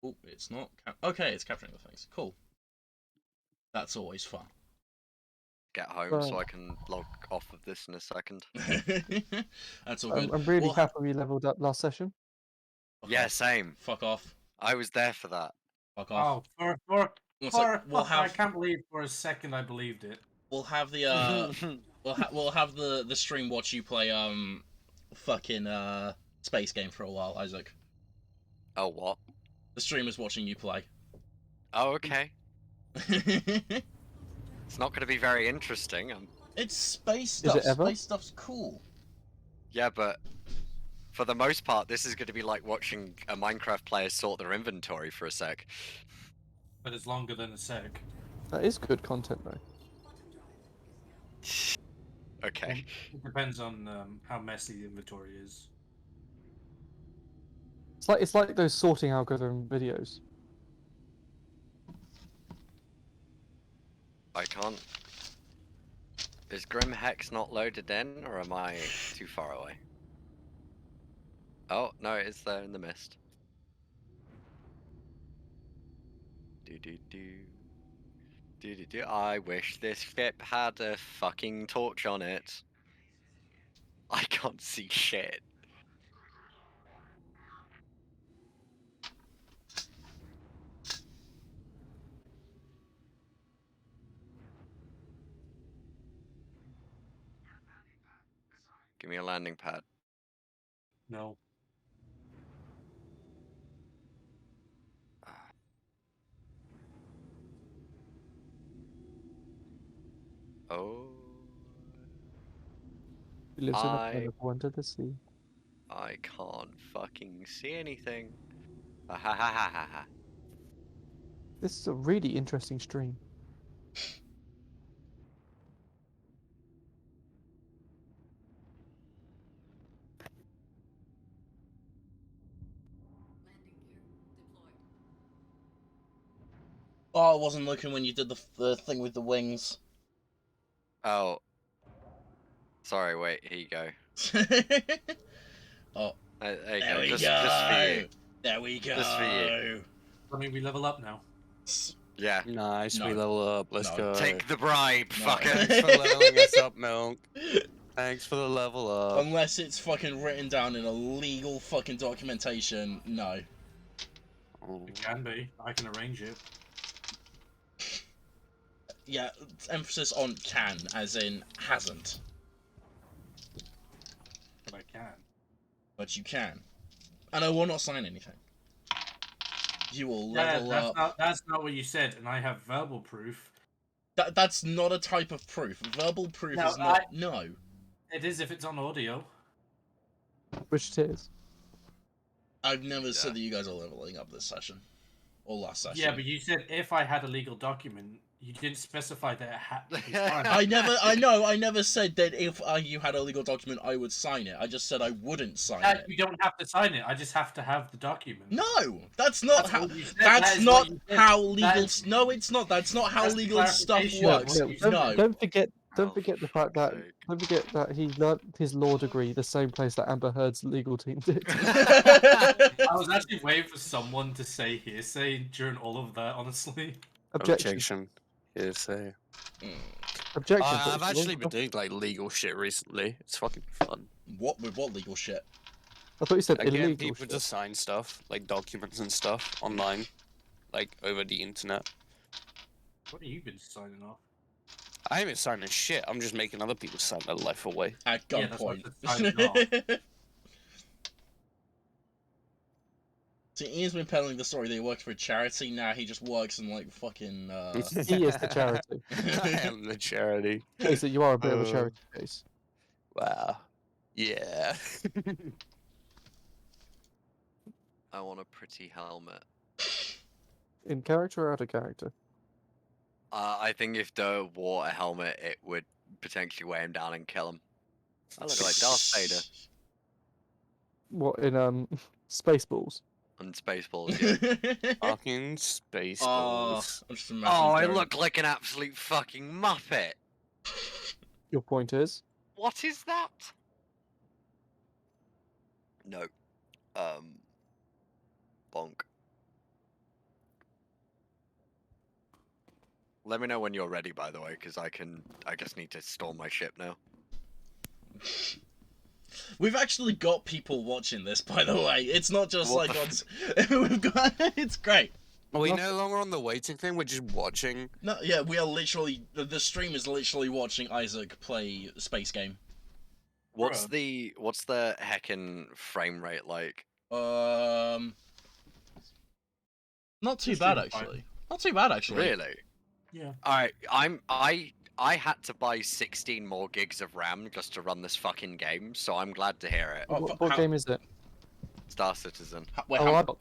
Oh, it's not. Okay, it's capturing the things. Cool. That's always fun. Get home so I can log off of this in a second. That's all good. I'm really happy we leveled up last session. Yeah, same. Fuck off. I was there for that. Fuck off. I can't believe for a second I believed it. We'll have the we'll have the stream watch you play fucking space game for a while, Isaac. Oh, what? The streamer's watching you play. Oh, okay. It's not going to be very interesting. It's space stuff. Space stuff's cool. Yeah, but for the most part, this is going to be like watching a Minecraft player sort their inventory for a sec. But it's longer than a sec. That is good content, though. Okay. It depends on how messy the inventory is. It's like those sorting algorithm videos. I can't. Is Grim Hex not loaded in, or am I too far away? Oh, no, it's there in the mist. I wish this ship had a fucking torch on it. I can't see shit. Give me a landing pad. No. Oh. He lives in a planet under the sea. I can't fucking see anything. Ha ha ha ha ha. This is a really interesting stream. Oh, I wasn't looking when you did the thing with the wings. Oh. Sorry, wait, here you go. Oh. There you there go. We Just go. for you. There we go. Just for you. I mean, we level up now. Yeah. Nice, No. we level up. Let's go. Take the bribe, fucker. Thanks for leveling us up, Milk. Thanks for the level up. Unless it's fucking written down in a legal fucking documentation, no. It can be. I can arrange it. Yeah, emphasis on can, as in hasn't. But I can. But you can. And I will not sign anything. You will level up. That's not what you said, and I have verbal proof. That's not a type of proof. Verbal proof is not. No. It is if it's on audio. Which it is. I've never said that you guys are leveling up this session. Or last session. Yeah, but you said if I had a legal document, you didn't specify that it had to be signed. I never said that if you had a legal document, I would sign it. I just said I wouldn't sign it. You don't have to sign it. I just have to have the document. No, that's not how. That's not how legal. No, it's not. That's not how legal stuff works. No. Don't forget the fact that he learnt his law degree the same place that Amber Heard's legal team did. I was actually waiting for someone to say hearsay during all of that, honestly. Objection. Hearsay. Objection. I've actually been doing like legal shit recently. It's fucking fun. What legal shit? I thought you said Getting illegal people shit. to sign stuff, like documents and stuff, online, like over the internet. What have you been signing off? I haven't signed shit. I'm just making other people sign their life away. At gunpoint. So Ian's been peddling the story that he works for a charity. Now he just works in like fucking. He is the charity. I am the charity. So you are a bit of a charity case. Wow. Yeah. I want a pretty helmet. In character or out of character? I think if Doe wore a helmet, it would potentially weigh him down and kill him. I look like Darth Vader. What, in Spaceballs? On Spaceballs, yeah. Fucking Spaceballs. I look like an absolute fucking muppet. Your point is? What is that? No. Bonk. Let me know when you're ready, by the way, because I just need to store my ship now. We've actually got people watching this, by the way. It's not just What like the on. We've got. It's great. Are we Not- no longer on the waiting thing? We're just watching. No, yeah, we are literally. The stream is literally watching Isaac play Space Game. What's the heckin' frame rate like? Not too Just bad doing fine. actually. Not too bad actually. Really? Yeah. Alright, I had to buy 16 more gigs of RAM just to run this fucking game, so I'm glad to hear it. Oh, What game is it? Star Citizen. Wait, Oh,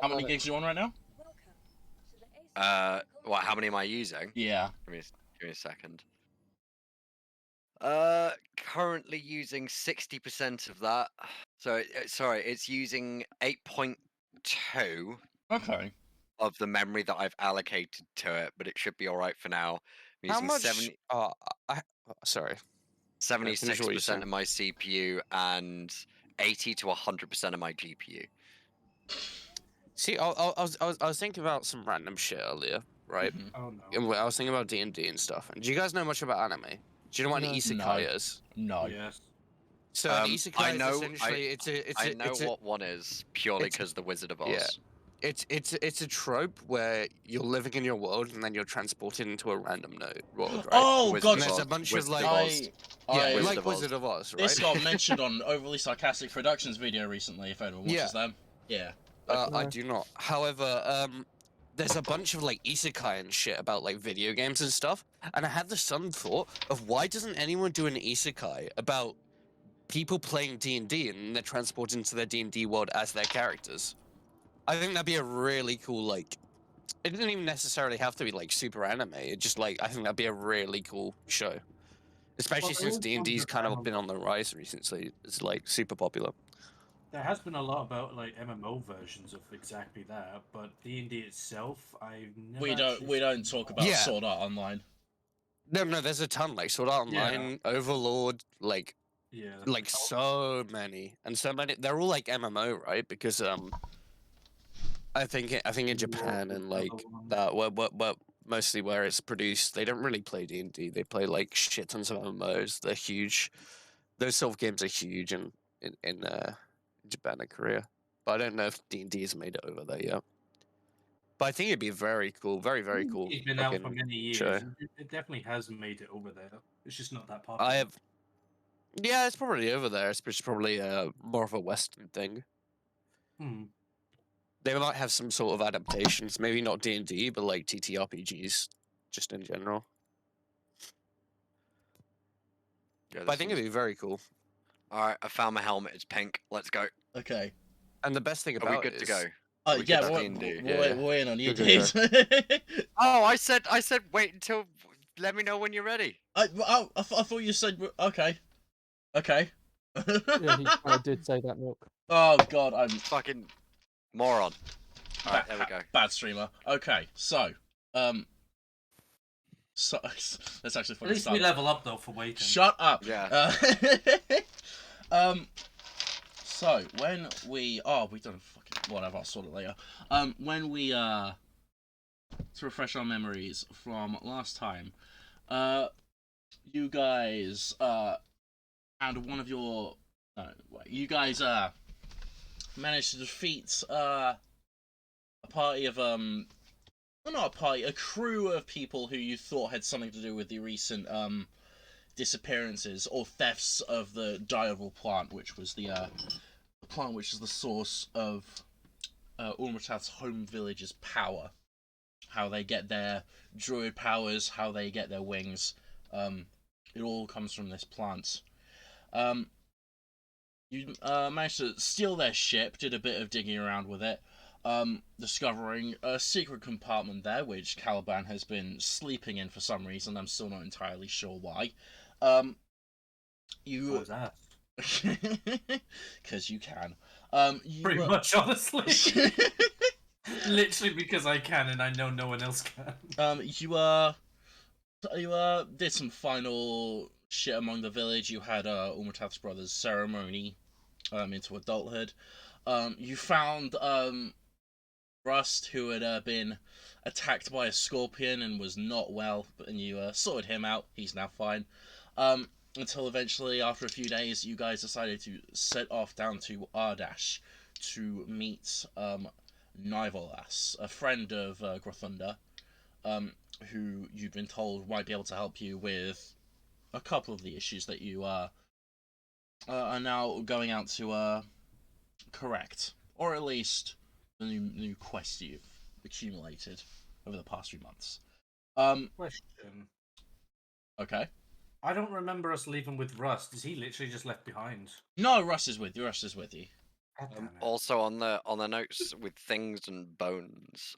how many gigs are you on right now? What? How many am I using? Yeah. Give me a second. Currently using 60% of that. So, sorry, it's using 8.2 Okay. of the memory that I've allocated to it, but it should be all right for now. I'm How using much? 70, Sorry. 76% of my CPU and 80 to 100% of my GPU. See, I was thinking about some random shit earlier, right? Mhm. Oh no. And I was thinking about D&D and stuff. And do you guys know much about anime? Do you know what an No. isekai is? No. Yes. So an I isekai know- is essentially I know what one is purely because the Wizard of Oz. yeah. It's a trope where you're living in your world and then you're transported into a random world, right? Oh Wizard god. of And there's a Oz. bunch Wizard of like, Oz. yeah, Wizard like of Oz. Wizard of Oz, right? This got mentioned on Overly Sarcastic Productions video recently. If anyone watches them. Yeah. I No. do not. However, there's a bunch of like isekai and shit about like video games and stuff, and I had the sudden thought of why doesn't anyone do an isekai about people playing D&D and they're transported into their D&D world as their characters? I think that'd be a really cool like. It doesn't even necessarily have to be like super anime. It just like I think that'd be a really cool show, especially Well, since there is one D&D's that kind I'm of been on the rise recently. It's like super popular. There has been a lot about like MMO versions of exactly that, but D&D itself, I've never. We don't talk about Yeah. Sword Art Online. No, there's a ton like Sword Art Yeah. Online, Overlord, like Yeah. so many and so many. They're all like MMO, right? Because I think in Japan and like that, where mostly where it's produced, they don't really play D&D. They play like shit tons of MMOs. They're huge. Those sort of games are huge in Japan and Korea. But I don't know if D&D has made it over there yet. But I think it'd be very cool, very cool. It's been out for fucking many years. show. And it definitely has made it over there. It's just not that popular. I have. Yeah, it's probably over there. It's probably more of a Western thing. Hmm. They might have some sort of adaptations, maybe not D&D, but like TTRPGs, just in general. Yeah, But I think it'd be very cool. Alright, I found my helmet. It's pink. Let's go. Okay. And the best thing Are about we good it to is- go? Oh We yeah, good we're, to D&D? we're in on you, Good, good, dude. Oh, I said wait until. Let me know when you're ready. I thought you said okay. Okay. Yeah, he kind of did say that, Milk. Oh god, I'm Fucking moron. Alright, there we go. bad streamer. Okay, so so let's actually At fucking least start. we level up though for waiting. Shut up. Yeah. So when we done fucking whatever. I'll sort it later. When we to refresh our memories from last time, you guys and one of your you guys managed to defeat a party of well, not a party, a crew of people who you thought had something to do with the recent disappearances or thefts of the Direwolf plant, which was the plant which is the source of Ulmratat's home village's power. How they get their druid powers, how they get their wings. It all comes from this plant. You managed to steal their ship, did a bit of digging around with it, discovering a secret compartment there, which Caliban has been sleeping in for some reason. I'm still not entirely sure why. What You was that? because you can. You, Pretty much, honestly. Literally because I can and I know no one else can. you did some final shit among the village. You had Ulmratat's brother's ceremony into adulthood. You found Rust, who had been attacked by a scorpion and was not well, and you sorted him out. He's now fine. Until eventually, after a few days, you guys decided to set off down to Ardash to meet Nivolas, a friend of Grothunda, who you've been told might be able to help you with a couple of the issues that you are now going out to correct, or at least the new quest you've accumulated over the past few months. Question. Okay. I don't remember us leaving with Rust. Is he literally just left behind? No, Russ is with you. Russ is with you. God damn it. Also on the notes with things and bones,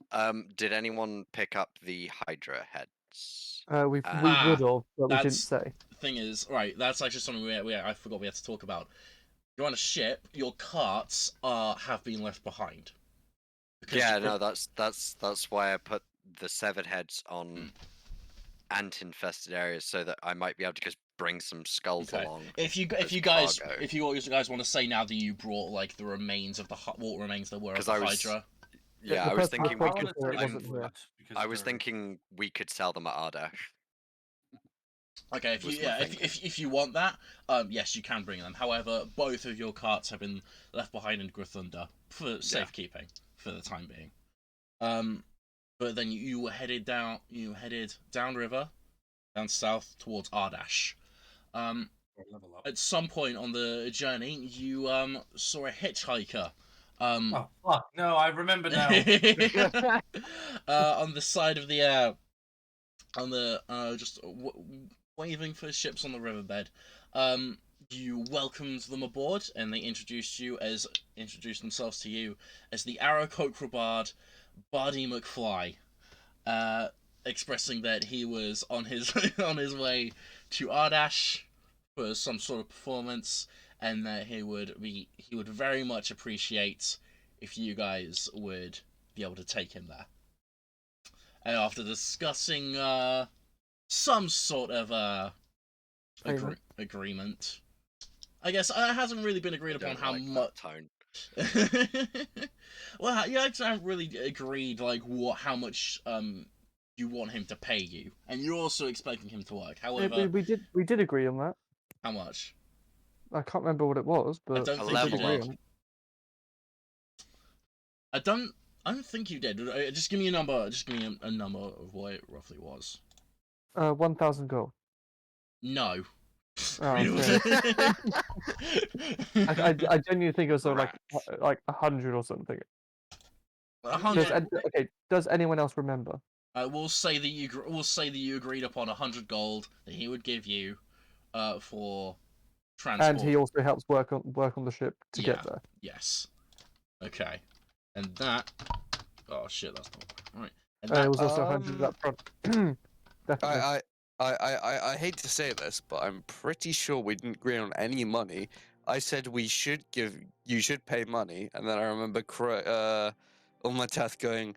did anyone pick up the Hydra heads? We Ah. would have, but we didn't That's- say. Thing is, right, that's actually something I forgot we had to talk about. You're on a ship. Your carts have been left behind. Because Yeah, no, that's why I put the severed heads on ant-infested areas so that I might be able to just bring some skulls Okay. along. If you as guys cargo. want to say now that you brought like the remains of the what remains there were of 'Cause the I was- Hydra. Yeah, the I was person thinking we could. responsible for it I'm- wasn't here. I was thinking we could sell them at Ardash. Okay, was my thinking. if you want that, yes, you can bring them. However, both of your carts have been left behind in Grothunda for safekeeping for the time being. But then you were headed down. You headed downriver, down south towards Ardash. Level up. At some point on the journey, you saw a hitchhiker. Oh fuck! No, I remember now. On the side of the on the just waving for ships on the riverbed. You welcomed them aboard, and they introduced themselves to you as the aarakokra bard, Bardy McFly, expressing that he was on his on his way to Ardash for some sort of performance, and that he would very much appreciate if you guys would be able to take him there. And after discussing some sort of agreement, I guess it hasn't really been agreed upon how much tone. Well, you actually haven't really agreed like how much you want him to pay you, and you're also expecting him to work. However, We did agree on that. how much? I can't remember what it was, but don't A think we did level agree up. on it. I don't think you did. Just give me a number. Just give me a number of what it roughly was. 1,000 gold. No. Oh, okay. I genuinely think it was like 100 or something. 100. Does anyone else remember? We'll say that you agreed upon 100 gold that he would give you, for transport. And he also helps work on the ship to Yeah. get there. Yes. Okay. And that. Oh shit, that's not right. And It that. was also 100 up front. Definitely. I hate to say this, but I'm pretty sure we didn't agree on any money. I said you should pay money, and then I remember Ulmatath going,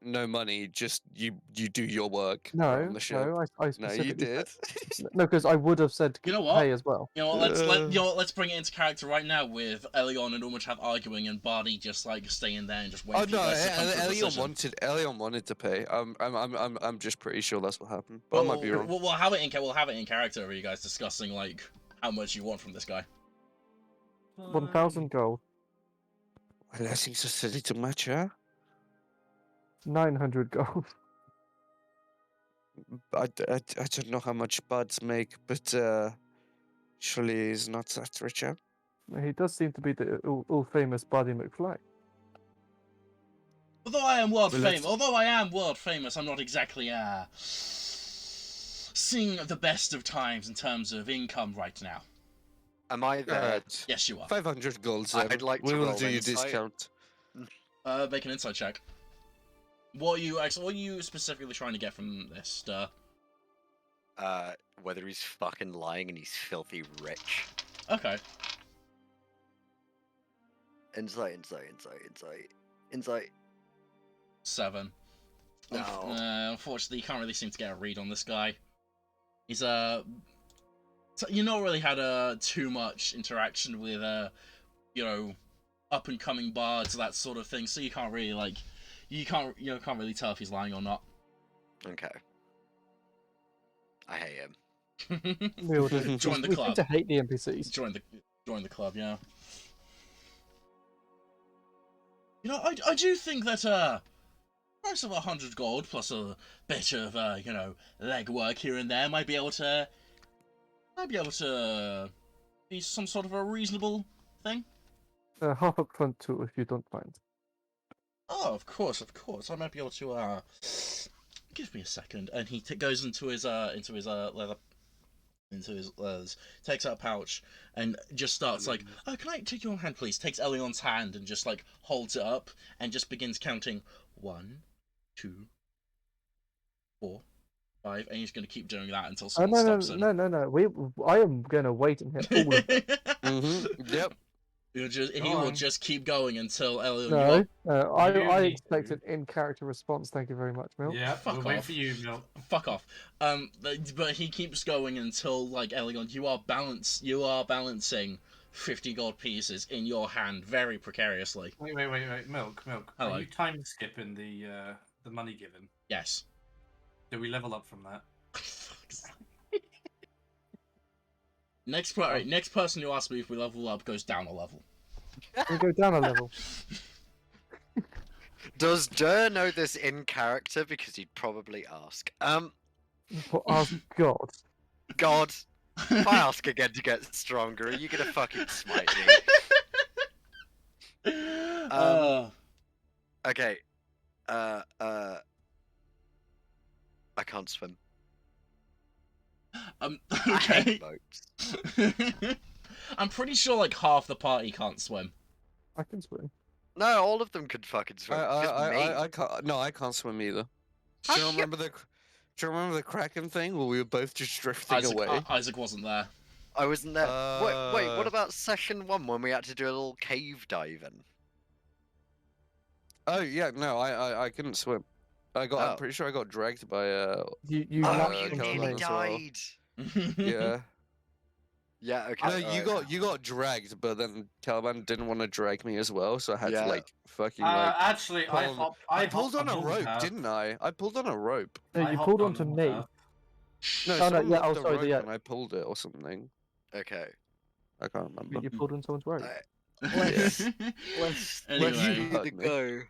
no money, just you do your work on the ship. No, I No, specifically you did. No, because I would have said You know what? pay as well. You know what? Let's bring it into character right now with Elion and Ulmachath arguing and Barney just like staying there and just waiting Oh for you no, guys to come to a decision. Elion wanted to pay. I'm just pretty sure that's what happened, but I might be wrong. We'll have it in character with you guys discussing like how much you want from this guy. 1,000 gold. Well, that seems so silly to match, huh? 900 gold. I don't know how much buds make, but surely he's not that rich, huh? He does seem to be the all famous Bardy McFly. Although I am world Well, famous, I'm not exactly seeing the best of times in terms of income right now. Am I there? Yes, you are. 500 gold, I'd then. like to We will roll do you insight. discount. Make an insight check. What are you specifically trying to get from this? Whether he's fucking lying and he's filthy rich. Okay. Insight. 7. No. Unfortunately, you can't really seem to get a read on this guy. He's you not really had too much interaction with up and coming bards, that sort of thing. So you can't really like, you can't really tell if he's lying or not. Okay. I hate him. We all do. Join the We club. seem to hate the NPCs. Join the club, yeah. You know, I do think that price of 100 gold plus a bit of legwork here and there might be able to be some sort of a reasonable thing. Half up front too, if you don't mind. Oh, of course. I might be able to give me a second. And he goes into his leathers, takes out a pouch, and just starts like, "Oh, can I take your hand, please?" Takes Elion's hand and just like holds it up and just begins counting 1, 2, 4, 5, and he's gonna keep doing that until someone stops him. No. I am gonna wait and hit all of them. Yep. He will just keep going until Elion. No, I need expect to. an in-character response. Thank you very much, Mill. Yeah, Fuck we'll wait off. for you, Mill. Fuck off. But he keeps going until like Elion, you are balancing 50 gold pieces in your hand very precariously. Wait, Milk. Hello. Are you time skipping the money given? Yes. Do we level up from that? Next person who asks me if we level up goes down a level. We go down a level. Does Durr know this in character? Because he'd probably ask. Ask God. God, if I ask again to get stronger, are you gonna fucking smite me? Okay. I can't swim. I Okay. hate boats. I'm pretty sure like half the party can't swim. I can swim. No, all of them could fucking swim. Just me. I can't. No, I can't swim either. How Do you do you- remember the Kraken thing where we were both just drifting away? Isaac wasn't there. I wasn't there. Wait, what about session 1 when we had to do a little cave dive in? Oh yeah, no, I couldn't swim. I'm Oh. pretty sure I got dragged by You Oh, lapped you into nearly me. died. yeah. Yeah, okay. No, alright. you got dragged, but then Caliban didn't want to drag me as well, so I had Yeah. to like fucking like. Actually, I pulled on a hopped rope, path. didn't I? I pulled on a rope. No, I you hopped pulled on onto the me. path. No, Oh, no, someone yeah, left oh, the sorry, rope yeah. and I pulled it or something. Okay. I can't remember. You pulled on someone's rope. Let's Anyway. give it a go.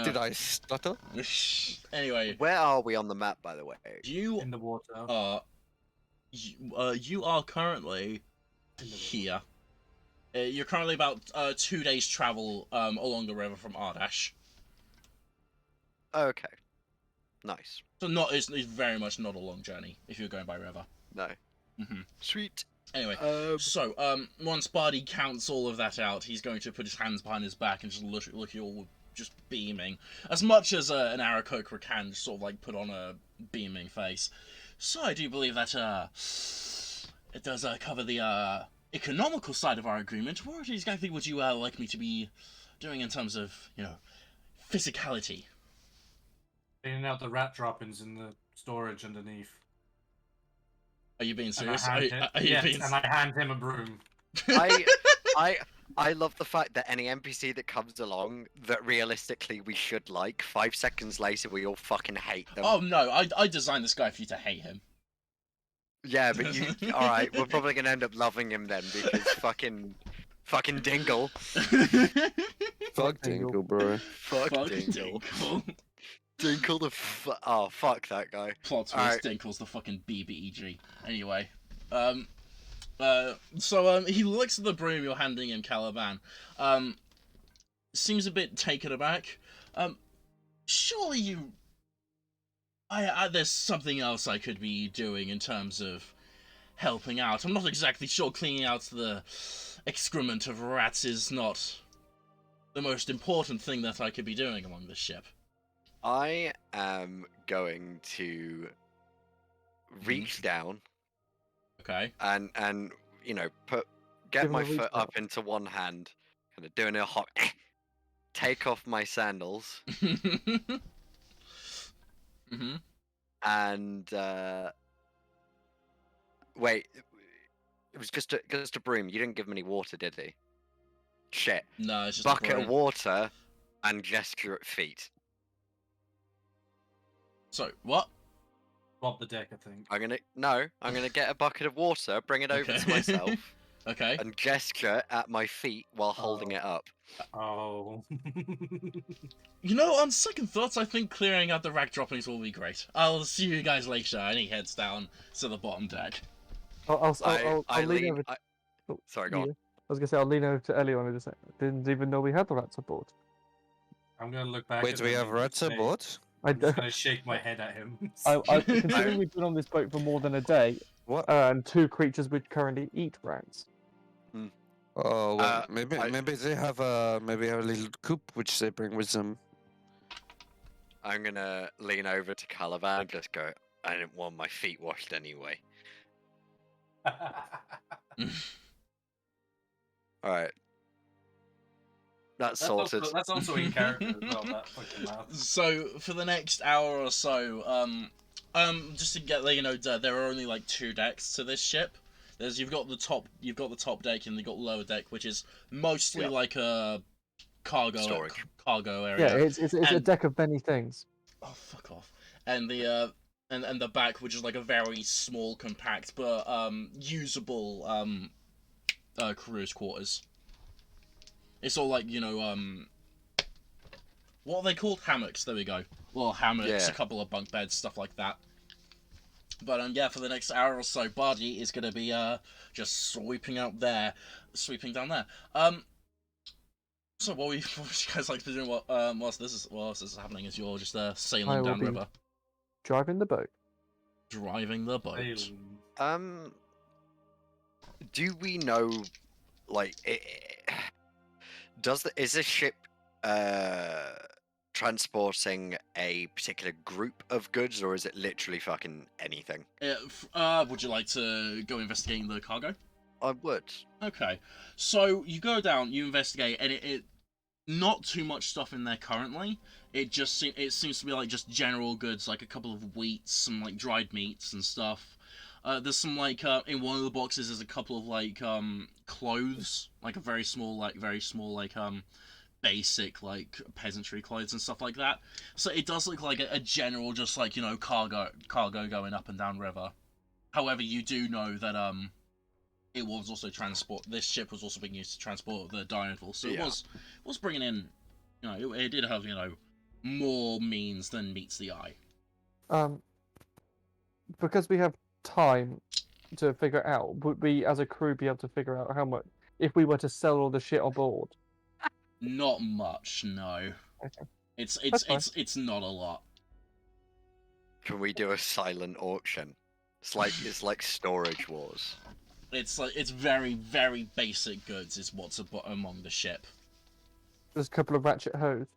Did I stutter? Anyway, Where are we on the map, by the way? you In the water. are currently In the river. here. You're currently about 2 days travel along the river from Ardash. Okay. Nice. So it's very much not a long journey if you're going by river. No. Mm-hmm. Sweet. Anyway, so once Bardy counts all of that out, he's going to put his hands behind his back and just look at you all just beaming, as much as an aarakokra can, just sort of like put on a beaming face. So I do believe that it does cover the economical side of our agreement. What exactly would you like me to be doing in terms of physicality? Cleaning out the rat droppings in the storage underneath. Are you being And serious? I hand him a broom. I love the fact that any NPC that comes along that realistically we should like, 5 seconds later we all fucking hate them. Oh no, I designed this guy for you to hate him. Yeah, but you alright, we're probably gonna end up loving him then because fucking Dingle. Fuck Dingle, bro. Fuck Dingle. Dinkle. Dingle oh fuck that guy. Plot twist, Alright. Dinkle's the fucking BBEG. Anyway, so he looks at the broom you're handing him, Caliban. Seems a bit taken aback. Surely you... there's something else I could be doing in terms of helping out. I'm not exactly sure cleaning out the excrement of rats is not the most important thing that I could be doing along this ship. I am going to reach down Okay. and get Give him my a reach foot out. up into one hand, kind of doing a hop, take off my sandals, Mm-hmm. and wait, it was just a broom. You didn't give him any water, did he? Shit. No, it's just Bucket a of water and gesture at feet. So what? Flop the deck, I think. I'm gonna get a bucket of water, bring it over Okay. to myself, Okay. and gesture at my feet while holding it up. Oh. You know, on second thoughts, I think clearing out the rack droppings will be great. I'll see you guys later, and he heads down to the bottom deck. I'll I lean lean. over. Oh, Sorry, go on. yeah. I was gonna say I'll lean over to Ellie on it. Didn't even know we had the rats aboard. I'm gonna look back. Wait, at do we him have and rats say- aboard? I'm just gonna shake my head at him. Considering we've been on this boat for more than a day, What? and two creatures which currently eat rats. Oh, well, maybe I- maybe they have a little coop which they bring with them. I'm gonna lean over to Caliban and just go. I didn't want my feet washed anyway. All right. That's sorted. That's also in character as well. That fucking laugh. So for the next hour or so, just to get there are only like 2 decks to this ship. You've got the top deck and you've got the lower deck, which is mostly Yeah. like a cargo Storage. cargo Yeah, area. it's a deck of many things. Oh, fuck off. And the and the back, which is like a very small, compact but usable crew's quarters. It's all like, what are they called? Hammocks. There we go. Well, hammocks, Yeah. a couple of bunk beds, stuff like that. But yeah, for the next hour or so, Bardy is gonna be just sweeping down there. So what would you guys like to do? Whilst this is happening, is you're just I sailing will be downriver, driving the boat. driving the boat. Do we know, like, is this ship transporting a particular group of goods, or is it literally fucking anything? Would you like to go investigating the cargo? I would. Okay, so you go down, you investigate, and it not too much stuff in there currently. It seems to be like just general goods, like a couple of wheats, some like dried meats and stuff. There's some like in one of the boxes there's a couple of like clothes, like a very small basic like peasantry clothes and stuff like that. So it does look like a general just like cargo going up and down river. However, you do know that it was also this ship was also being used to transport the Dianville, so Yeah. it was bringing in, it did have more means than meets the eye. Because we have time to figure it out, would we as a crew be able to figure out how much if we were to sell all the shit on board? Not much, no. Okay. It's not a lot. Can we do a silent auction? It's like Storage Wars. It's very, very basic goods is what's among the ship. There's a couple of ratchet hose.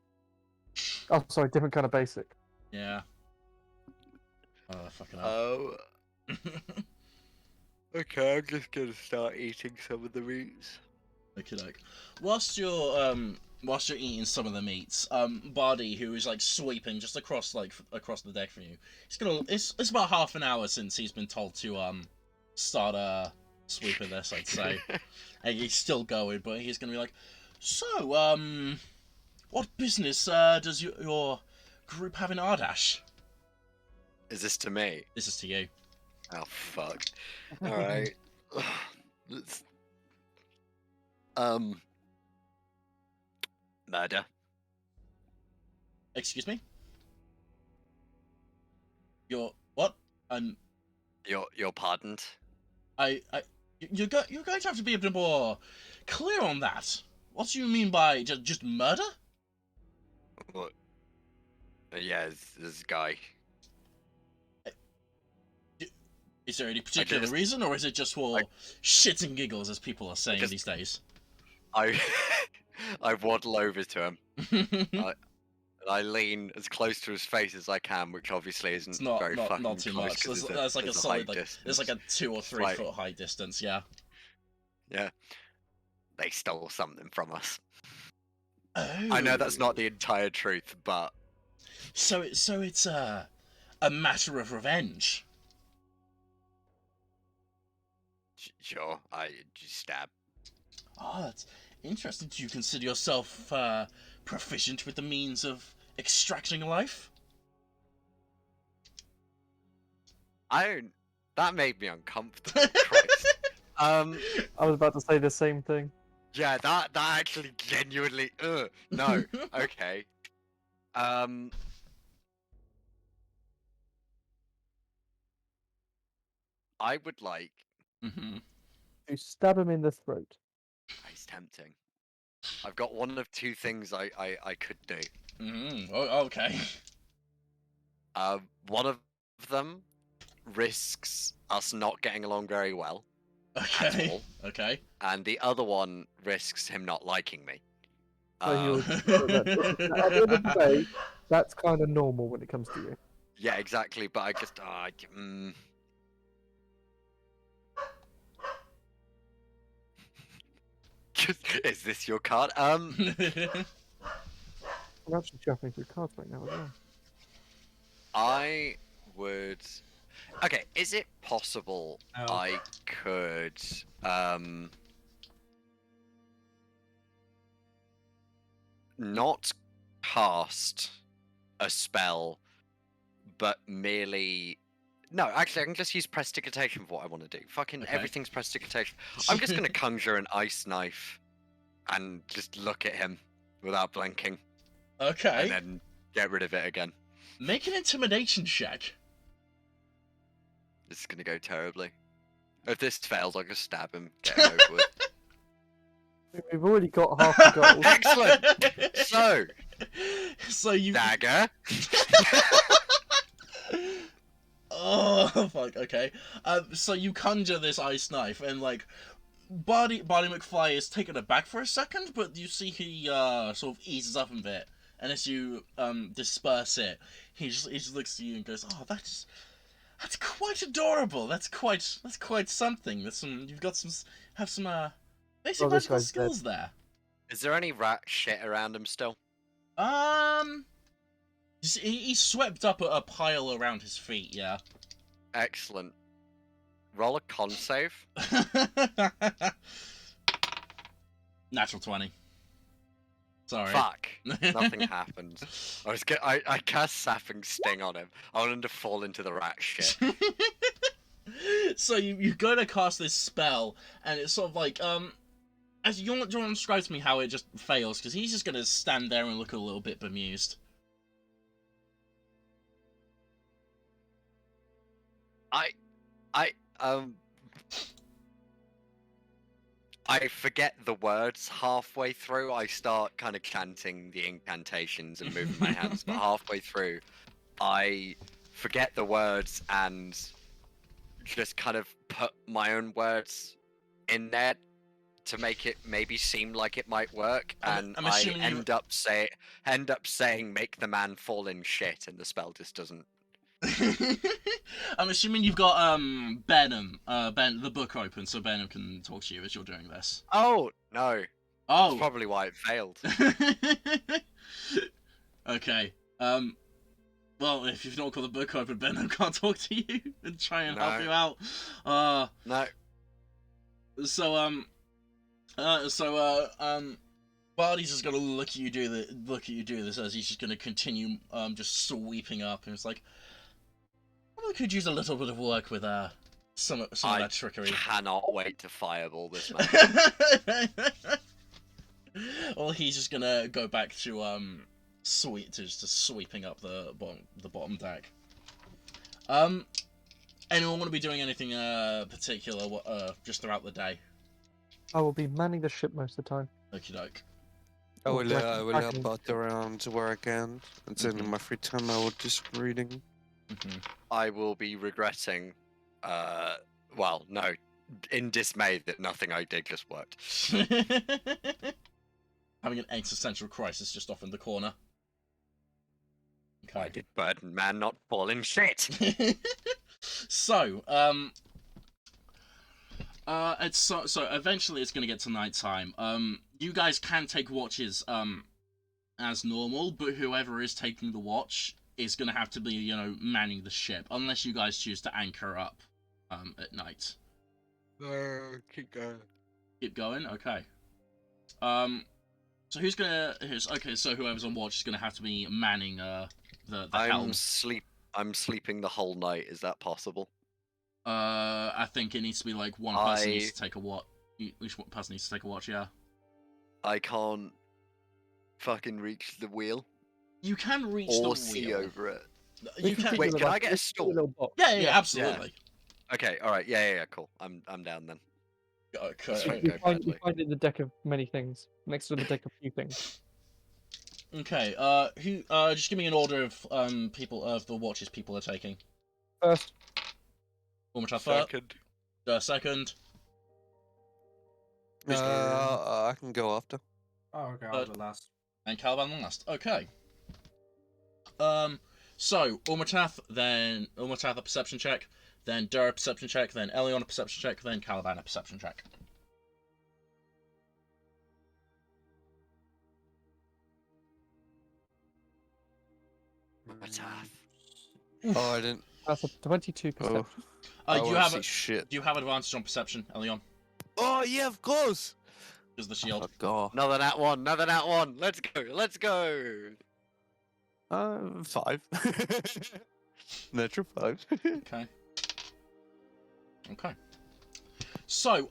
Oh, sorry, different kind of basic. Yeah. Oh, fucking hell. Oh. Okay, I'm just gonna start eating some of the meats. Okay, like, whilst you're eating some of the meats, Bardy, who is like sweeping just across the deck from you, it's about half an hour since he's been told to start sweeping this, I'd say. And he's still going, but he's gonna be like, so what business does your group have in Ardash? Is this to me? This is to you. Oh fuck. Alright. Let's murder. Excuse me? You're what? You're pardoned. You're going to have to be a bit more clear on that. What do you mean by just murder? What? Yeah, this guy. Is there any particular reason, or is it just for shits and giggles, as people are saying these days? I waddle over to him. And I lean as close to his face as I can, which obviously isn't It's not very fucking not too close. much. 'Cause There's like a height solid distance. there's like a 2 or 3 foot height distance. Yeah. Yeah. They stole something from us. Oh. I know that's not the entire truth, but So it's a matter of revenge. sure, I just stab. Oh, Interesting. Do you consider yourself proficient with the means of extracting life? That made me uncomfortable. Christ. I was about to say the same thing. Yeah, that actually genuinely. No. Okay. I would like. Mm-hmm. You stab him in the throat. It's tempting. I've got one of two things I could do. Mm-hmm. Oh, okay. One of them risks us not getting along very well, Okay. all. Okay. and the other one risks him not liking me. So he'll- Um, At the end of the day, that's kind of normal when it comes to you. yeah, exactly. But I just, is this your card? I'm actually shuffling through cards right now as well. I would. Okay, is it possible No. I could not cast a spell, but merely. No, actually, I can just use prestidigitation for what I want to do. Fucking Okay. everything's prestidigitation. I'm just gonna conjure an ice knife and just look at him without blinking, and Okay. then get rid of it again. Make an intimidation check. This is gonna go terribly. If this fails, I'll just stab him. Get him over with. We've already got half the goals. Excellent. So, you. dagger. Oh fuck. Okay. So you conjure this ice knife, and like, Bardy McFly is taken aback for a second, but you see he sort of eases up a bit, and as you disperse it, he just looks at you and goes, "Oh, that's quite adorable. That's quite something. There's some have some basic Oh, this magical guy's dead. skills there." Is there any rat shit around him still? He swept up a pile around his feet. Yeah. Excellent. Roll a con save. Natural 20. Sorry. Fuck. Nothing happened. I cast Sapping Sting on him. I want him to fall into the rat shit. So you go to cast this spell, and it's sort of like as you want to describe to me how it just fails, because he's just gonna stand there and look a little bit bemused. I forget the words halfway through. I start kind of chanting the incantations and moving my hands, but halfway through, I forget the words and just kind of put my own words in there to make it maybe seem like it might work, and I'm I assuming end up saying "make the man fall in shit," and the spell just doesn't. I'm assuming you've got Ben the book open, so Benham can talk to you as you're doing this. Oh no! Oh. That's probably why it failed. Okay. Well, if you've not got the book open, Benham can't talk to you and try and help No. you out. No. So Barty's just gonna look at you do this as he's just gonna continue just sweeping up, and it's like, well, we could use a little bit of work with some of that trickery. Cannot wait to fireball this man. Well, he's just gonna go back to sweeping up the bottom deck. Anyone want to be doing anything particular just throughout the day? I will be manning the ship most of the time. Okie doke. I will, Like I will back help in- out around where I can. And then in Mhm. my free time, I will do some reading. I will be regretting, well, no, in dismay that nothing I did just worked. Having an existential crisis just off in the corner. Why Okay. did Burden Man not fall in shit? So, so eventually it's gonna get to nighttime. You guys can take watches, as normal, but whoever is taking the watch is gonna have to be, manning the ship, unless you guys choose to anchor up, at night. Keep going. Keep going? Okay. So okay? So whoever's on watch is gonna have to be manning the I'm helm. I'm sleeping the whole night. Is that possible? I think it needs to be like one person needs to take a watch. Each person needs to take a watch. Yeah. I can't fucking reach the wheel You can reach or the see wheel. over it. You can. Wait, can I get a stool? Yeah, absolutely. Okay, all right, yeah, cool. I'm down then. Okay. This won't You go find, badly. you find it in the deck of many things, next to the deck of few things. Okay. Who? Just give me an order of people of the watches people are taking. First, Umachat Second. Second. I can go after. Oh, okay, I'll go last. And Caliban last. Okay. So Umatath, then Umatath a perception check, then Dur a perception check, then Elion a perception check, then Caliban a perception check. Oh, I didn't. that's a 22%. Oh, Do you have see shit. do you have advantage on perception, Elion? Oh yeah, of course. Is the shield? Oh god. Another nat one. Let's go. Let's go. 5. Natural 5. Okay. Okay. So,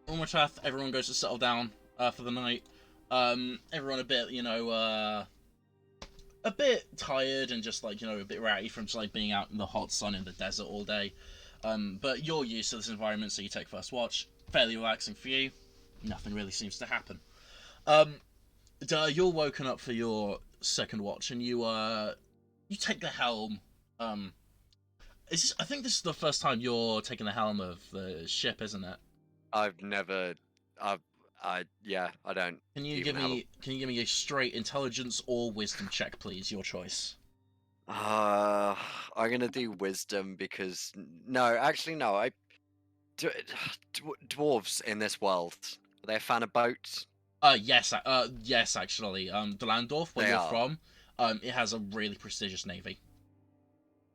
Umatath, everyone goes to settle down for the night. Everyone a bit, a bit tired and just like, a bit ratty from just like being out in the hot sun in the desert all day. But you're used to this environment, so you take first watch. Fairly relaxing for you. Nothing really seems to happen. You're woken up for your second watch, and you take the helm. I think this is the first time you're taking the helm of the ship, isn't it? I don't. Can you give me a straight intelligence or wisdom check, please? Your choice. I'm gonna do wisdom because no. Dwarves in this world, are they a fan of boats? Yes, actually. The Landorf, where They you're are. from, it has a really prestigious navy.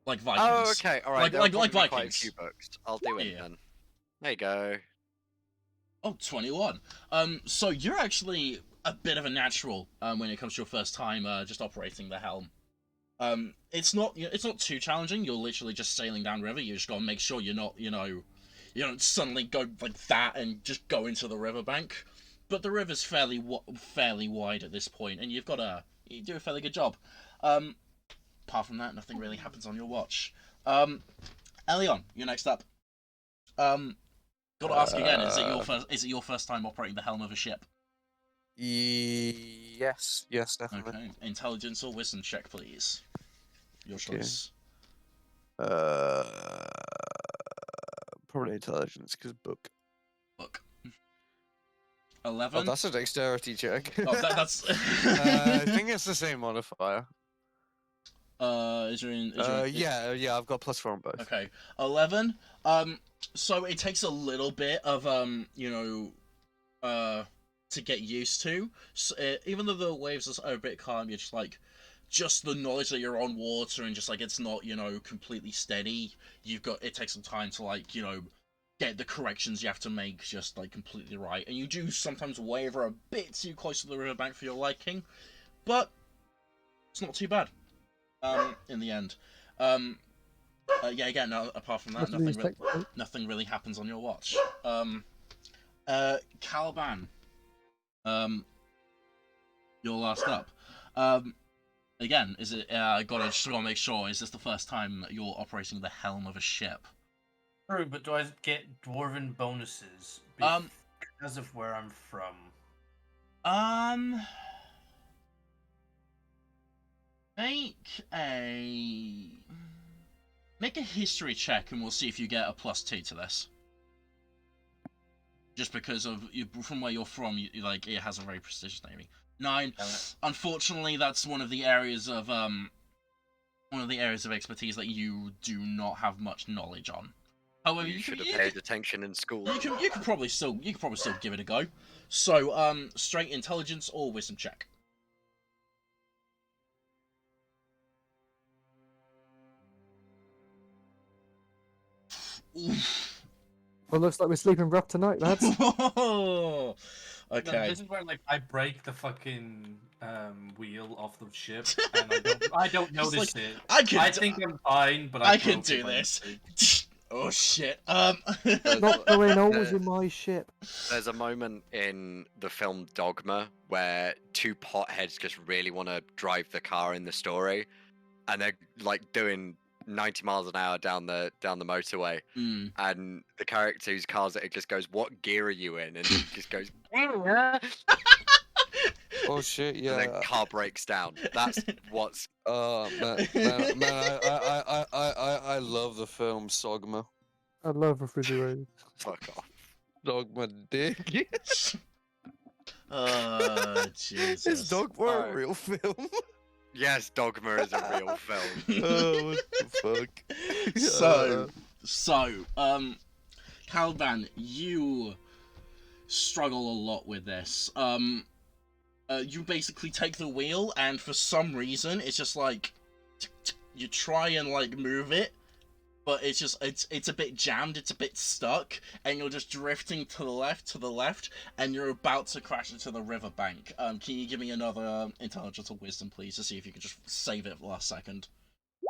Like Vikings. Oh, okay, all right. Like Quite a Vikings. few books. I'll do it then. There you go. Oh, 21. So you're actually a bit of a natural when it comes to your first time just operating the helm. It's not too challenging. You're literally just sailing down river. You just gotta make sure you're not, you don't suddenly go like that and just go into the riverbank. But the river's fairly wide at this point, and you do a fairly good job. Apart from that, nothing really happens on your watch. Elion, you're next up. Got to ask again: is it your first time operating the helm of a ship? Yes, definitely. Okay. Intelligence or wisdom check, please. Your Okay. choice. Probably intelligence because book. Look. 11. Oh, that's a dexterity check. Oh, that's. I think it's the same modifier. Is there Yeah, I've got +4 on both. Okay, 11. So it takes a little bit of to get used to. So, even though the waves are a bit calm, you're just the knowledge that you're on water and just like it's not completely steady. It takes some time to get the corrections you have to make just like completely right, and you do sometimes waver a bit too close to the riverbank for your liking, but it's not too bad. In the end. Again, apart from that, nothing really happens on your watch. Caliban, you're last up. Again, is it? I gotta make sure. Is this the first time that you're operating the helm of a ship? True, but do I get dwarven bonuses because of where I'm from? Make a history check, and we'll see if you get a +2 to this. Just because from where you're from, it has a very prestigious navy. 9. Unfortunately, that's one of the areas of expertise that you do not have much knowledge on. However, you should have paid attention in school. You could probably still give it a go. So, straight intelligence or wisdom check. Well, looks like we're sleeping rough tonight, lads. Okay. This is where like I break the fucking wheel off the ship, and I don't Just notice like, it. I I think I'm fine, but I I can broke do it by this. mistake. Oh shit. Not going holes in my ship. There's a moment in the film Dogma where two potheads just really want to drive the car in the story, and they're like doing 90 miles an hour down the motorway, Mm. and the character whose car's it just goes, "What gear are you in?" And he just goes, Oh shit! and then Yeah. car breaks down. That's what's I love the film Sogma. I love refrigerators. fuck off. Dogma dick. Jesus. Is Dogma a Alright. real film? Yes, Dogma is a real film. Oh, what the fuck? So, Caliban, you struggle a lot with this. You basically take the wheel, and for some reason, it's just like you try and like move it, but it's just it's a bit jammed, it's a bit stuck, and you're just drifting to the left, and you're about to crash into the riverbank. Can you give me another intelligence or wisdom, please, to see if you can just save it last second?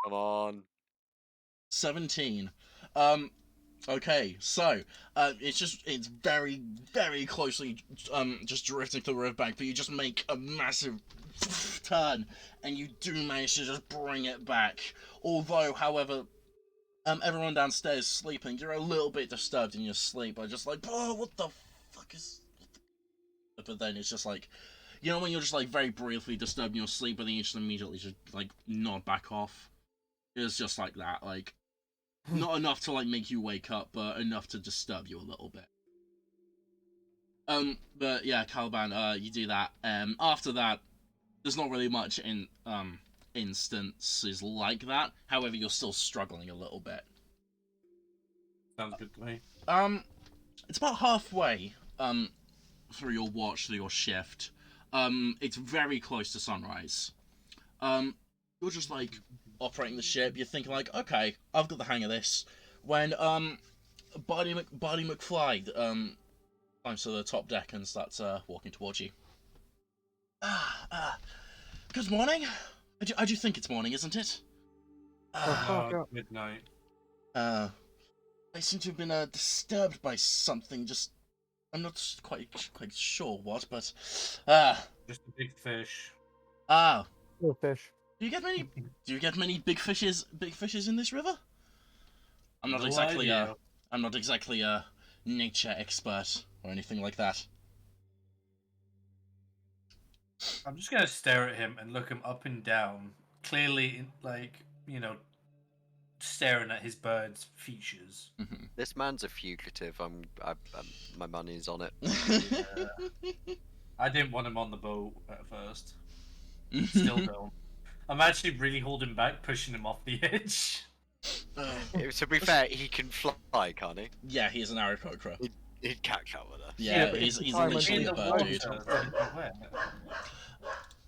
Come on. 17. Okay, so it's very, very closely just drifting to the riverbank, but you just make a massive turn, and you do manage to just bring it back. Although, however, everyone downstairs is sleeping. You're a little bit disturbed in your sleep by just like, oh, what the fuck is? But then it's just like, you know, when you're just like very briefly disturbed in your sleep, but then you just immediately just like nod back off. It's just like that, like. Not enough to like make you wake up, but enough to disturb you a little bit. But yeah, Caliban, you do that. After that, there's not really much in instances like that. However, you're still struggling a little bit. Sounds good to me. It's about halfway through your watch, through your shift. It's very close to sunrise. You're just like operating the ship. You're thinking like, okay, I've got the hang of this. When Bardy McFly climbs to the top deck and starts walking towards you. Good morning. I do think it's morning, isn't it? fuck up. Midnight. I seem to have been disturbed by something. Just I'm not quite sure what, but Just a big fish. No fish. Do you get many big fishes in this river? I'm not No exactly idea. I'm not exactly a nature expert or anything like that. I'm just gonna stare at him and look him up and down, clearly, like, you know, staring at his bird's features. This man's a fugitive. My money's on it. I didn't want him on the boat at first. Still don't. I'm actually really holding back, pushing him off the edge. To be fair, he can fly, can't he? Yeah, he's an aarakokra. He'd catch up with us. Yeah, but he's it's time literally when a he's bird, in dude.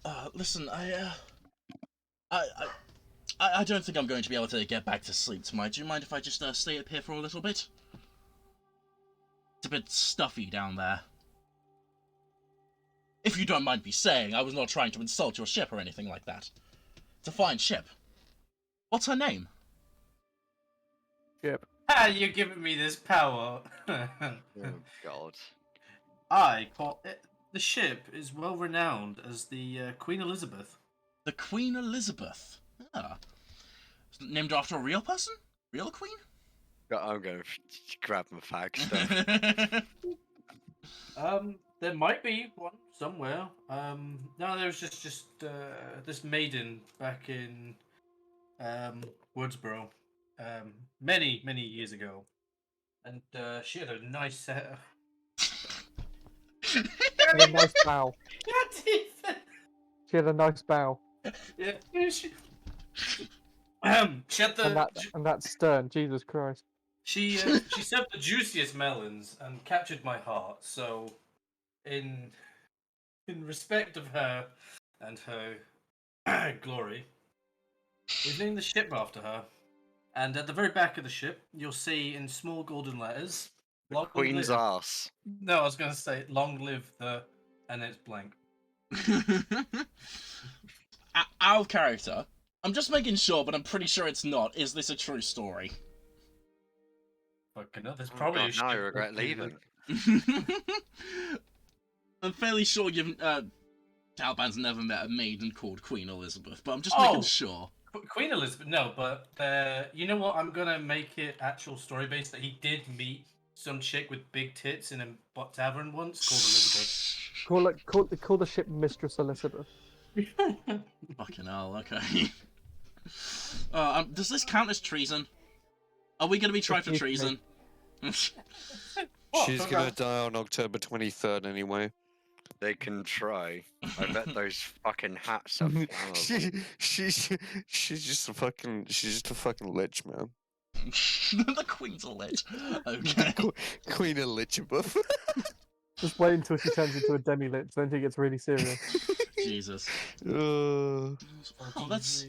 the Listen, I don't think I'm going to be able to get back to sleep tonight. Do you mind if I just stay up here for a little bit? It's a bit stuffy down there. If you don't mind me saying, I was not trying to insult your ship or anything like that. It's a fine ship. What's her name? Ship. Ah, you're giving me this power. Oh God. The ship is well renowned as the Queen Elizabeth. The Queen Elizabeth. Ah. Named after a real person? Real queen? I'm gonna grab my fag stuff. There might be one somewhere. No, there was just this maiden back in Woodsboro, many years ago, and she had a nice set. She had a nice bow. She had a nice bow. Yeah, she had And that stern. Jesus Christ. she served the juiciest melons and captured my heart. So, in respect of her and her glory, we've named the ship after her. And at the very back of the ship, you'll see in small golden letters, Long Queen's live... ass. No, I was gonna say long live the, and it's blank. Out of character. I'm just making sure, but I'm pretty sure it's not. Is this a true story? Fucking hell, there's Oh probably God, a now I shit regret ton of leaving. I'm fairly sure Caliban's never met a maiden called Queen Elizabeth, but I'm just making sure. Queen Elizabeth, no, but you know what? I'm gonna make it actual story based that he did meet some chick with big tits in a tavern once called Elizabeth. Call the ship Mistress Elizabeth. Fucking hell, okay. Does this count as treason? Are we gonna be tried for treason? She's gonna die on October 23rd anyway. They can try. I bet those fucking hats are flammable. She's just a fucking lich, man. The Queen's a lich. Okay. Queen Elizabeth. Just wait until she turns into a demi-lich, then she gets really serious. Jesus. Uh, Oh, that's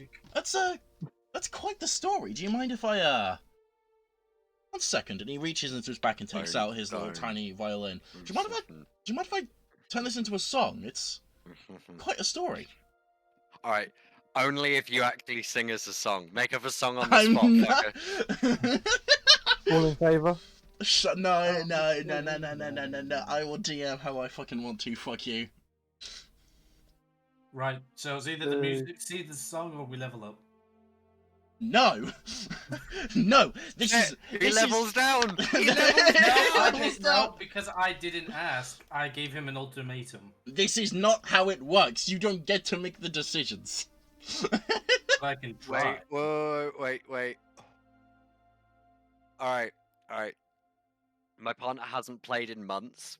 quite the story. Do you mind if I 1 second? And he reaches into his back and takes out his little tiny violin. Do you mind if I turn this into a song? It's quite a story. Alright. Only if you actually sing us a song. Make up a song on the I'm spot, not... fucker. All in favour? No. I will DM how I fucking want to. Fuck you. Right, so it's either the music, see the song, or we level up. No. No. He levels down. He No, levels down. No, because I didn't ask. I gave him an ultimatum. This is not how it works. You don't get to make the decisions. I can try. Wait. Alright. My partner hasn't played in months.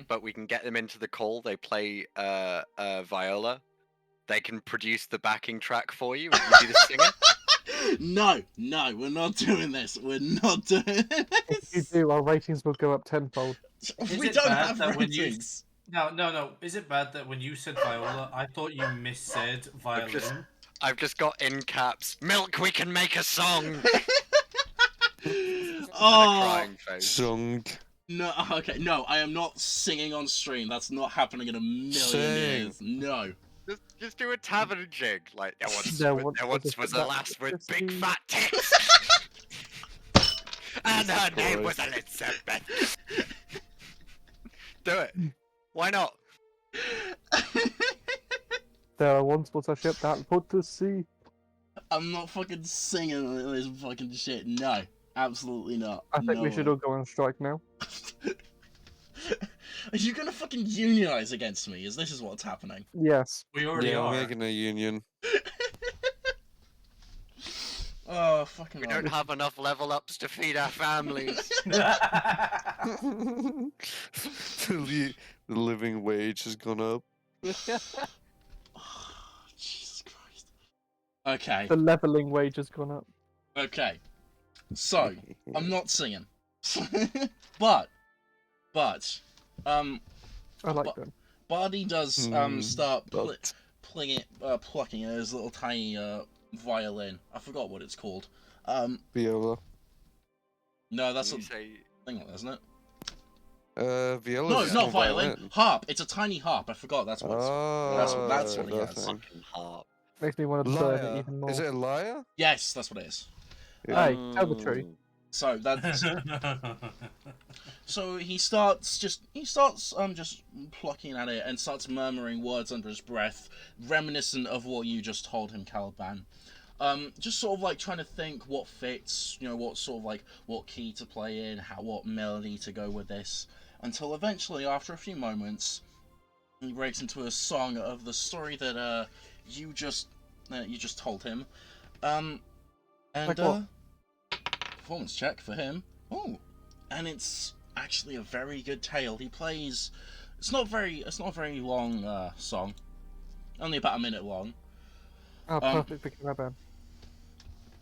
But we can get them into the call. They play viola. They can produce the backing track for you and you do the singing. No, we're not doing this. We're not doing this. If you do, our ratings will go up tenfold. We don't have ratings. No. Is it bad that when you said viola, I thought you missaid violin? I've just got in caps. Milk, we can make a song. Oh, crying face. song. No, okay, no, I am not singing on stream. That's not happening in a million years. No. Just do a tavern jig. Like there once was a lass with big fat tits, and her name was Elizabeth. Do it. Why not? There once was a ship that put to sea. I'm not fucking singing this fucking shit. No, absolutely not. I think we should all go on strike now. Are you gonna fucking unionize against me? Is what's happening? Yes. We already Yeah, are. we're making a union. Oh, fucking We hell. don't have enough level ups to feed our families. The living wage has gone up. Oh, Jesus Christ. Okay. The leveling wage has gone up. Okay. So, I'm not singing. but, I like them. Bardy does start but- plucking at his little tiny violin. I forgot what it's called. Viola. No, that's You a say thing, isn't it? Viola. No, is not a violin. Harp. It's a tiny harp. I forgot. That's what. That's what he that has. thing. fucking harp. Makes me want to burn it Lyre. even more. Is it a liar? Yes, that's what it is. Hey, tell the truth. So that's so he starts just plucking at it and starts murmuring words under his breath, reminiscent of what you just told him, Caliban. Just sort of like trying to think what fits, what sort of like what key to play in, what melody to go with this, until eventually, after a few moments, he breaks into a song of the story that you just told him, and Like what? performance check for him. Oh, and it's actually a very good tale. He plays. It's not a very long song, only about a minute long. Oh, perfect for Caliban.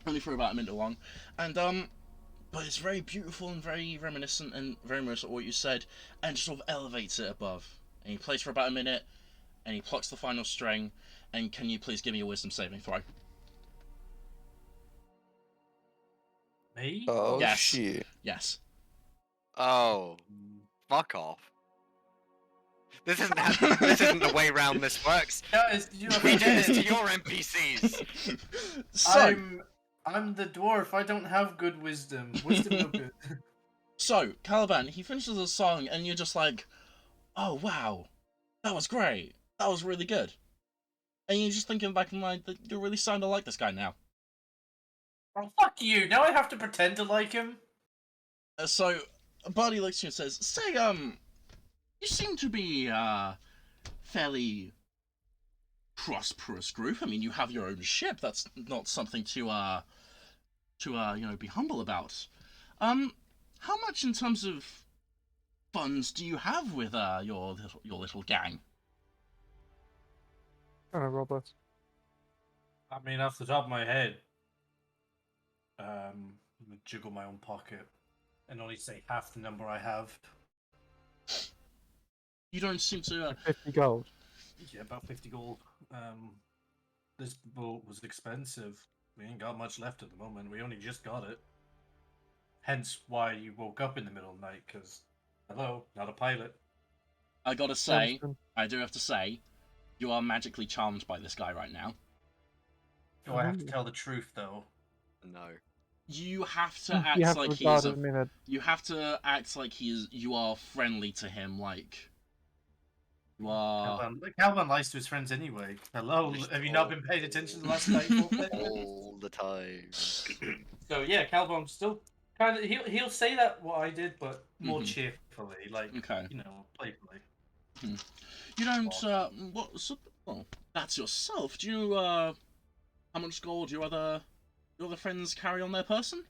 Only for about a minute long, and but it's very beautiful and very reminiscent and very much like what you said, and just sort of elevates it above. And he plays for about a minute, and he plucks the final string. And can you please give me a wisdom saving throw? Me? Oh Yes. shit. Yes. Oh, fuck off. This isn't the way round this works. Guys, you We do forget this to it. your NPCs. So, I'm the dwarf. I don't have good wisdom. Wisdom no good. so Caliban, he finishes the song, and you're just like, "Oh wow, that was great. That was really good." And you're just thinking back in mind that you're really starting to like this guy now. Oh, fuck you! Now I have to pretend to like him. So, Bardy looks at you and says, "Say, you seem to be fairly prosperous group. I mean, you have your own ship. That's not something to be humble about. How much in terms of funds do you have with your little gang?" I don't know, Robert. I mean, off the top of my head, I'm gonna jiggle my own pocket and only say half the number I have. You don't seem to. 50 gold. Yeah, about 50 gold. This boat was expensive. We ain't got much left at the moment. We only just got it. Hence why you woke up in the middle of the night, because, hello, not a pilot. I gotta say, Understand. I do have to say, you are magically charmed by this guy right now. Do I have to Ooh. tell the truth, though? No. You have to You act have to like regard he's. him in a... You have to act like you are friendly to him, like. You are. Calvin lies to his friends anyway. Hello, Just have you not been paying attention the last night? All the time. So yeah, Calvin still kind of he'll say that what I did, but more Mhm. cheerfully, like Okay. playfully. You don't, well, that's yourself. Do you, how much gold your other friends carry on their person?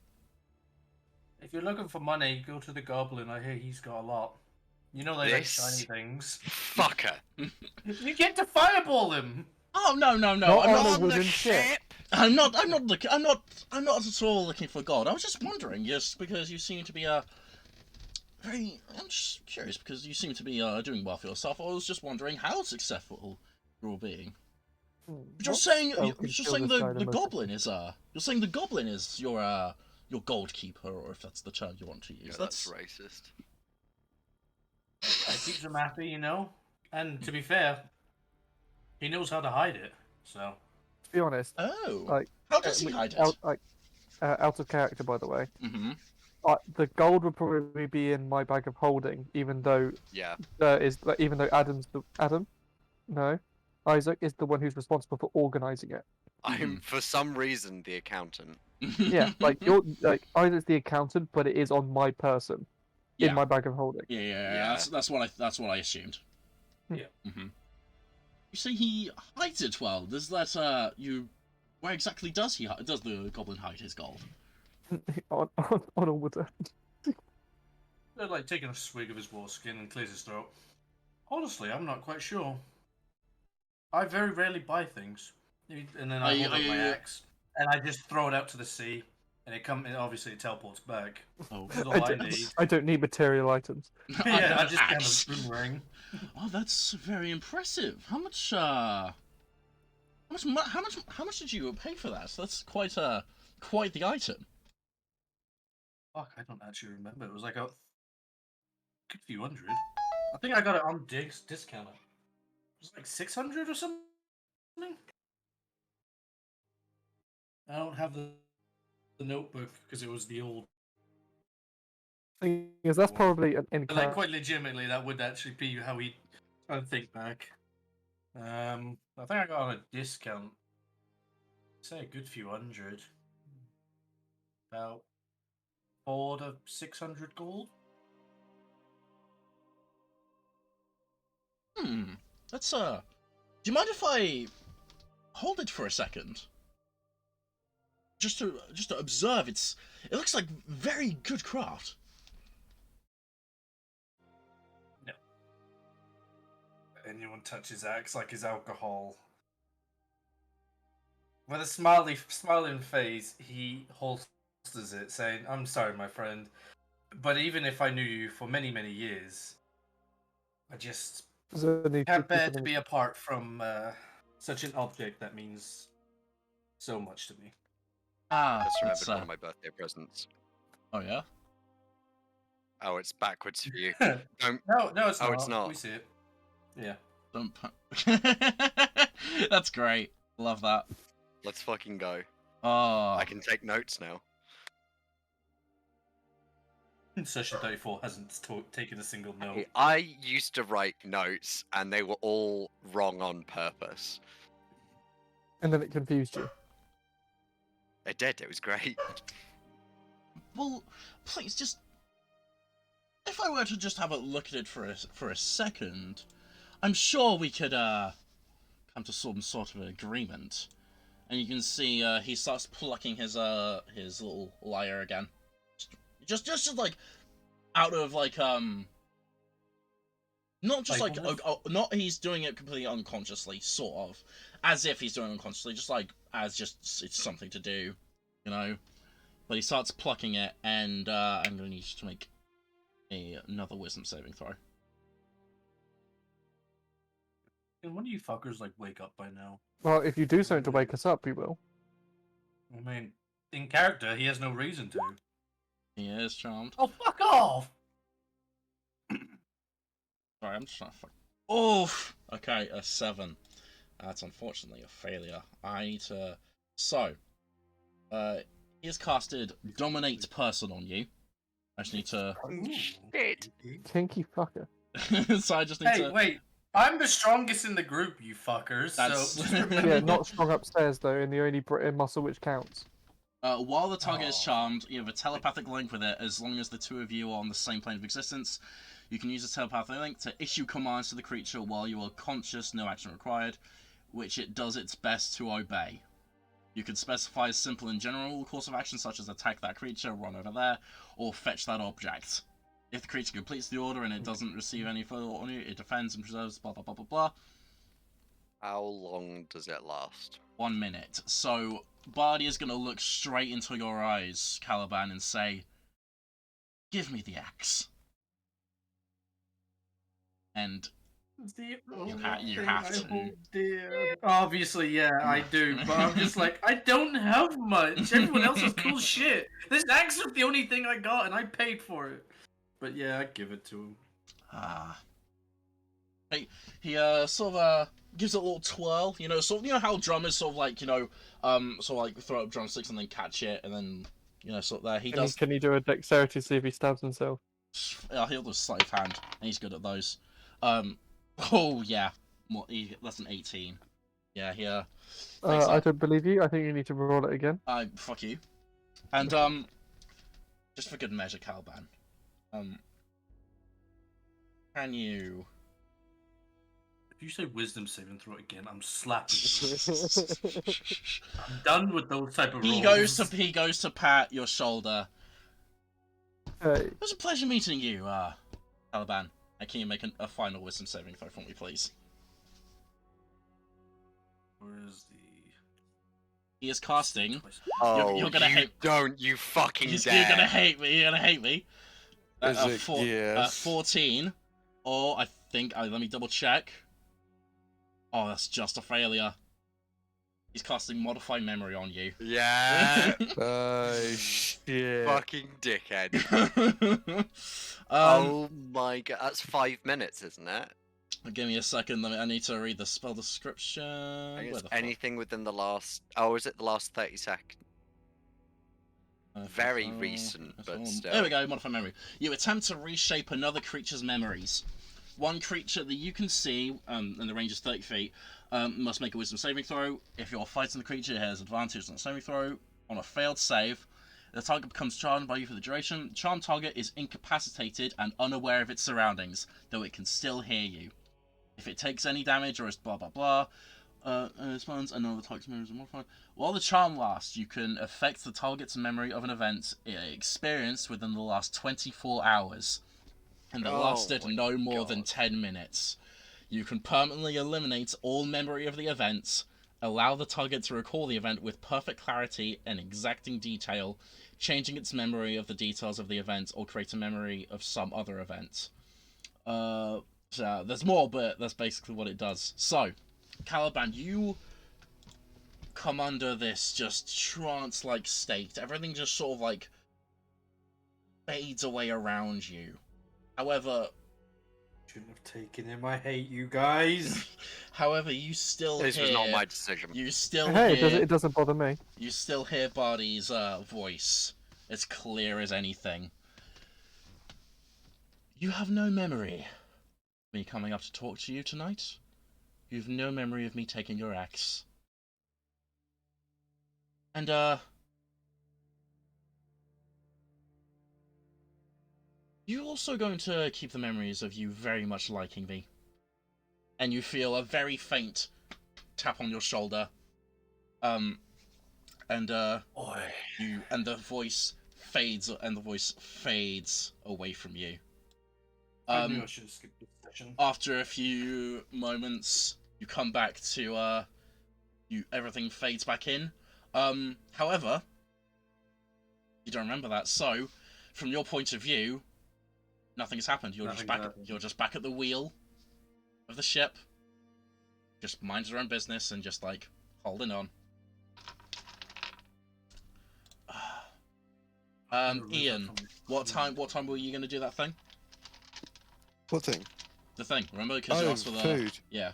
If you're looking for money, go to the goblin. I hear he's got a lot. You know they like This shiny things. fucker. You get to fireball him. Oh, no, Not I'm on not, a wooden ship. I'm not at all looking for gold. I was just wondering, just because you seem to be, I'm just curious, because you seem to be, doing well for yourself. I was just wondering how successful you're being. You're saying the goblin is you're saying the goblin is your goldkeeper, or if that's the term you want to use. Yeah, that's racist. It keeps him happy, And to be fair, he knows how to hide it. So To be honest, Oh, like, how does he hide it? out of character, by the way. Mm-hmm. The gold would probably be in my bag of holding, even though Yeah. Isaac is the one who's responsible for organizing it. I'm for some reason the accountant. Yeah, Isaac's the accountant, but it is on my person, in my bag of holding. Yeah. That's what I assumed. Yeah. Mm-hmm. You say he hides it well. Does that where exactly does the goblin hide his gold? on a wooden. they're like taking a swig of his water skin and clears his throat. Honestly, I'm not quite sure. I very rarely buy things, and then I hold up my axe and I just throw it out to the sea, and obviously it teleports back. Oh, That's all I need. I don't need material items. Yeah, I just kind of boomerang. Oh, that's very impressive. How much did you pay for that? That's quite the item. Fuck, I don't actually remember. It was like a good few hundred. I think I got it on discount. It was like 600 or something. I don't have the notebook because it was the old. Thing is, that's probably in But like quite legitimately, that would actually be how we. Trying to think back. I think I got on a discount. Say a good few hundred. About 400 to 600 gold. That's do you mind if I hold it for a second? Just to observe, it looks like very good craft. No. Anyone touches axe like his alcohol. With a smiling face, he holsters it, saying, "I'm sorry, my friend, but even if I knew you for many, many years, I just can't bear to be apart from such an object that means so much to me." Just remembered one of my birthday presents. Oh yeah. Oh, it's backwards for you. no, Don't. no, it's Oh, not. it's not. We see it. Yeah. Don't That's great. Love that. Let's fucking go. Oh, I can take notes now. Session 34 hasn't taken a single note. I used to write notes, and they were all wrong on purpose. And then it confused you. It did. It was great. well, please just. If I were to just have a look at it for a second, I'm sure we could come to some sort of an agreement. And you can see he starts plucking his little lyre again. Just like out of like not just like not he's doing it completely unconsciously, sort of, as if he's doing it unconsciously, just like as just it's something to do, you know. But he starts plucking it, and I'm gonna need you to make another wisdom saving throw. Can one of you fuckers like wake up by now? Well, if you do something to wake us up, we will. I mean, in character, he has no reason to. He is charmed. Oh, fuck off! Sorry, I'm just trying to fuck. Oof! Okay, a 7. That's unfortunately a failure. I need to. So, he has casted Dominate Person on you. I just need to. Shit. Kinky fucker. So I just need to. Hey, wait. I'm the strongest in the group, you fuckers. That's- So just remember Yeah, that. not strong upstairs though, in the only muscle which counts. While the target is Oh. charmed, you have a telepathic link with it. As long as the two of you are on the same plane of existence, you can use a telepathic link to issue commands to the creature while you are conscious, no action required, which it does its best to obey. You can specify a simple and general course of action, such as attack that creature, run over there, or fetch that object. If the creature completes the order and it doesn't receive any further on you, it defends and preserves, blah blah blah blah blah. How long does it last? 1 minute. So, Bardy is going to look straight into your eyes, Caliban, and say, "Give me the axe." And you have to. Obviously, yeah, I do, but I'm just like, I don't have much. Everyone else has cool shit. This axe is the only thing I got, and I paid for it. But yeah, I give it to him. He sort of gives it a little twirl, you know, sort of, you know how drummers sort of like, you know, sort of like throw up drumsticks and then catch it, and then, you know, sort of there. He does. Can he do a dexterity see if he stabs himself? He'll do a sleight of hand, and he's good at those. Oh yeah, that's an 18. Yeah, he I don't believe you. I think you need to roll it again. fuck you. And just for good measure, Caliban, can you? If you say wisdom saving throw again, I'm slapping you. I'm done with those type of rolls. He goes to pat your shoulder. Hey, It was a pleasure meeting you, Caliban. Can you make a final wisdom saving throw for me, please? Where is the... He is casting. Oh, you're gonna hate. Don't you fucking You're dare! gonna hate me. You're gonna hate me. Is it- yes. 14, or I think. Let me double check. Oh, that's just a failure. He's casting Modify Memory on you. Yeah, Shit. fucking dickhead. um, Oh my god, that's 5 minutes, isn't it? Give me a second. I need to read the spell description. I think Where it's the fuck? anything within the last. Oh, is it the last 30 seconds? Very recent, but still. There we go, Modify Memory. You attempt to reshape another creature's memories. One creature that you can see, and the range is 30 feet, must make a wisdom saving throw. If you're fighting the creature, it has advantage on the saving throw. On a failed save, the target becomes charmed by you for the duration. Charmed target is incapacitated and unaware of its surroundings, though it can still hear you. If it takes any damage or is blah blah blah, responds another target's memories are modified. While the charm lasts, you can affect the target's memory of an event experienced within the last 24 hours, and that lasted no more than 10 minutes. You can permanently eliminate all memory of the event, allow the target to recall the event with perfect clarity and exacting detail, changing its memory of the details of the event, or create a memory of some other event. So there's more, but that's basically what it does. So, Caliban, you come under this just trance-like state. Everything just sort of like fades away around you. However, Shouldn't have taken him. I hate you guys. however, you still This hear. was not my decision. You still Hey, hear. it doesn't bother me. You still hear Bardy's voice. It's clear as anything. You have no memory of me coming up to talk to you tonight. You have no memory of me taking your axe. And, you're also going to keep the memories of you very much liking me. And you feel a very faint tap on your shoulder. And the voice fades away from you. I knew I should have skipped this session. After a few moments, you come back to everything fades back in. However, you don't remember that, so from your point of view, nothing's happened. You're just back at the wheel of the ship. Just mind your own business and just like holding on. Ian, what time were you gonna do that thing? What thing? The thing, remember? Because you asked for the food. Yeah.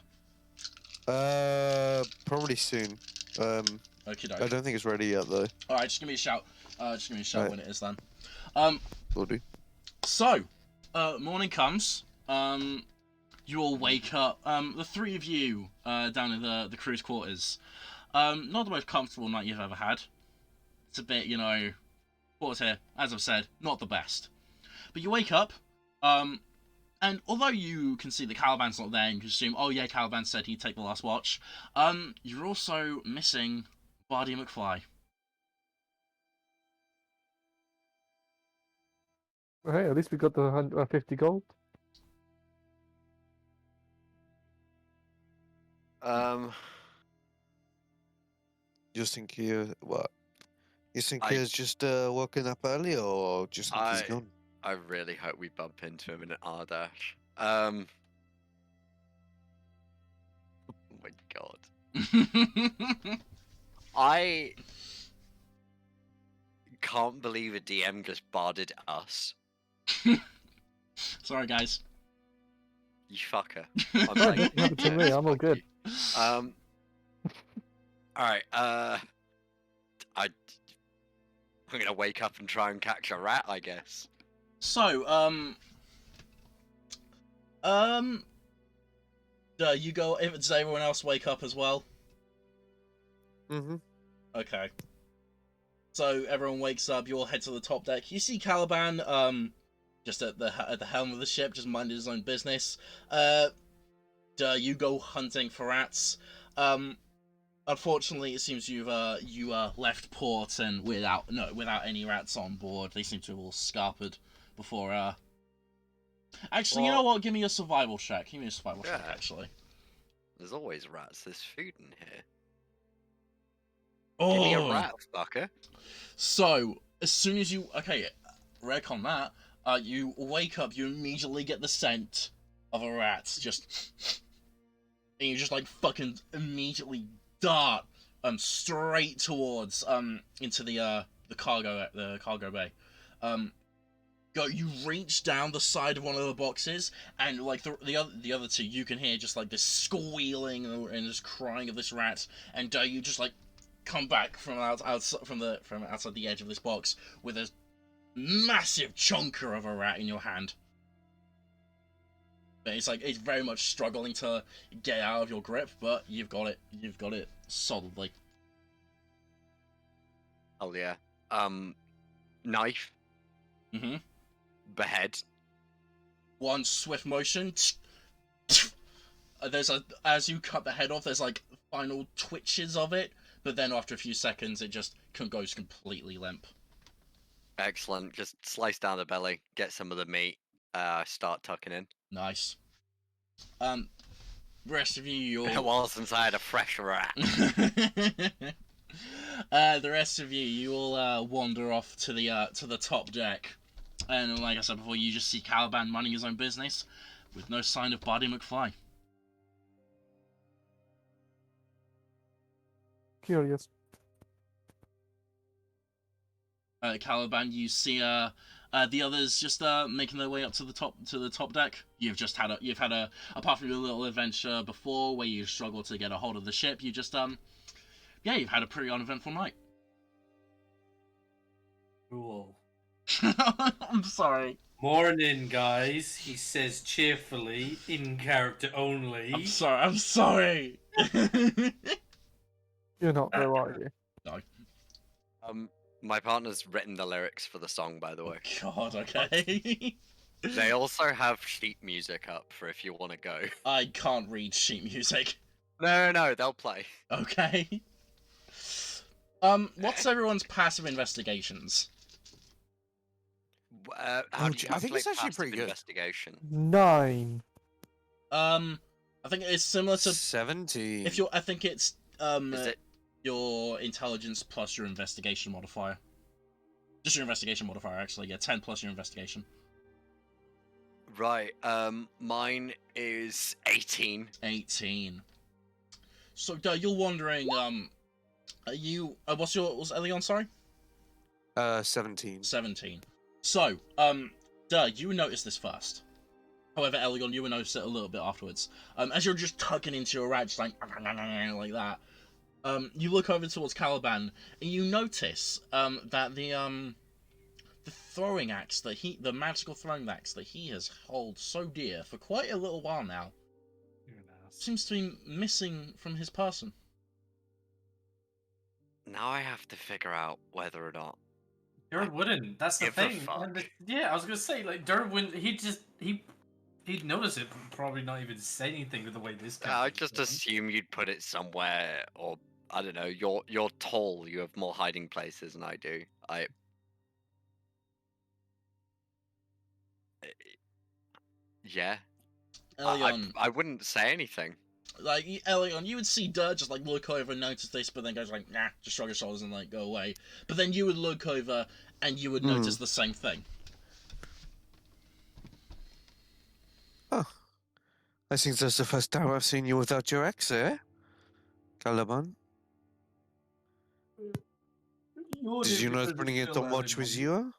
Probably soon. Okie I doke. don't think it's ready yet though. Alright, just give me a shout. Right. When it is then. Will do. So, morning comes. You all wake up. The three of you down in the crew's quarters. Not the most comfortable night you've ever had. It's a bit, quarters here, as I've said, not the best. But you wake up, and although you can see the Caliban's not there, and you can assume, oh yeah, Caliban said he'd take the last watch, you're also missing Bardy McFly. Hey, at least we got the 50 gold. You think what? You think he's just woken up early, or just think he's gone? I really hope we bump into him in an R-dash. Oh my god. I can't believe a DM just barded us. Sorry, guys. You fucker. That didn't happen to me, I'm all good. Alright, I'm gonna wake up and try and catch a rat, I guess. So, you go. Does everyone else wake up as well? Mm-hmm. Okay. So everyone wakes up. You all head to the top deck. You see Caliban, just at the helm of the ship, just minding his own business. You go hunting for rats. Unfortunately, it seems you left port and without any rats on board. They seem to have all scarpered before. Actually, you know what? Give me a survival check. Give me a survival check. Actually. There's always rats. There's food in here. Oh. Give me a rat, fucker. So as soon as you wreck on that, you wake up. You immediately get the scent of a rat. And you just like fucking immediately dart straight towards into the cargo bay. You reach down the side of one of the boxes, and like the other two, you can hear just like this squealing and this crying of this rat, and you just like come back from outside the edge of this box with a massive chunker of a rat in your hand. But it's very much struggling to get out of your grip, but you've got it solidly. Oh yeah. Knife. Mm-hmm. Behead. One swift motion. As you cut the head off, there's like final twitches of it, but then after a few seconds, it just goes completely limp. Excellent. Just slice down the belly, get some of the meat, start tucking in. Nice. Rest of you, A while since I had a fresh rat. The rest of you all wander off to the top deck, and like I said before, you just see Caliban minding his own business, with no sign of Bardy McFly. Curious. Caliban, you see The others just making their way up to the top deck. You've had a apart from your little adventure before where you struggled to get a hold of the ship, you just you've had a pretty uneventful night. Cool. I'm sorry. Morning, guys. He says cheerfully, in character only. I'm sorry. You're not though, are you? No. My partner's written the lyrics for the song, by the way. God, okay. They also have sheet music up for if you want to go. I can't read sheet music. No, they'll play. Okay. What's everyone's passive investigations? How do you I think it's calculate actually passive pretty good. investigation? 9. I think it's similar to 17. I think it's Is it? your intelligence plus your investigation modifier. Just your investigation modifier, actually. Yeah, 10 plus your investigation. Right. Mine is 18. 18. So, you're wondering, what's Elion, sorry? 17. 17. So, you notice this first. However, Elion, you will notice it a little bit afterwards. As you're just tugging into your rag, just like that. You look over towards Caliban, and you notice that the throwing axe the magical throwing axe that he has held so dear for quite a little while now, You're an ass. seems to be missing from his person. Now I have to figure out whether or not. Durr wouldn't. That's the Give a thing. fuck. Yeah, I was gonna say like Durr wouldn't. He'd notice it, but probably not even say anything with the way this guy. I just assume you'd put it somewhere, or I don't know. You're tall. You have more hiding places than I do. Yeah. Elion, I wouldn't say anything. like Elion, you would see Durr just like look over and notice this, but then goes like nah, just shrug his shoulders and like go away. But then you would look over and you would notice the same thing. I think that's the first time I've seen you without your axe, eh? Caliban? Did you not bring it on much with you?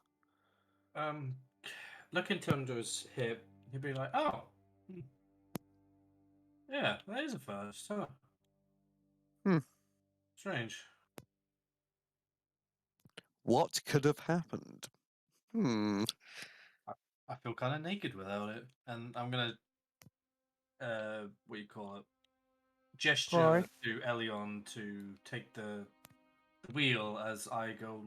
Look into Under's hip. He'd be like, oh. Yeah, that is a first, huh? Strange. What could have happened? I feel kind of naked without it, and I'm gonna, what do you call it? Gesture Why? to Elion to take the wheel as I go,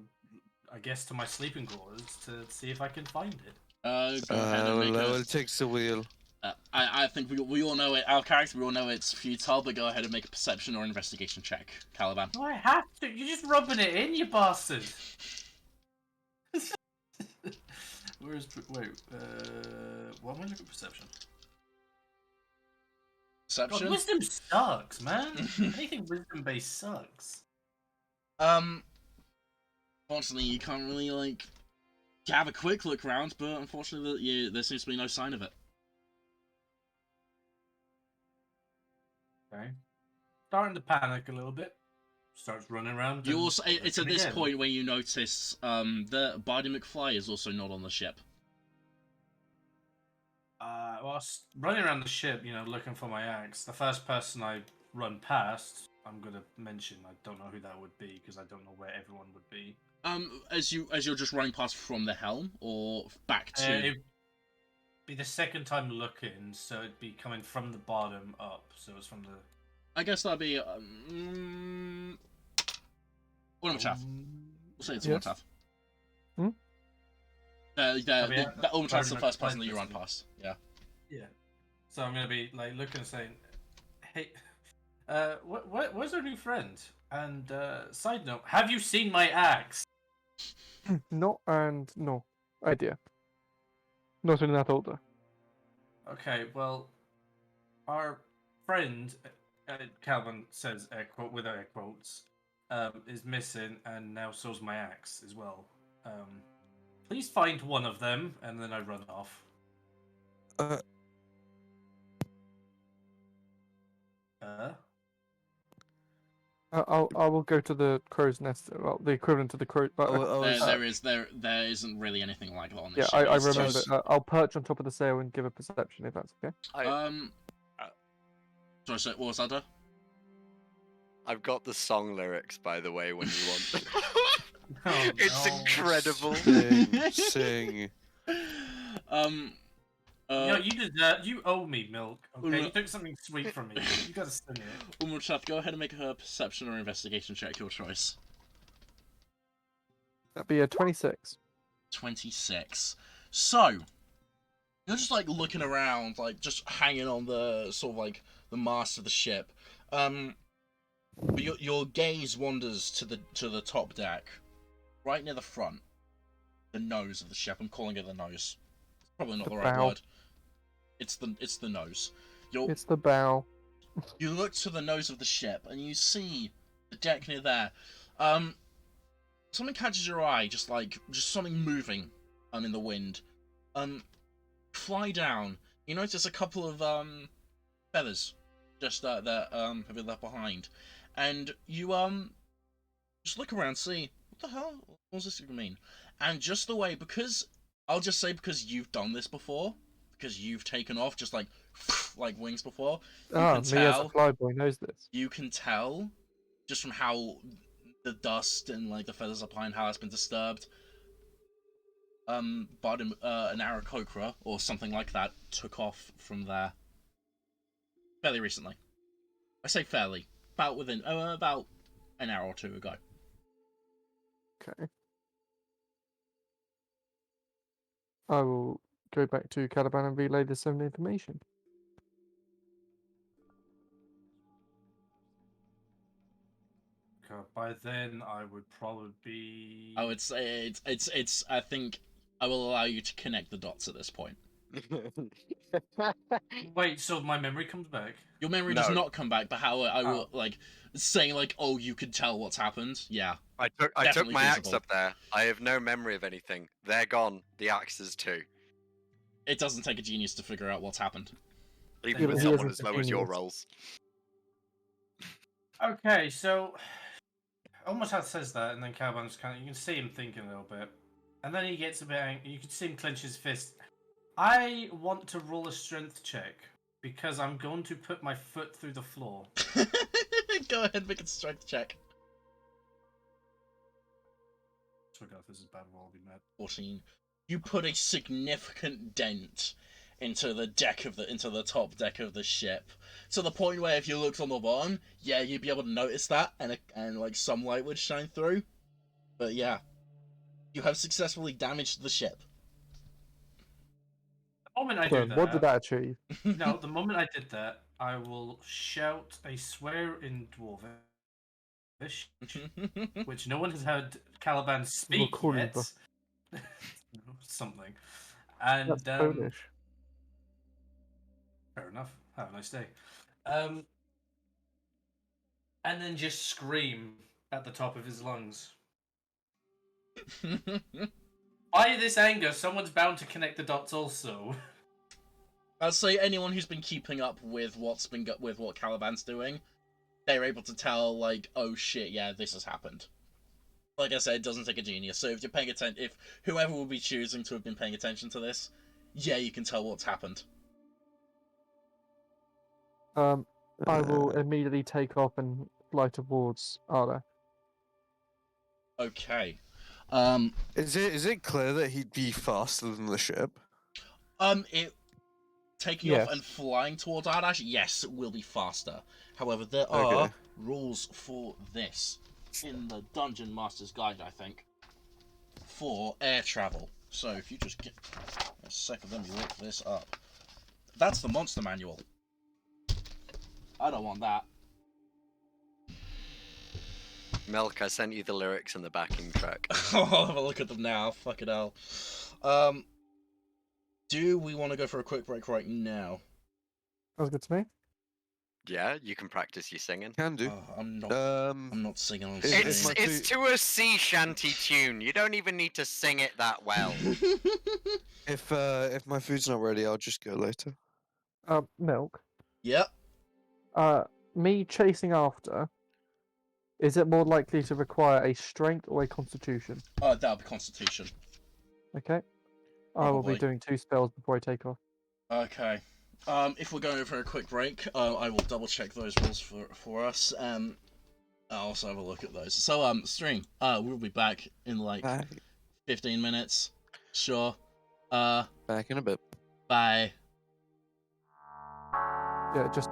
I guess, to my sleeping quarters to see if I can find it. Go ahead and make I a... will take the wheel. I think we all know it. Our character, we all know it's futile, but go ahead and make a perception or investigation check, Caliban. No, I have to. You're just rubbing it in, you bastard. Where's wait? What am I looking at? Perception. Perception. God, wisdom sucks, man. Anything wisdom based sucks. Unfortunately, you can't really like have a quick look around, but unfortunately, there seems to be no sign of it. Okay. Starting to panic a little bit. Starts running around. You and also, it's at looking this again. point where you notice that Bardy McFly is also not on the ship. Whilst running around the ship, looking for my axe, the first person I run past, I'm gonna mention I don't know who that would be because I don't know where everyone would be. As you're just running past from the helm or back to. It'd be the second time looking, so it'd be coming from the bottom up. So it's from the. I guess that'd be one of a chaff. We'll say it's one Yes. chaff. Hmm? That Ultra's the Bardy first McFly person that you run person. past. Yeah. Yeah. So I'm gonna be like looking and saying, "Hey, where's our new friend?" And side note, have you seen my axe? Not and no idea. Not in that order. Okay, well, our friend, Calvin says air quote with air quotes, is missing, and now so's my axe as well. Please find one of them, and then I run off. I will go to the crow's nest. Well, the equivalent to the crow. There isn't really anything like that on Yeah, this ship. I It's remember. just- I'll perch on top of the sail and give a perception if that's okay. Sorry, so what was that? Duh? I've got the song lyrics, by the way, when you want. Oh, It's no. incredible. Sing. No, you owe me milk. Okay, Ura- you took something sweet from me. You gotta sing it. Umurchat, go ahead and make her perception or investigation check, your choice. That'd be a 26. 26. So, you're just like looking around, like just hanging on the sort of like the mast of the ship. But your gaze wanders to the top deck, right near the front, the nose of the ship. I'm calling it the nose. It's probably not The the right bow. word. It's the nose. It's the bow. You look to the nose of the ship and you see the deck near there. Something catches your eye, just something moving, in the wind. Fly down. You notice a couple of feathers, just that have been left behind, and you just look around, see what the hell. What's this gonna mean? And just the way, because I'll just say because you've done this before, because you've taken off just like wings before. Ah, can me as a tell- flyboy knows this. You can tell just from how the dust and like the feathers are behind, how it's been disturbed. Bardy, an aarakokra or something like that took off from there fairly recently. I say fairly, about an hour or two ago. Okay. I will go back to Caliban and relay the same information. By then, I would probably be. I would say it's. I think I will allow you to connect the dots at this point. Wait, so my memory comes back? Your memory does No. not come back, but how I will Oh. like saying like, oh, you could tell what's happened. Yeah, I took Definitely my axe feasible. up there. I have no memory of anything. They're gone. The axes too. it doesn't take a genius to figure out what's happened. Even Yeah, with but he someone isn't as a low as your genius. rolls. Okay, so almost how says that, and then Caliban's kind of, you can see him thinking a little bit, and then he gets a bit angry. You can see him clench his fist. I want to roll a strength check because I'm going to put my foot through the floor. Go ahead, make a strength check. So God, this is a bad roll. I'll be mad. 14. You put a significant dent into the top deck of the ship, to the point where if you looked on the bottom, yeah, you'd be able to notice that, and like some light would shine through. But yeah, you have successfully damaged the ship. The moment I do Well, that, what did that achieve? no, the moment I did that, I will shout a swear in Dwarvish, which no one has heard Caliban speak call you yet. Something. And That's Polish. fair enough. Have a nice day. And then just scream at the top of his lungs. By this anger, someone's bound to connect the dots also. I'd say anyone who's been keeping up with what Caliban's doing, they're able to tell like, oh shit, yeah, this has happened. Like I said, it doesn't take a genius. So if you're paying attention, if whoever will be choosing to have been paying attention to this, yeah, you can tell what's happened. I will immediately take off and fly towards Arda. Okay. Is it clear that he'd be faster than the ship? It taking Yes. off and flying towards Ardash, yes, it will be faster. However, there are Okay. rules for this in the Dungeon Master's Guide, I think, for air travel. So if you just get a second, let me look this up. That's the monster manual. I don't want that. Milk, I sent you the lyrics and the backing track. I'll have a look at them now. Fucking hell. Do we want to go for a quick break right now? Sounds good to me. Yeah, you can practice your singing. Can do. I'm not Um, singing on Is- stage. is my It's to a sea shanty tune. You don't even need to sing it that well. if my food's not ready, I'll just go later. Milk. Yep. Me chasing after. Is it more likely to require a strength or a constitution? That'll be Constitution. Okay. I will be Probably. doing 2 spells before I take off. Okay. If we're going for a quick break, I will double check those rules for us. I'll also have a look at those. So, stream. We'll be back in like 15 minutes. Sure. Back in a bit. Bye. Yeah, just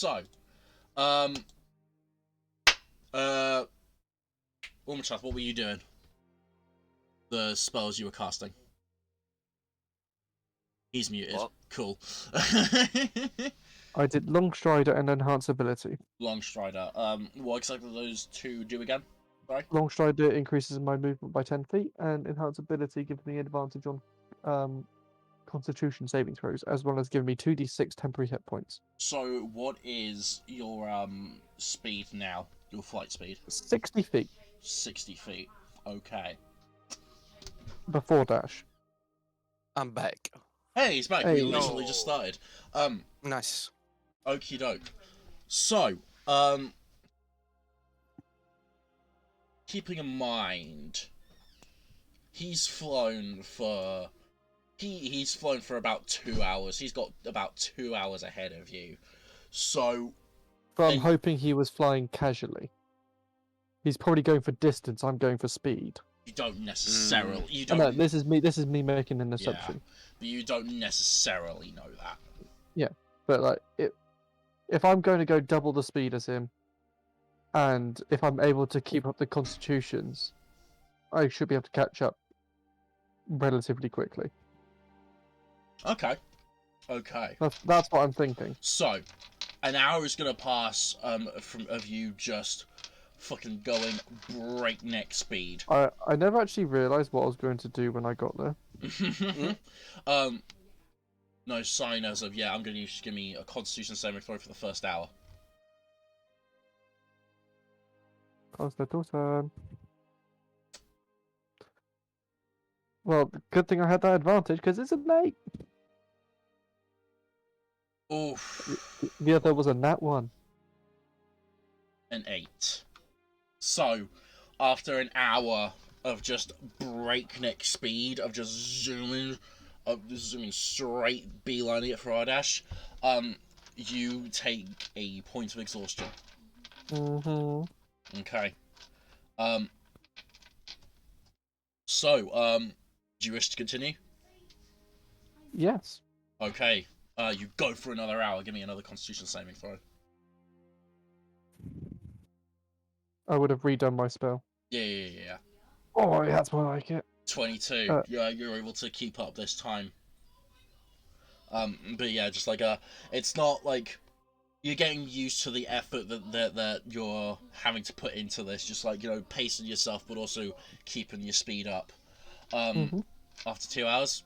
So, Ormachath, what were you doing? The spells you were casting. He's muted. What? Cool. I did Long Strider and Enhance Ability. Long Strider. What exactly do those two do again? Sorry? Long Strider increases my movement by 10 feet, and Enhance Ability gives me advantage on Constitution saving throws, as well as giving me 2d6 temporary hit points. So, what is your speed now? Your flight speed? 60 feet 60 feet. Okay. before dash. I'm back. Hey, he's back. Hey. We literally just started. Nice. Okie doke. So, keeping in mind, he's flown for he's flown for about 2 hours. He's got about 2 hours ahead of you. So, But I'm And- hoping he was flying casually. He's probably going for distance. I'm going for speed. you don't necessarily you Oh, don't no, this is me. This is me making an assumption. but you don't necessarily know that. But like, if I'm going to go double the speed as him, and if I'm able to keep up the constitutions, I should be able to catch up relatively quickly. Okay. Okay. That's what I'm thinking. So, an hour is gonna pass of you just fucking going breakneck speed. I never actually realised what I was going to do when I got there. No sign as of yet. I'm gonna just give me a Constitution saving throw for the first hour. Constitution. Well, good thing I had that advantage because it's an 8. Oof, The other was a nat 1. an 8. So, after an hour of just breakneck speed, of just zooming straight, beelining it for Ardash, you take a point of exhaustion. Mm-hmm. Okay. So, do you wish to continue? Yes. Okay. You go for another hour. Give me another Constitution saving throw. I would have redone my spell. Yeah. Oh, that's more like it. 22. Yeah, you're able to keep up this time. But yeah, just like it's not like you're getting used to the effort that you're having to put into this. Just like, pacing yourself, but also keeping your speed up. Mhm. After 2 hours,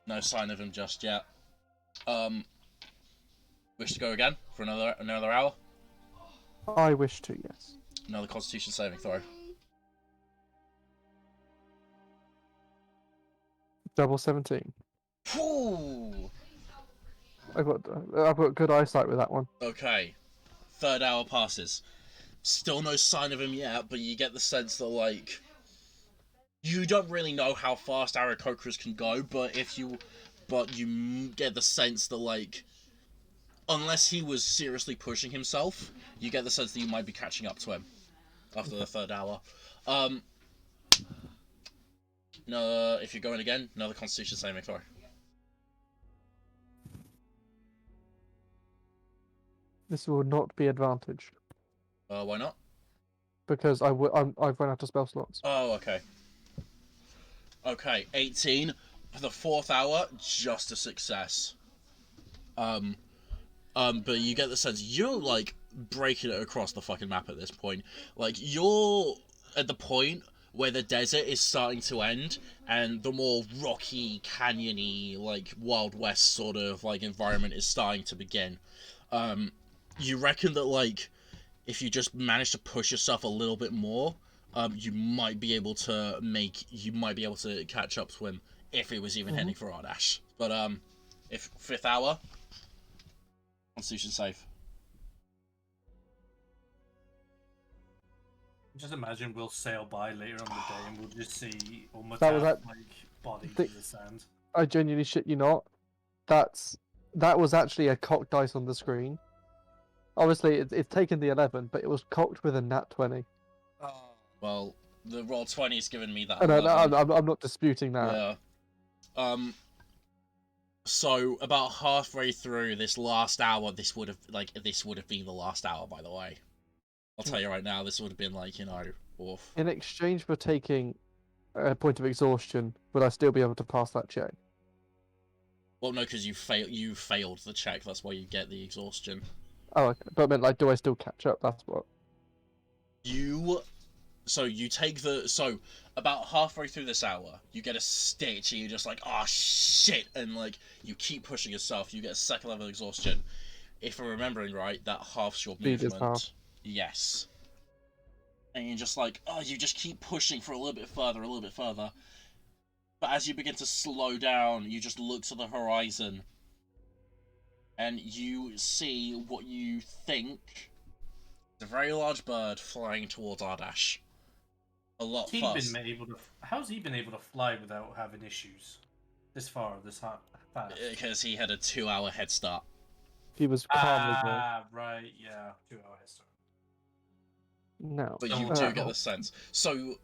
no sign of him just yet. Wish to go again for another hour? I wish to, yes. Another Constitution saving throw. Double 17. Whew. I've got good eyesight with that one. Okay. Third hour passes. Still no sign of him yet, but you get the sense that, like, you don't really know how fast aarakokras can go, but you get the sense that, like, unless he was seriously pushing himself, you get the sense that you might be catching up to him after the third hour. No, if you're going again, another Constitution saving throw. This will not be advantage Why not? because I've run out of spell slots. Oh, okay. Okay, 18 for the fourth hour, just a success. But you get the sense you're like breaking it across the fucking map at this point. Like, you're at the point where the desert is starting to end and the more rocky, canyony, like Wild West sort of like environment is starting to begin. You reckon that, like, if you just manage to push yourself a little bit more, you might be able to catch up to him if it was even heading for Ardash. But if fifth hour, Constitution save. Just imagine we'll sail by later on the day and we'll just see almost That was like that- bodies the- in the sand. I genuinely shit you not. That was actually a cocked dice on the screen. Obviously, it's taken the 11, but it was cocked with a nat 20. Well, the roll 20's given me that. Oh, no, 11. I'm not disputing that. Yeah. So about halfway through this last hour, this would have been the last hour. By the way, I'll tell you right now, this would have been like oof. In exchange for taking a point of exhaustion, would I still be able to pass that check? Well, no, because you failed the check. That's why you get the exhaustion. Oh, okay. But I meant, like, do I still catch up? That's what. So you take about halfway through this hour, you get a stitch, and you're just like, oh shit, and like you keep pushing yourself. You get a second level exhaustion. If I'm remembering right, that halves your Speed is movement. half. Yes. And you're just like, oh, you just keep pushing for a little bit further. But as you begin to slow down, you just look to the horizon, and you see what you think is a very large bird flying towards Ardash. A lot fast. How's he been able to fly without having issues this far, fast? Because he had a 2-hour head start. He was calmly going. Ah, right, yeah, 2-hour head start. No. But you do get the sense. So,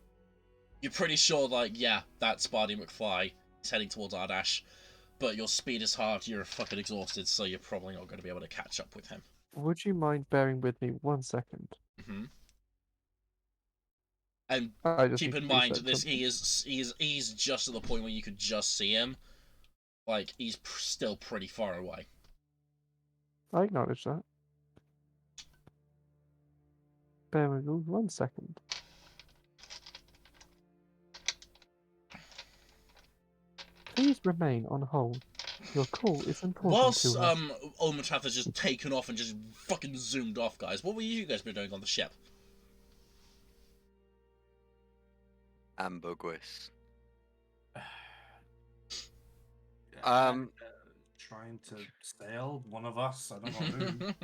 you're pretty sure, like, yeah, that's Bardy McFly. He's heading towards Ardash. But your speed is hard, you're fucking exhausted, so you're probably not going to be able to catch up with him. Would you mind bearing with me 1 second? Mm-hmm. And I just keep need in to mind, research something. he's just at the point where you could just see him. Like, he's still pretty far away. I acknowledge that. Bear with me 1 second. Please remain on hold. Your call is important Whilst to us. Olmatrath has just taken off and just fucking zoomed off, guys, what were you guys been doing on the ship? Ambergris. Trying to sail, one of us, I don't know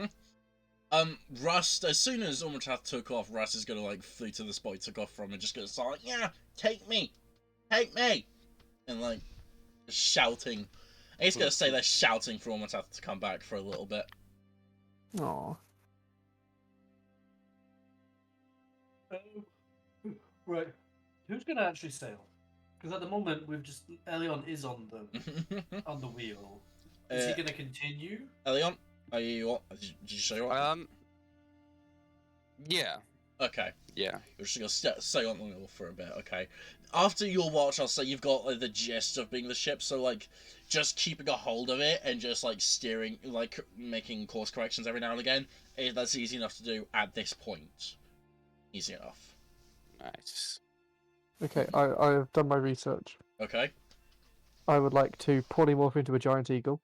who. Rust, as soon as Olmatrath took off, Rust is gonna, like, flee to the spot he took off from and just gonna start, like, yeah, take me! And, like, shouting. And he's gonna say they're shouting for Olmatrath to come back for a little bit. Aw. Right, who's gonna actually sail? Because at the moment, Elion is on the wheel. Is he gonna continue? Elion, are you? Did you say what? Yeah. Okay. Yeah. We're just gonna stay on the wheel for a bit, okay? After your watch, I'll say you've got, like, the gist of being the ship, so, like, just keeping a hold of it and just, like, steering, like, making course corrections every now and again, that's easy enough to do at this point. Easy enough. Nice. Okay, I have done my research. Okay. I would like to polymorph into a giant eagle.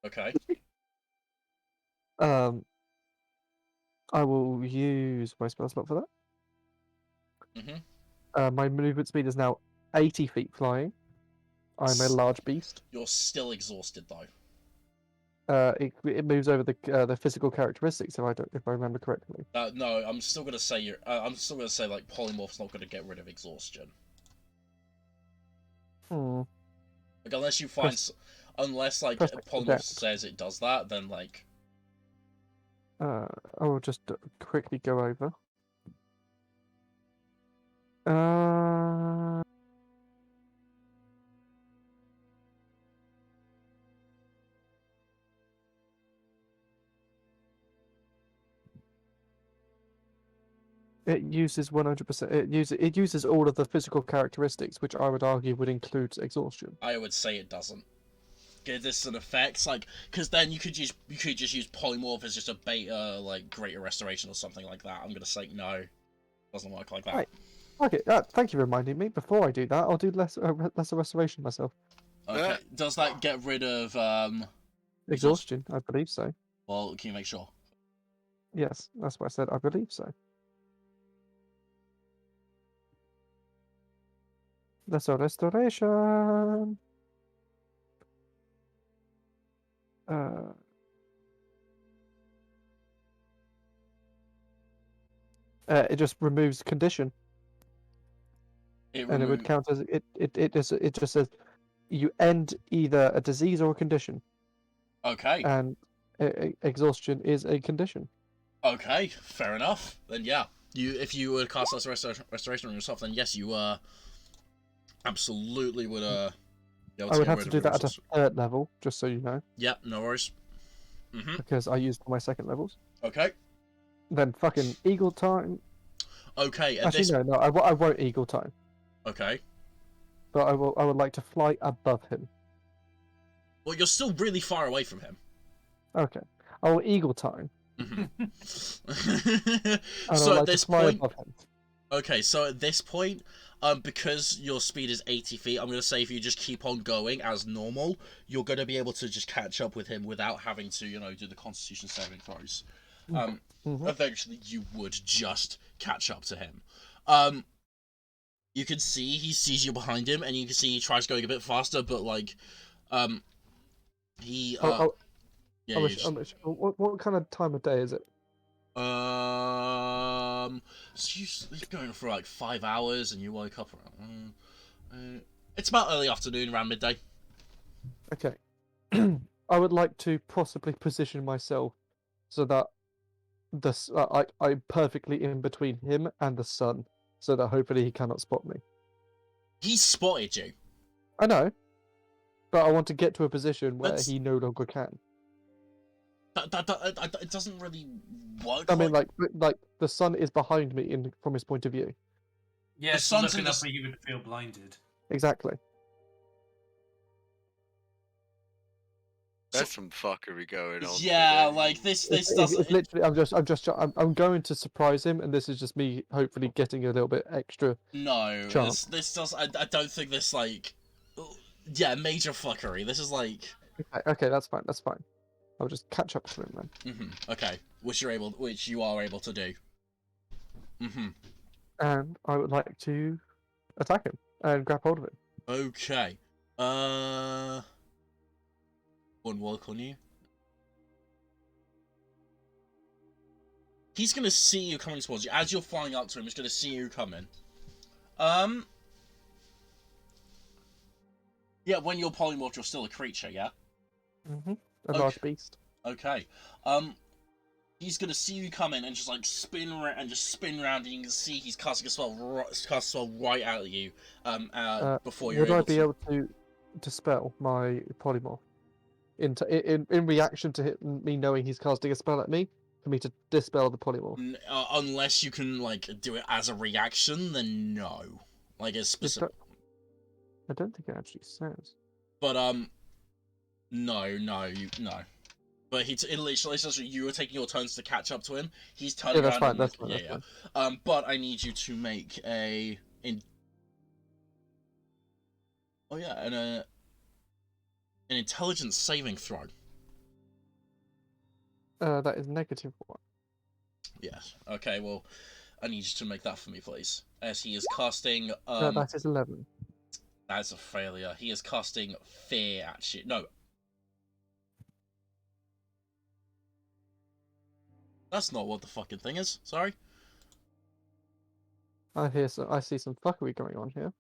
Okay. I will use my spell slot for that. Mm-hmm. My movement speed is now 80 feet flying. I'm a large beast. You're still exhausted, though. It moves over the physical characteristics if I remember correctly. No, I'm still gonna say like polymorph's not gonna get rid of exhaustion. Like unless you find, unless like polymorph says it does that, then like. I will just quickly go over. It uses 100%. It uses all of the physical characteristics, which I would argue would include exhaustion. I would say it doesn't. Give this an effect, like, because then you could just use polymorph as just a beta, like greater restoration or something like that. I'm gonna say no, doesn't work like that. Right. Okay, thank you for reminding me. Before I do that, I'll do lesser restoration myself. Okay, does that get rid of Exhaustion? I believe so. Well, can you make sure? Yes, that's what I said. I believe so. Lesser restoration. It just removes condition. It would count as it just says you end either a disease or a condition. Okay. And exhaustion is a condition. Okay, fair enough. Then yeah, if you would cast lesser restoration on yourself, then yes, you absolutely would Be able I would get have rid to of do your that at a resources. 3rd level, just so you know, Yep, no worries. Mhm. because I used my 2nd levels. Okay. Then fucking eagle time. Okay. At Actually, this. no, I won't eagle time, Okay. but I would like to fly above him. Well, you're still really far away from him. Okay. I will eagle time, Mhm. and I So would at like to this fly point, above him. okay. So at this point, because your speed is 80 feet, I'm gonna say if you just keep on going as normal, you're gonna be able to just catch up with him without having to, do the Constitution saving throws. Mhm. Eventually, you would just catch up to him. You can see he sees you behind him, and you can see he tries going a bit faster, but like, he yeah, you just, What kind of time of day is it? so you're going for like 5 hours, and you woke up around. It's about early afternoon, around midday. Okay. I would like to possibly position myself so that I'm perfectly in between him and the sun, so that hopefully he cannot spot me. He spotted you. I know, but I want to get to a position where That's- he no longer can. It doesn't really work. I mean, like the sun is behind me from his point of view. Yeah, so sun's in looking the up s- where you would feel blinded. Exactly. There's some fuckery going on. Yeah, today. like this It's doesn't. literally. I'm going to surprise him, and this is just me hopefully getting a little bit extra. No, Chance. this does. I don't think this like. Yeah, major fuckery. This is like. Okay, that's fine. That's fine. I'll just catch up to him then. Okay, which you are able to do. And I would like to attack him and grab hold of him. Okay. One walk on you. He's gonna see you coming towards you. As you're flying up to him, he's gonna see you coming. Yeah, when you're polymorphed, you're still a creature, yeah? A large beast. Okay. He's gonna see you coming and just like spin around and and you can see he's casting a spell right out at you. Before you're Would I able be to. able to dispel my polymorph in reaction to me knowing he's casting a spell at me, for me to dispel the polymorph? Unless you can like do it as a reaction, then no. Like it's specific. I don't think it actually says. But no. But it literally says you were taking your turns to catch up to him. He's turning Yeah, that's around. fine. And, That's fine. yeah. But I need you to make an intelligence saving throw. That is -1. Yes. Okay. Well, I need you to make that for me, please. As he is casting. That is 11. That's a failure. He is casting fear at you. No. That's not what the fucking thing is. Sorry. I see some fuckery going on here.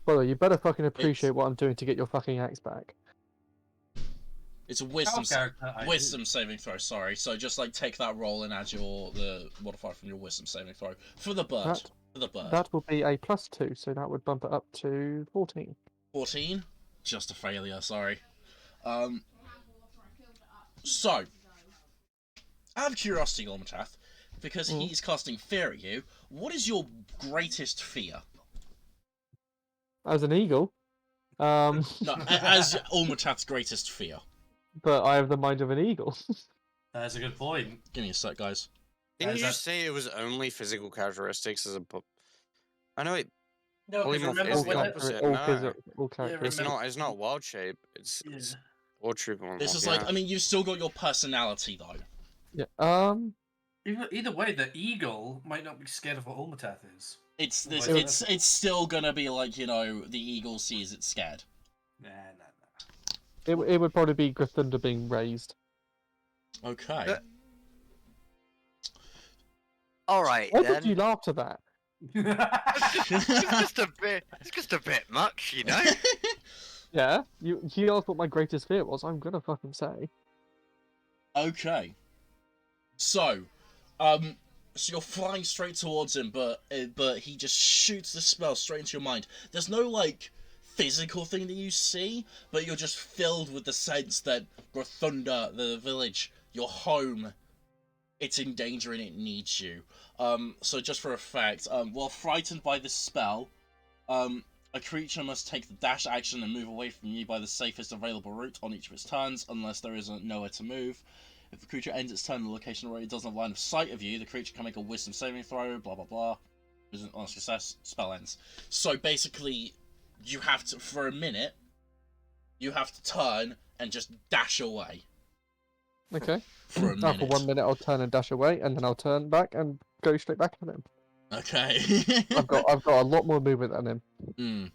Well, you better fucking appreciate what I'm doing to get your fucking axe back. It's a Wisdom wisdom saving throw. Sorry. So just like take that roll and add the modifier from your wisdom saving throw for the bird. That will be a +2, so that would bump it up to 14. 14. Just a failure. Sorry. So, out of curiosity, Gormatath, because he's casting fear at you, what is your greatest fear? As an eagle, No, as Gormatath's greatest fear. but I have the mind of an eagle. That's a good point. Give me a sec, guys. Didn't you say it was only physical characteristics as a? I know it. No, because Polymorph remember is the when opposite. all No. characters. It's not wild shape. It's or true polymorph. This is yeah. like, I mean, you've still got your personality though. Yeah. Either way, the eagle might not be scared of what Ulmatath is. It's still gonna be like, the eagle sees it's scared. Nah. It would probably be Gryffindor being raised. Okay. All right Why then. did you laugh to that? It's just a bit much, you know. Yeah, you asked what my greatest fear was. I'm gonna fucking say. Okay. So you're flying straight towards him, but he just shoots the spell straight into your mind. There's no like physical thing that you see, but you're just filled with the sense that Grathunda, the village, your home, it's in danger and it needs you. So just for effect, while frightened by this spell, a creature must take the dash action and move away from you by the safest available route on each of its turns, unless there is nowhere to move. If the creature ends its turn in the location where it doesn't have line of sight of you, the creature can make a wisdom saving throw, blah blah blah. On success, spell ends. So basically, you have to, for a minute, you have to turn and just dash away. Okay. For a Now, minute. for 1 minute, I'll turn and dash away, and then I'll turn back and go straight back at him. Okay. I've got a lot more movement than him.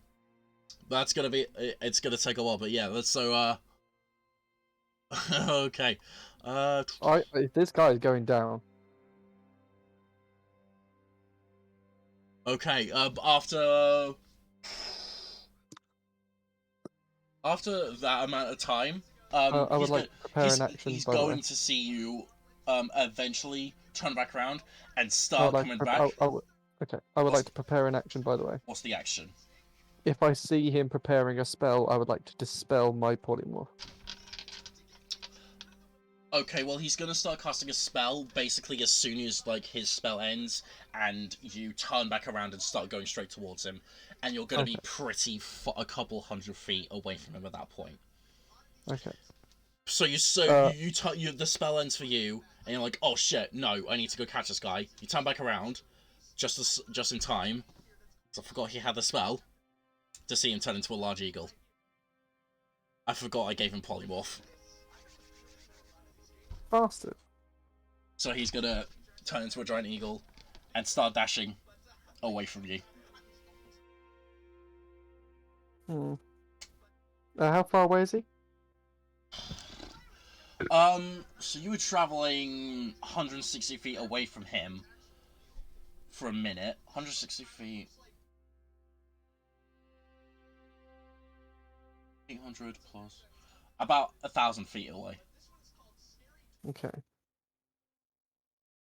That's gonna be. It's gonna take a while, but yeah. Let's so. Okay. This guy is going down. Okay. After that amount of time, I would like to prepare an action. He's by the way. going to see you, eventually turn back around and I start would like coming to back. Okay. I would like to prepare an action. By the way. What's the action? If I see him preparing a spell, I would like to dispel my polymorph. Okay, well he's gonna start casting a spell basically as soon as like his spell ends, and you turn back around and start going straight towards him, and you're gonna be pretty a couple 100 feet away from him at that point. Okay. So the spell ends for you, and you're like, oh shit, no, I need to go catch this guy. You turn back around, just in time. So I forgot he had the spell to see him turn into a large eagle. I forgot I gave him polymorph. Bastard. So he's gonna turn into a giant eagle and start dashing away from you. How far away is he? So you were traveling 160 feet away from him for a minute. 160 feet. 800 plus. About 1,000 feet away. Okay.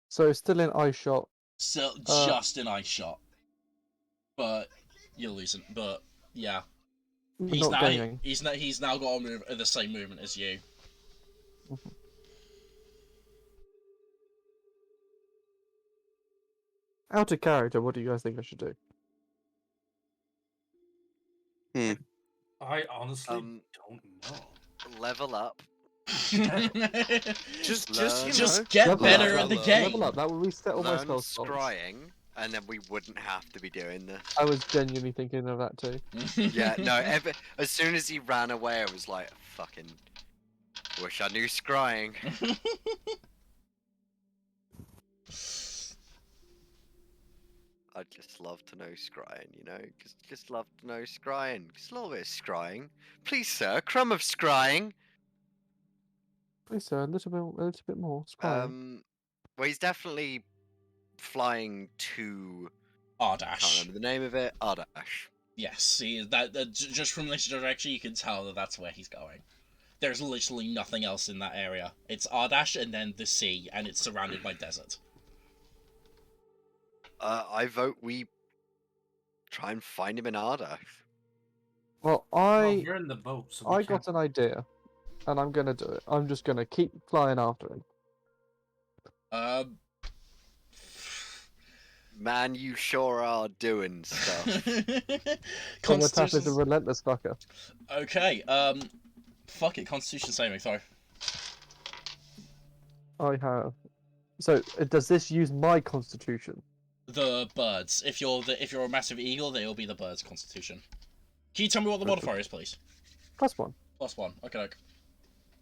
So still in eye shot. So just in eye shot. But you're losing. But yeah. He's now got the same movement as you. Out of character, what do you guys think I should do? I honestly don't know. Level up. Just get better at the game. Level up. That will reset all my Learn spell slots. scrying, and then we wouldn't have to be doing this. I was genuinely thinking of that too. Yeah, no. As soon as he ran away, I was like, "Fucking, wish I knew scrying." I'd just love to know scrying, you know? Just love to know scrying. Just a little bit of scrying. Please, sir, crumb of scrying. Please, sir, a little bit more. Scrying. Well, he's definitely flying to... Ardash. Can't remember the name of it. Ardash. Yes, see, just from this direction, you can tell that that's where he's going. There's literally nothing else in that area. It's Ardash and then the sea, and it's surrounded by desert. I vote we try and find him in Ardash. Well, We're in the boat, so I got an idea, and I'm gonna do it. I'm just gonna keep flying after him. Man, you sure are doing stuff. Tap is a relentless fucker. Okay, fuck it, Constitution saving throw. I have. So, does this use my constitution? The birds. If you're a massive eagle, they'll be the birds' constitution. Can you tell me what the modifier is, please? +1. +1. Okay.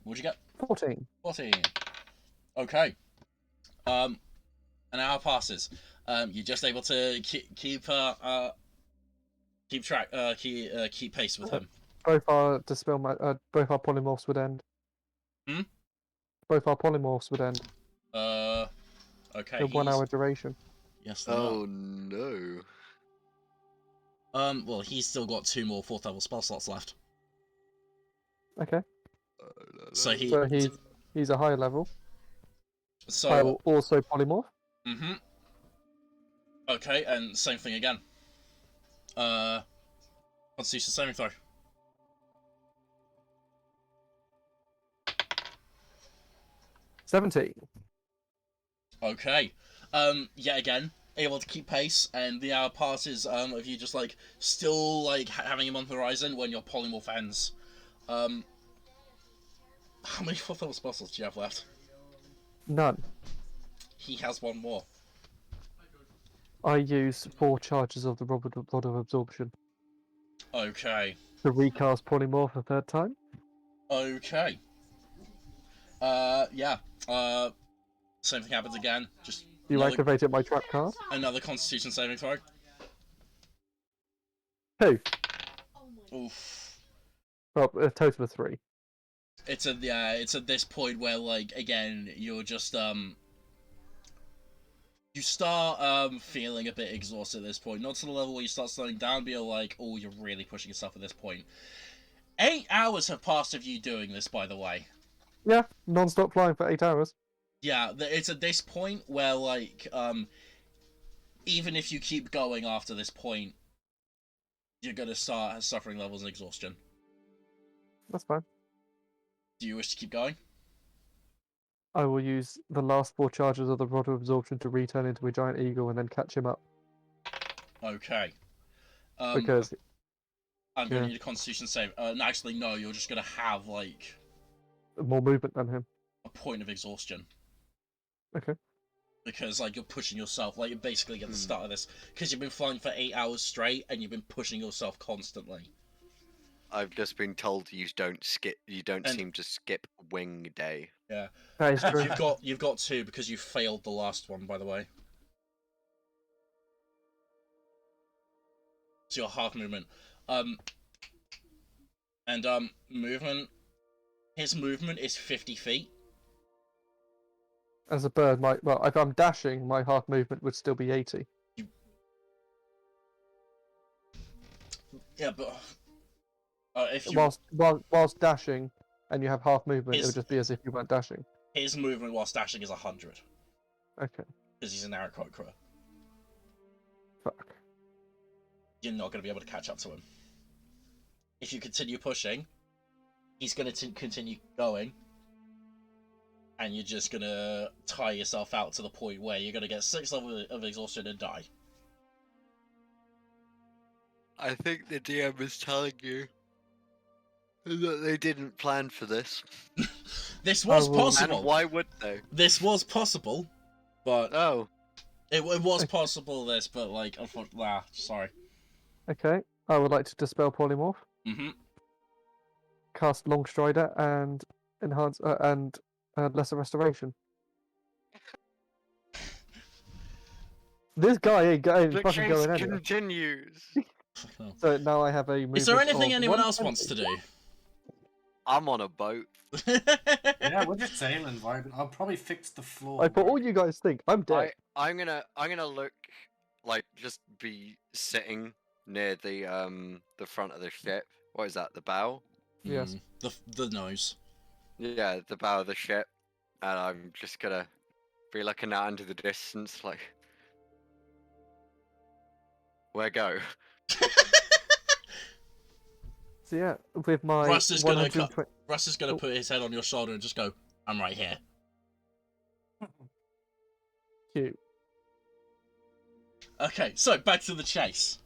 What'd you get? 14. 14. Okay. An hour passes. You're just able to keep pace with him. Both our polymorphs would end. Both our polymorphs would end. Okay. The 1 hour duration. Yes. Oh no. Well, he's still got 2 more 4th level spell slots left. Okay. So he's a higher level. So I will also polymorph. Okay, and same thing again. Constitution saving throw. 17. Okay. Yet again, able to keep pace, and the hour passes of you just like still like having him on the horizon when your polymorph ends. How many 4th level spells do you have left? None. He has one more. I use 4 charges of the rod of absorption Okay. to recast polymorph a 3rd time. Okay. Yeah. Same thing happens again. Just You another, activated my trap card. another Constitution saving throw. 2. Oof. Well, a total of 3. It's at this point where like again you're just you start feeling a bit exhausted at this point. Not to the level where you start slowing down, but you're like, oh, you're really pushing yourself at this point. 8 hours have passed of you doing this, by the way. Yeah, non-stop flying for 8 hours. Yeah, it's at this point where like even if you keep going after this point, you're gonna start suffering levels of exhaustion. That's fine. Do you wish to keep going? I will use the last 4 charges of the rod of absorption to return into a giant eagle and then catch him up. Okay. Because I'm gonna yeah. need a Constitution save. No, actually, no. You're just gonna have like more movement than him. a point of exhaustion. Okay. Because like you're pushing yourself, like you're basically at the start of this, because you've been flying for 8 hours straight and you've been pushing yourself constantly. I've just been told you don't skip. You don't And- seem to skip wing day. Yeah. That is true. You've got 2 because you failed the last one, by the way. So your half movement. Movement. His movement is 50 feet. As a bird, well, if I'm dashing, my half movement would still be 80. Yeah, but if you Whilst dashing, and you have half movement, it His- would just be as if you weren't dashing. his movement whilst dashing is 100 Okay. because he's an aarakokra. Fuck. You're not going to be able to catch up to him. If you continue pushing, he's going to continue going, and you're just going to tire yourself out to the point where you're going to get 6 levels of exhaustion and die. I think the DM is telling you that they didn't plan for this. This was will- possible. And why would they? This was possible, but Oh, it was possible. This, but like, unfortunately, sorry. Okay. I would like to dispel polymorph, Mm-hmm. cast long strider, and enhance and lesser restoration. This guy ain't the fucking chase going anywhere. continues. So now I have a movement. Is there anything of anyone else 120. wants to do? I'm on a boat. Yeah, we're just sailing, vibing. I'll probably fix the floor. Like, for all you guys think, I'm dead. I'm gonna look like just be sitting near the front of the ship. What is that? The bow? Yes. The nose. Yeah, the bow of the ship. And I'm just gonna be looking out into the distance, like, where go? So yeah, with my Russ is gonna 120. Russ is gonna put his head on your shoulder and just go, "I'm right here." Cute. Okay, so back to the chase.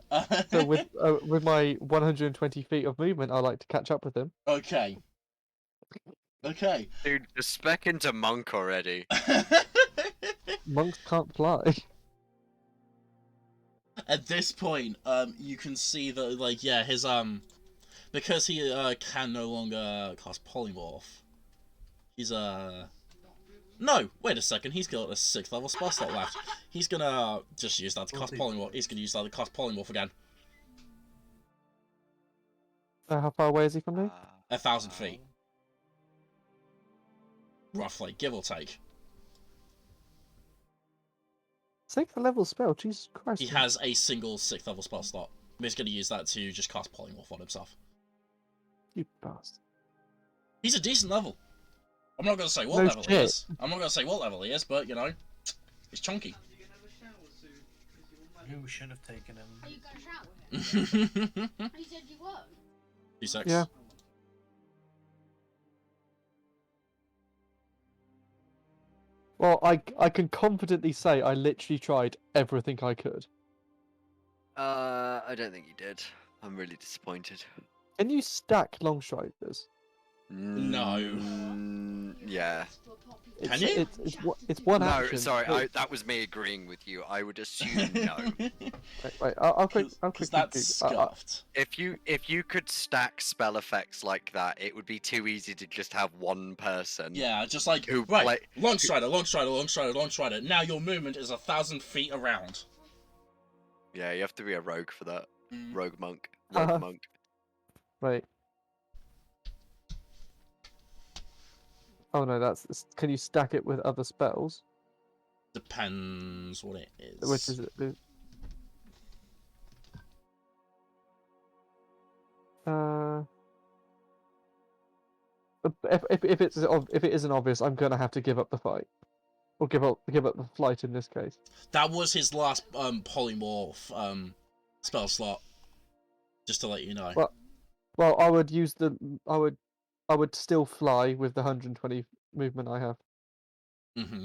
So with my 120 feet of movement, I like to catch up with him. Okay. Okay. Dude, just spec into monk already. Monks can't fly. At this point, you can see that, like, yeah, his because he can no longer cast polymorph. He's no, wait a second. He's got a 6th level spell slot left. He's gonna just use that to cast polymorph. He's gonna use that to cast polymorph again. How far away is he from me? 1,000 feet, roughly, give or take. 6th level spell, Jesus Christ. He has a single 6th level spell slot. He's gonna use that to just cast polymorph on himself. You bastard. He's a decent level. I'm not gonna say what No level he shit. is. I'm not gonna say what level he is, but you know, he's chunky. You should have taken him. Are you going to shout with him? D6. You said you were. Yeah. Well, I can confidently say I literally tried everything I could. I don't think you did. I'm really disappointed. Can you stack long strikers? No. Yeah. Can you? It's one No, action. sorry, Wait, that was me agreeing with you. I would assume no. wait, I'll Because quickly that's Google. scuffed. If you could stack spell effects like that, it would be too easy to just have one person. Yeah, just like, Who right, play- long strider, long strider, long strider, long strider. Now your movement is 1,000 feet around. Yeah, you have to be a rogue for that. Rogue monk. Uh-huh. Rogue monk. Wait. Oh no, that's. Can you stack it with other spells? Depends what it is. Which is it? If it isn't obvious, I'm gonna have to give up the fight, or give up the flight in this case. That was his last polymorph spell slot. Just to let you know. Well, I would use I would still fly with the 120 movement I have. Mm-hmm.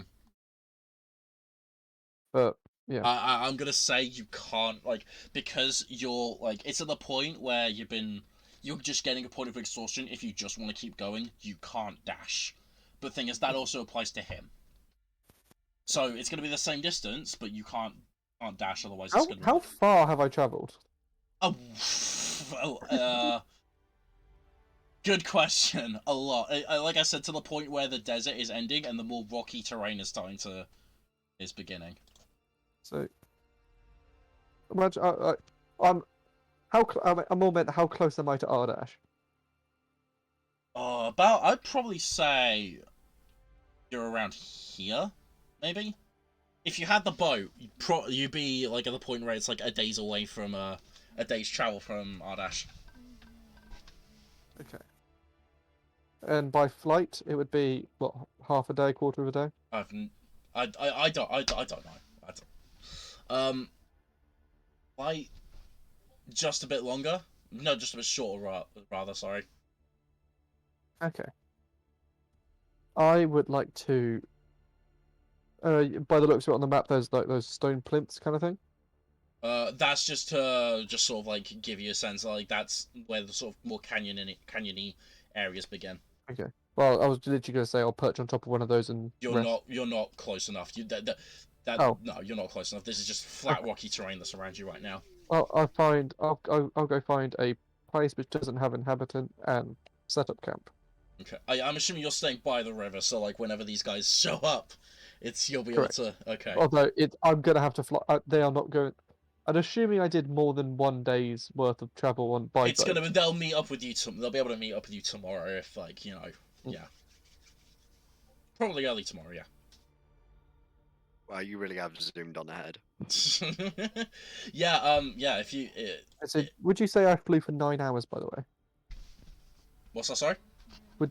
But yeah, I'm gonna say you can't, like, because you're like, it's at the point where you're just getting a point of exhaustion. If you just want to keep going, you can't dash. But the thing is, that also applies to him. So it's gonna be the same distance, but you can't dash. Otherwise, it's gonna. How far have I travelled? Oh, well, good question. A lot. Like I said, to the point where the desert is ending and the more rocky terrain is beginning. So, imagine I'm I'm more meant how close am I to Ardash? I'd probably say you're around here, maybe. If you had the boat, you'd be like at the point where it's like a day's away from a day's travel from Ardash. Okay. And by flight, it would be what, half a day, quarter of a day? I don't know. Like just a bit longer. No, just a bit shorter, rather. Sorry. Okay. I would like to. By the looks of it on the map, there's like those stone plinths kind of thing. That's just to sort of like give you a sense, like that's where the sort of more canyony areas begin. Okay. Well, I was literally going to say I'll perch on top of one of those and rest. You're not close enough. Oh. No, you're not close enough. This is just flat rocky terrain that's around you right now. I'll go find a place which doesn't have inhabitant and set up camp. Okay. I'm assuming you're staying by the river, so like whenever these guys show up, you'll be Correct. able to. Okay. Although I'm gonna have to fly. They are not going. And assuming I did more than 1 day's worth of travel by boat. They'll meet up with you. They'll be able to meet up with you tomorrow if yeah. Probably early tomorrow, yeah. Wow, you really have zoomed on ahead. Yeah. If you. So, would you say I flew for 9 hours? By the way. What's that? Sorry.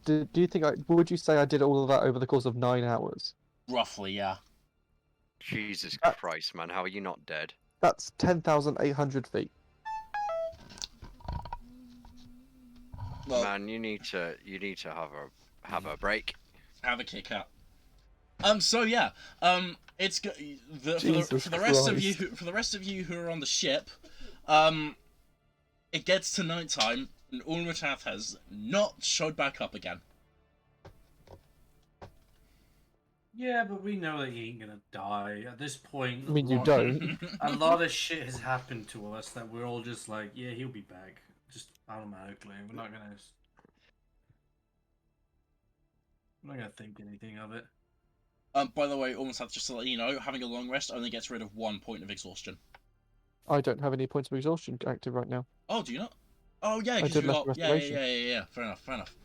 Do you think would you say I did all of that over the course of 9 hours? Roughly, yeah. Jesus Christ, man, how are you not dead? That's 10,800 feet. Well, Man, you need to have a break. have a kick out. So yeah. It's for the rest of you who are on the ship. It gets to nighttime and Ulmatath has not showed back up again. Yeah, but we know that he ain't gonna die. At this point, I mean, you don't. A lot of shit has happened to us that we're all just like, yeah, he'll be back. Just automatically. We're not gonna think anything of it. By the way, Ulmatath, just to let you know, having a long rest only gets rid of 1 point of exhaustion. I don't have any points of exhaustion active right now. Oh, do you not? Oh yeah, I because did you less got restoration. Yeah. Fair enough.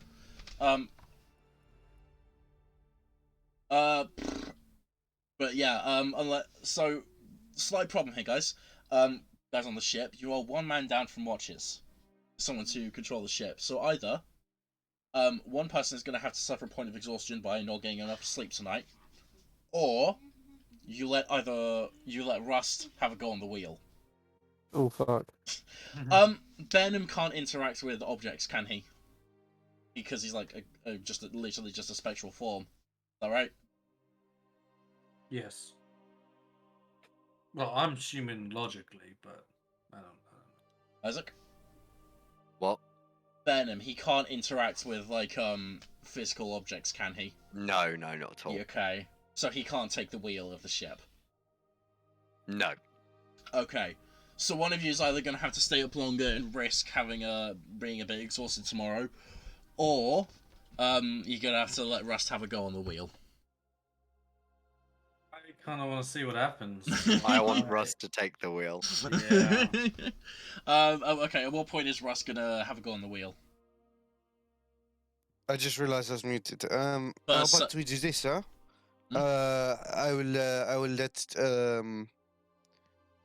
But yeah, so slight problem here, guys. Guys on the ship, you are 1 man down from watches. Someone to control the ship. So either, one person is going to have to suffer a point of exhaustion by not getting enough sleep tonight, or you let Rust have a go on the wheel. Oh fuck. Benham can't interact with objects, can he? Because he's like literally just a spectral form. Is that right? Yes. Well, I'm assuming logically, but I don't know. Isaac? What? Venom, he can't interact with, like, physical objects, can he? No, not at all. Okay. So he can't take the wheel of the ship. No. Okay. So one of you is either going to have to stay up longer and risk being a bit exhausted tomorrow, or you're going to have to let Rust have a go on the wheel. I kind of want to see what happens. I want Russ to take the wheel. Yeah. Okay, at what point is Rust going to have a go on the wheel? I just realized I was muted. How But, about we do this, huh? Hmm? I will let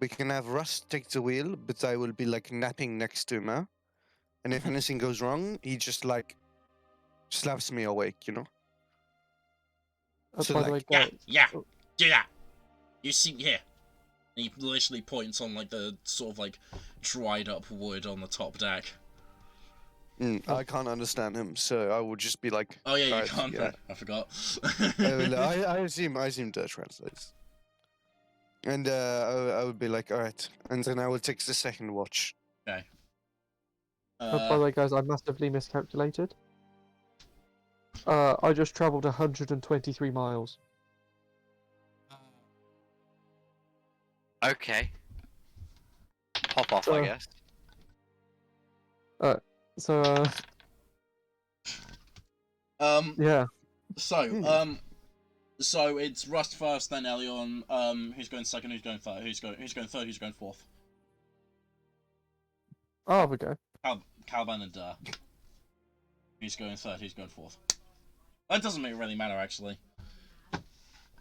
we can have Russ take the wheel, but I will be like napping next to him, huh? And if anything goes wrong, he just like slaps me awake, you know? So, By the way, like, Yeah, guys, yeah, do that. You see here. And he literally points on like the sort of like dried up wood on the top deck. I can't understand him, so I would just be like, Oh yeah, you "Alright, can't. yeah." I forgot. I assume Dutch translates. And I would be like, alright. And then I will take the second watch. Okay. by the way, guys, I massively miscalculated. I just travelled 123 miles. Okay. Pop off, I guess. So, yeah. So, so it's Rust first, then Elion. Who's going second? Who's going third? Who's going third? Who's going fourth? Oh, okay. Caliban and who's going third? Who's going fourth? That doesn't really matter actually,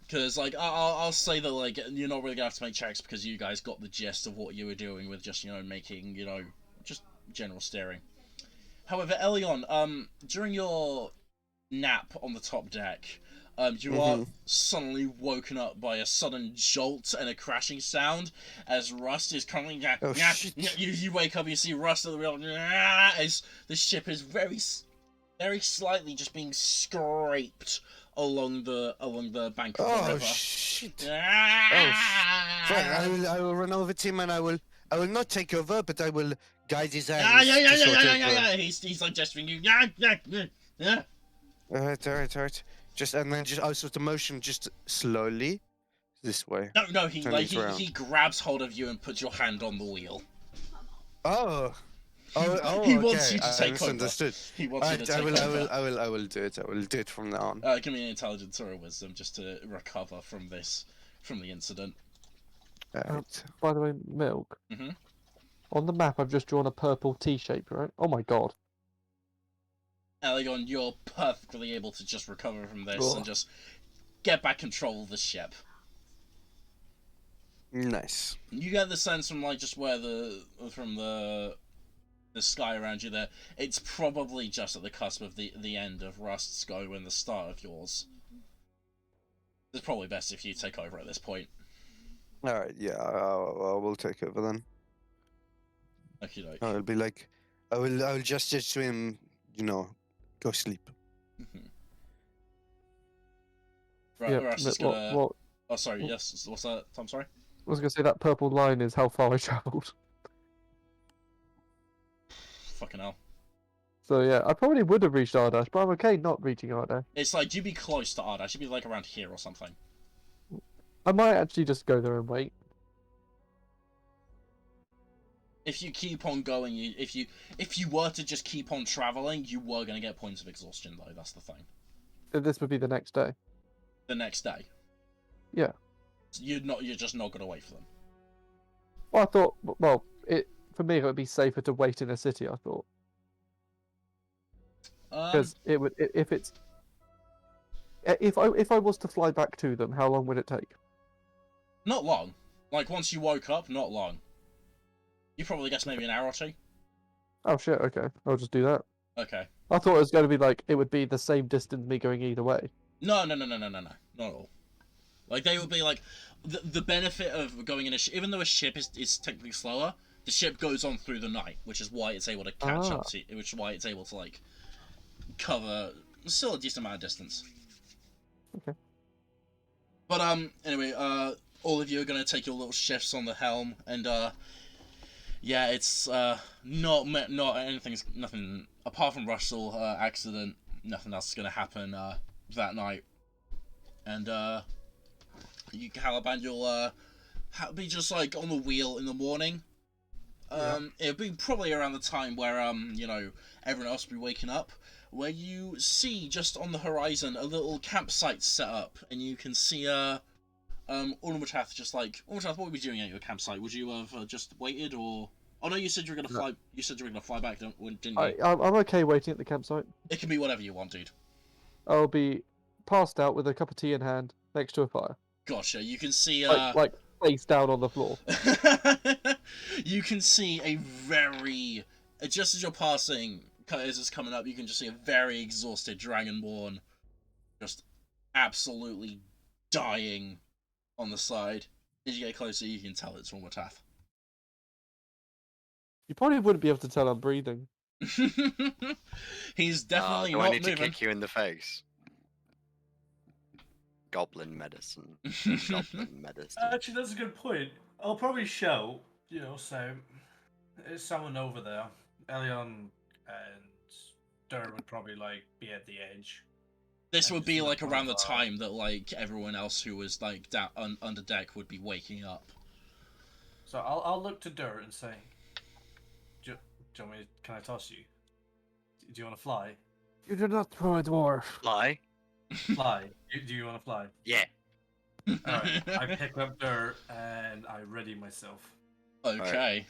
because like I'll say that like you're not really gonna have to make checks because you guys got the gist of what you were doing with just making just general steering. However, Elion, during your nap on the top deck, you are suddenly woken up by a sudden jolt and a crashing sound as Rust is coming. Oh, shit. You wake up, you see Rust at the wheel as the ship is very slightly just being scraped along the bank of the Oh river. shit! Fine, I will run over to him and I will not take over, but I will guide his hands. Yeah. He's like gesturing you. Yeah. Alright. And then also to motion just slowly this way. No, he Turn it around. he grabs hold of you and puts your hand on the wheel. Oh, He okay. wants you to I take over. misunderstood. He wants you to take over. I will do it. I will do it from now on. Give me an intelligence or a wisdom just to recover from the incident. Alright. By the way, Milk. Mhm. On the map, I've just drawn a purple T shape, right? Oh my god. Elion, you're perfectly able to just recover from this and just get back control of the ship. Nice. You get the sense from like just where from the sky around you there, it's probably just at the cusp of the end of Rust's go and the start of yours. It's probably best if you take over at this point. Alright, yeah, I will take over then. Okey-doke. I'll be like, I will just say to him, go sleep. Right, Yeah, Rust is what, gonna... what, Oh, sorry, yes, what's that? I'm sorry? I was going to say that purple line is how far I travelled. Fucking hell. So yeah, I probably would have reached Ardash, but I'm okay not reaching Ardash. It's like, you'd be close to Ardash, you'd be like around here or something. I might actually just go there and wait. If you keep on going, if you were to just keep on travelling, you were going to get points of exhaustion though, that's the thing. This would be the next day. The next day. Yeah. You're just not going to wait for them. Well, I thought, for me it would be safer to wait in a city, I thought. Because it would, if I was to fly back to them, how long would it take? Not long. Like, once you woke up, not long. You probably guess maybe an hour or two. Oh shit, okay. I'll just do that. Okay. I thought it was going to be like, it would be the same distance me going either way. No. Not at all. Like, they would be like, the benefit of going in a ship, even though a ship is technically slower, the ship goes on through the night, which is why it's able to catch up to, which is why it's able to, like, cover still a decent amount of distance. Okay. But anyway, all of you are gonna take your little shifts on the helm, and yeah, it's not anything's nothing apart from Russell accident. Nothing else is gonna happen that night, and you Caliban, you'll be just like on the wheel in the morning. It'll be probably around the time where you know, everyone else will be waking up, where you see just on the horizon a little campsite set up, and you can see Ornamatrath just like Ornamatrath, what would you be doing at your campsite? Would you have just waited, or oh no, you said you were gonna No. fly. You said you were gonna fly back, didn't you? I'm okay waiting at the campsite. It can be whatever you want, dude. I'll be passed out with a cup of tea in hand next to a fire, Gotcha. You can see like face down on the floor. you can see a very just as you're passing, as it's coming up, you can just see a very exhausted Dragonborn, just absolutely dying on the side. As you get closer, you can tell it's Ormatath. You probably wouldn't be able to tell I'm breathing. He's definitely do not I need moving. to kick you in the face? Goblin medicine. Goblin medicine. Actually, that's a good point. I'll probably shout, you know, so there's someone over there. Elion and Dur would probably like be at the edge. This I would just be look like around the over. time that like everyone else who was like down under deck would be waking up. So I'll look to Dur and say, do you want me? Can I toss you? Do you want to fly? You do not throw a dwarf. Fly? Fly. Do you want to fly? Yeah. Alright. I pick up Dur and I ready myself. Okay.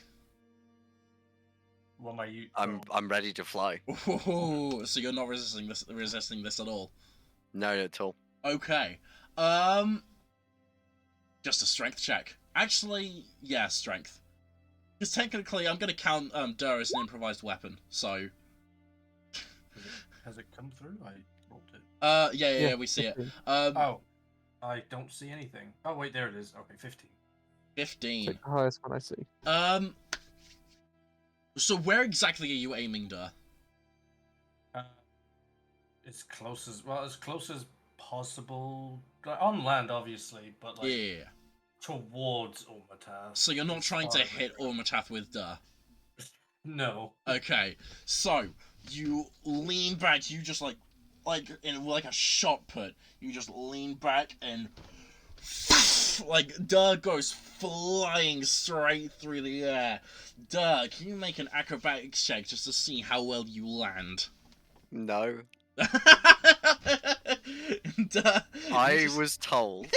What am I? I'm ready to fly. Ooh, so you're not resisting this at all. No, not at all. Okay. Just a strength check. Actually, yeah, strength. Because technically, I'm gonna count Dur as an improvised weapon. So. Has it come through? I rolled it. Yeah, we see it. 15. Oh, I don't see anything. Oh wait, there it is. Okay, 15. 15. Take the highest one I see. So where exactly are you aiming, Dur? As close as possible. Like, on land, obviously, but like Yeah. towards Ormatath. So you're not as trying far to as I hit can. Ormatath with Dur. No. Okay. So you lean back. You just like in like a shot put. You just lean back and like Dur goes flying straight through the air. Dur, can you make an acrobatics check just to see how well you land? No. Dur, I was told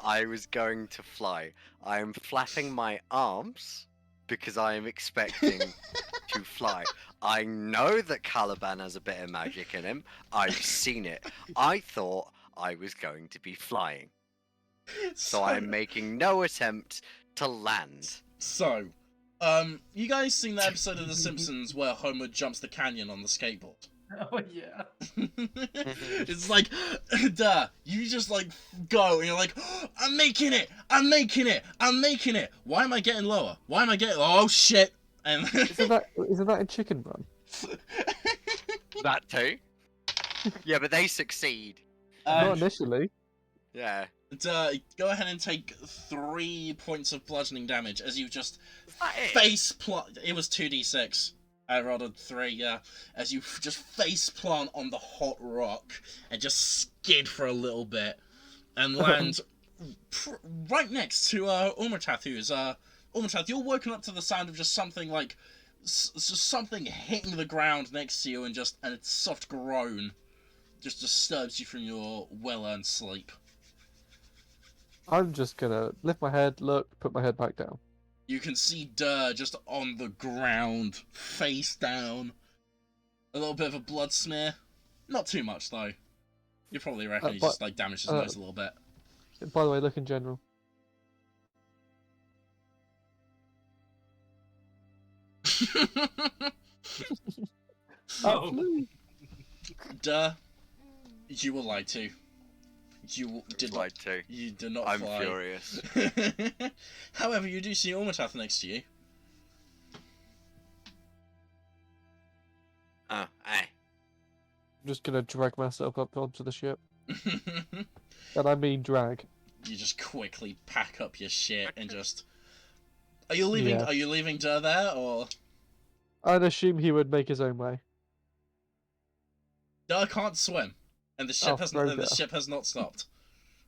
I was going to fly. I am flapping my arms because I am expecting to fly. I know that Caliban has a bit of magic in him. I've seen it. I thought I was going to be flying. So I'm making no attempt to land. So, you guys seen that episode of The Simpsons where Homer jumps the canyon on the skateboard? Oh yeah. It's like, duh, you just like go and you're like, I'm making it, I'm making it, I'm making it. Why am I getting lower? Why am I getting? Oh shit! And Isn't that in Chicken Run? That too? Yeah, but they succeed. Not initially. Yeah. Go ahead and take 3 points of bludgeoning damage as you just Is that it? face plant. It was 2d6. I rolled a 3, yeah. As you just face plant on the hot rock and just skid for a little bit and land right next to Ormatath, who's Ormatath, you're woken up to the sound of just something like just something hitting the ground next to you, and a soft groan just disturbs you from your well-earned sleep. I'm just gonna lift my head, look, put my head back down. You can see Dur just on the ground, face down. A little bit of a blood smear. Not too much, though. You probably reckon he but- just, like, damaged his nose a little bit. By the way, look in general. Oh. Absolutely. Dur, you were lied to. You did not. Right too. You did not I'm fly. furious. However, you do see Ormatath next to you. Oh, aye. I'm just gonna drag myself up onto the ship. And I mean drag. just quickly pack up your shit and just. Are you leaving? Yeah. Are you leaving Dur there, or I'd assume he would make his own way. Dur can't swim, and the ship I'll has throw the Dur. ship has not stopped.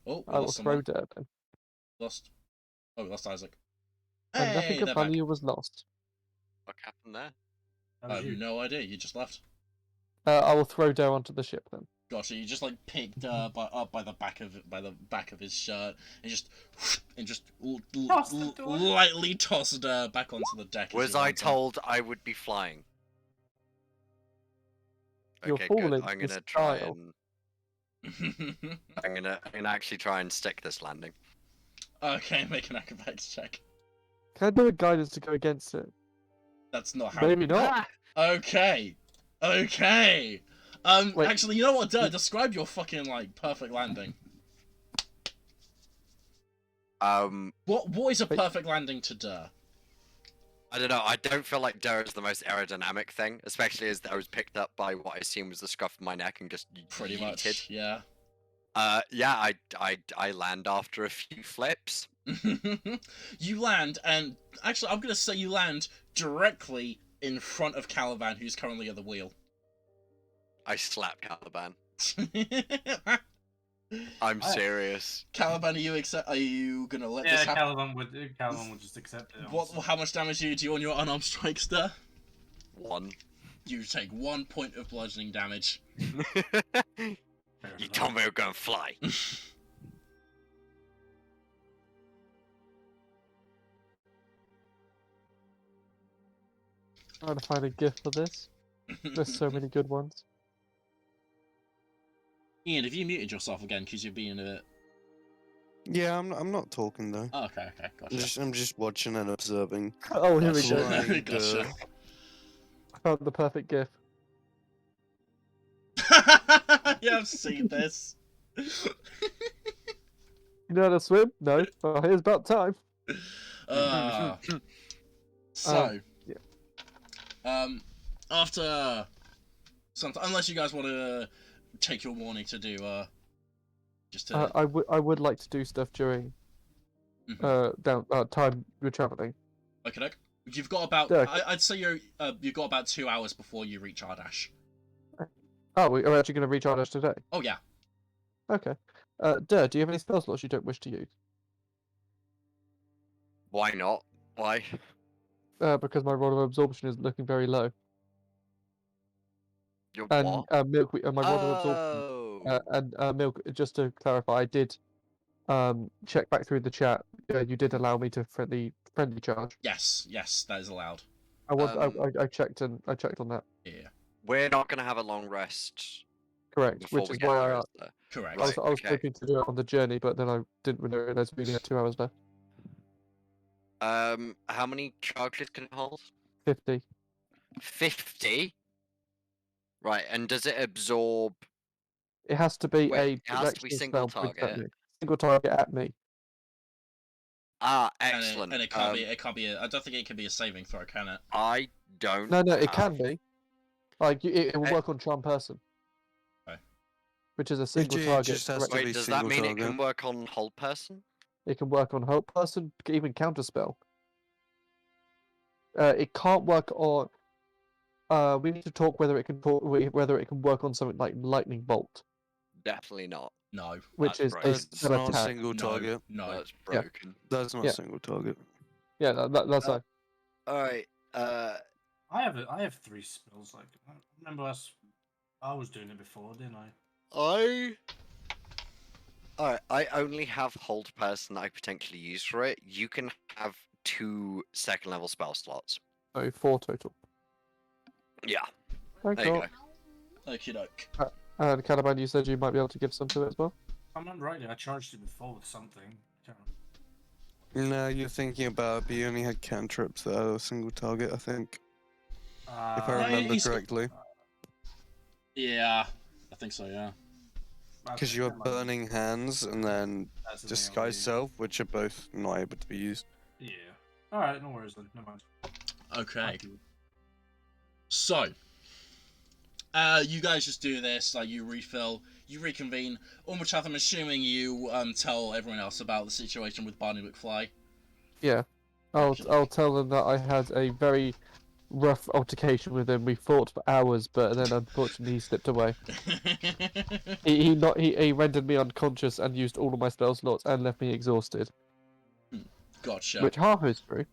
Oh, we I will lost throw someone. Dur then. Lost. Oh, we lost Isaac. And nothing Hey, of they're back. value was lost. What happened there? That I was have you. no idea. You just left. I will throw Dur onto the ship then. Gotcha. You just like picked up by the back of his shirt and just Toss the door. lightly tossed back onto the deck. as Was you I went on. told I would be flying? You're Okay, good. falling I'm with gonna try style. and I'm gonna actually try and stick this landing. Okay, make an acrobatics check. Can I do a guidance to go against it? That's not how. Maybe not. Okay. Okay. Wait. Actually, you know what, Dur? Describe your fucking like perfect landing. What is a Wait. perfect landing to Dur? I don't know. I don't feel like Dur is the most aerodynamic thing, especially as I was picked up by what I assume was the scruff of my neck and just Pretty yeeted. much, yeah. Yeah, I land after a few flips. You land, and actually, I'm gonna say you land directly in front of Caliban, who's currently at the wheel. I slap Caliban. I'm serious. Caliban, are you gonna let Yeah, this happen? Caliban would just accept it. What? How much damage do you do on your unarmed strikes, Dur? 1. You take 1 point of bludgeoning damage. You told me we were gonna fly. Trying to find a gift for this. There's so many good ones. Ian, have you muted yourself again because you're being a bit? Yeah, I'm not talking though. Oh, okay, gotcha. I'm just watching and observing. Oh, here we Gotcha. go. Flying Gotcha. Dur. I found the perfect gift. Yeah, I've seen this. You know how to swim? No. Well, here's about time. So, Yeah. After something, unless you guys want to take your morning to do, just to. I would like to do stuff during Mhm. time we're traveling. Okay, you've got about. Yeah. I'd say you've got about 2 hours before you reach Ardash. Oh, we're actually going to reach Ardash today. Oh yeah. Okay. Dur, do you have any spell slots you don't wish to use? Why not? Why? Because my rod of absorption is looking very low. Your And what? milk, my rod of absorption. Oh. And milk. Just to clarify, I did check back through the chat. You did allow me to friendly charge. Yes, that is allowed. I checked on that. Yeah, We're not gonna have a long rest Correct. before Which we is get why there, I is there? correct. Right. was okay. hoping to do it on the journey, but then I didn't realize we only had 2 hours left. How many charges can it hold? 50. 50? Right, and does it absorb... It has to be Wait, a it has to be directional single spell pointed at target? me. Single target at me. Ah, And excellent. it can't be. It can't be. I don't think it can be a saving throw, can it? I don't No, it have- can be. Like it will Eh. work on charm person. Okay. Which is a single It target. just has to direct- be Wait, does that single mean it target. can work on hold person? It can work on hope person, even counter spell. It can't work on. We need to talk whether it can work on something like lightning bolt, Definitely not. No. which That's is broken. a That's spell not a attack. single No. target. No. That's Yeah. broken. That's not Yeah. a single target. Yeah, that's Uh, fine. Alright, I have 3 spells. Like I remember I was doing it before, didn't I? Alright, I only have hold person that I potentially use for it. You can have 2 second level spell slots. So 4 total. Yeah, Thank there you you. go. Okie doke. And Caliban, you said you might be able to give some to it as well. If I'm not right, I charged it before with something. Can't No, you're thinking about it, but you only had cantrips that are a single target, I think. If I remember. remember he's got- correctly. Yeah, I think so. Yeah. Because you have burning hands and then disguise self, which are both not able to be used. Yeah. Alright, no worries then. Never mind. Okay. Thank you. So, you guys just do this. Like you refill. you reconvene. Ulmachath, I'm assuming you tell everyone else about the situation with Barney McFly. Yeah. I'll tell them that I had a very rough altercation with him. We fought for hours, but then unfortunately he slipped away. He rendered me unconscious and used all of my spell slots and left me exhausted. Gotcha. Which half is true.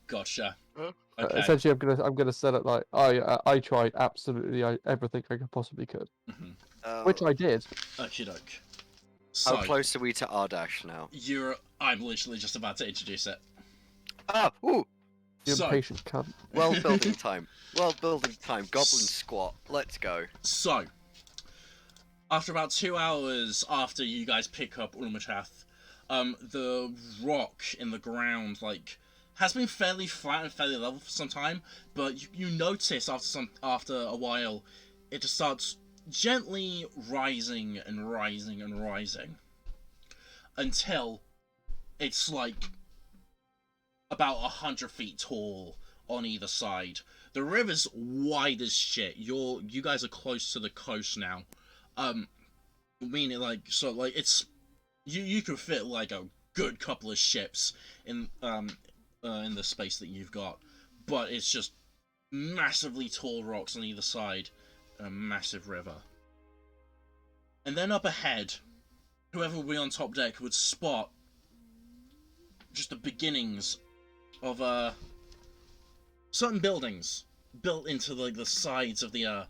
Gotcha. Okay. Essentially, I'm gonna set it like I tried absolutely everything I could possibly could, which I did. Okie doke. How So, close are we to Ardash now? I'm literally just about to introduce it. Ah, ooh, You So- impatient cunt. well building time. Well building time. Goblin squat. Let's go. So, after about 2 hours after you guys pick up Ulmachath, the rock in the ground, has been fairly flat and fairly level for some time, but you notice after a while, it just starts gently rising and rising and rising, until it's about 100 feet tall on either side. The river's wide as shit. You guys are close to the coast now. Meaning it's you could fit a good couple of ships in the space that you've got, but it's just massively tall rocks on either side, and a massive river. And then up ahead, whoever would be on top deck would spot just the beginnings of certain buildings built into the sides of the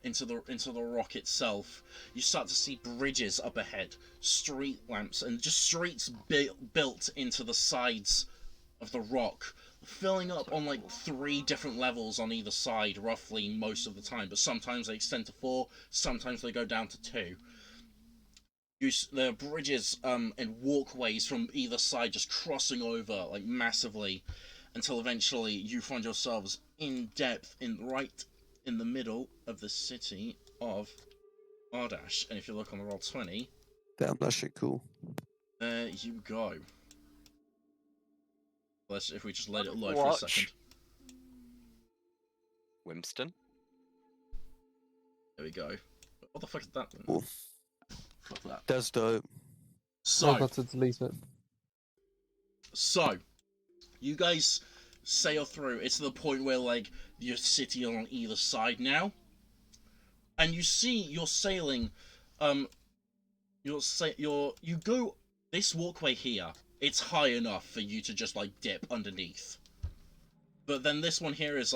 into the rock itself. You start to see bridges up ahead, street lamps, and just streets built into the sides of the rock, filling up on 3 different levels on either side, roughly most of the time. But sometimes they extend to 4, sometimes they go down to 2. There are bridges and walkways from either side just crossing over massively, until eventually you find yourselves in depth right in the middle of the city of Ardash. And if you look on the Roll20, Damn, that shit cool. there you go. If we just let it load for a second. Winston. There we go. What the fuck is that? Cool. Fuck that. That's dope. I'm So, about to delete it. you guys sail through. It's to the point where your city on either side now, and you see you're sailing. You go this walkway here. It's high enough for you to just dip underneath. But then this one here is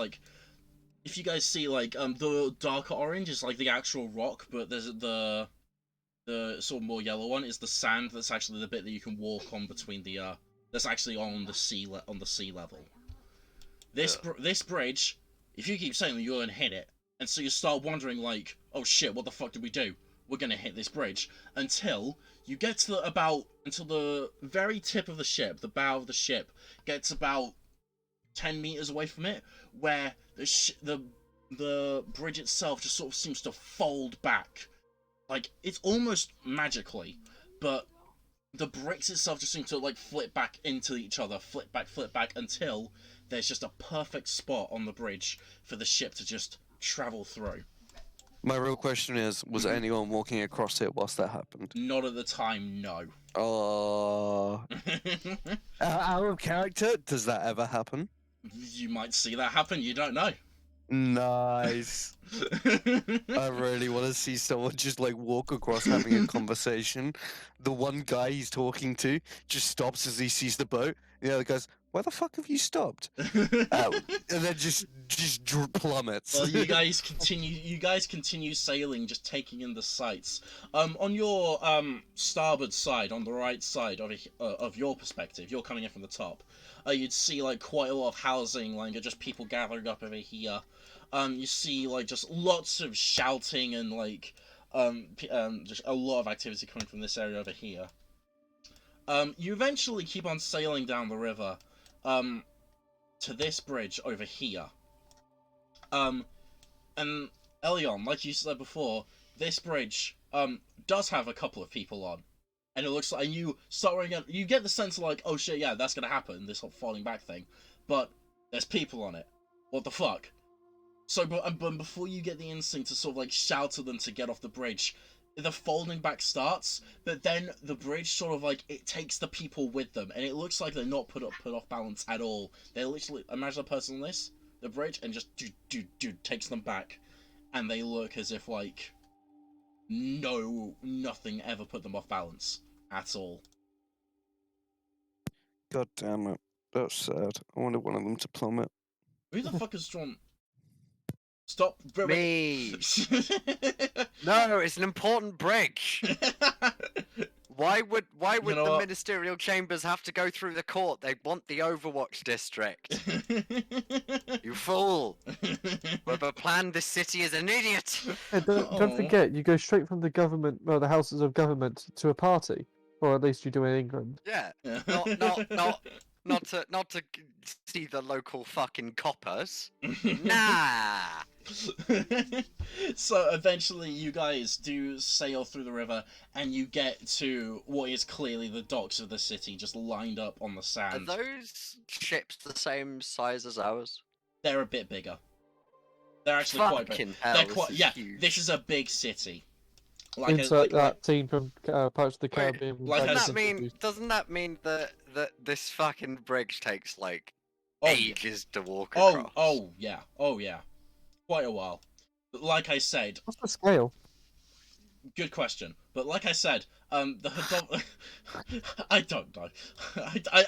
if you guys see the darker orange is the actual rock, but there's the sort of more yellow one is the sand. That's actually the bit that you can walk on between the that's actually on the sea level. This bridge, if you keep saying that, you're gonna hit it, and so you start wondering oh shit, what the fuck did we do? We're gonna hit this bridge, until you get to until the very tip of the ship, the bow of the ship, gets about 10 meters away from it, where the bridge itself just sort of seems to fold back. It's almost magically, but the bricks itself just seem to flip back into each other, flip back, until there's just a perfect spot on the bridge for the ship to just travel through. My real question is, was anyone walking across it whilst that happened? Not at the time, no. Oh. Out of character, does that ever happen? You might see that happen, you don't know. Nice. I really want to see someone just walk across having a conversation. The one guy he's talking to just stops as he sees the boat. The other guy's, why the fuck have you stopped? And then just plummets. Well, you guys continue sailing, just taking in the sights. On your starboard side, on the right side of your perspective, you're coming in from the top. You'd see quite a lot of housing, just people gathering up over here. You see just lots of shouting and just a lot of activity coming from this area over here. You eventually keep on sailing down the river, to this bridge over here. And Elion, like you said before, this bridge, does have a couple of people on. And it looks like, and you you get the sense of oh shit, yeah, that's gonna happen, this whole falling back thing. But there's people on it. What the fuck? So, but before you get the instinct to sort of shout to them to get off the bridge, the folding back starts, but then the bridge sort of like it takes the people with them, and it looks like they're not put off balance at all. They literally imagine a person on the bridge, and just takes them back, and they look as if like nothing ever put them off balance at all. God damn it. That's sad. I wanted one of them to plummet. Who the fuck is drawn? Stop. Me. No, it's an important bridge. Why would You know the what? ministerial chambers have to go through the court? They want the Overwatch district. You fool! Whoever planned this city is an idiot. Hey, don't Aw. forget, you go straight from the government, well, the houses of government, to a party, or at least you do in England. Yeah, not to see the local fucking coppers. Nah. So eventually you guys do sail through the river and you get to what is clearly the docks of the city just lined up on the Are sand. those ships the same size as ours? They're a bit bigger. They're actually quite big. Fucking hell, They're this quite is yeah, huge. this is a big city. Insert that scene from Pirates of the Wait, Caribbean. like I Doesn't said- doesn't that mean that this fucking bridge takes like Oh, ages to walk across? oh yeah. Quite a while. But like I said, What's the scale? good question. But like I said, the Hadov I don't know.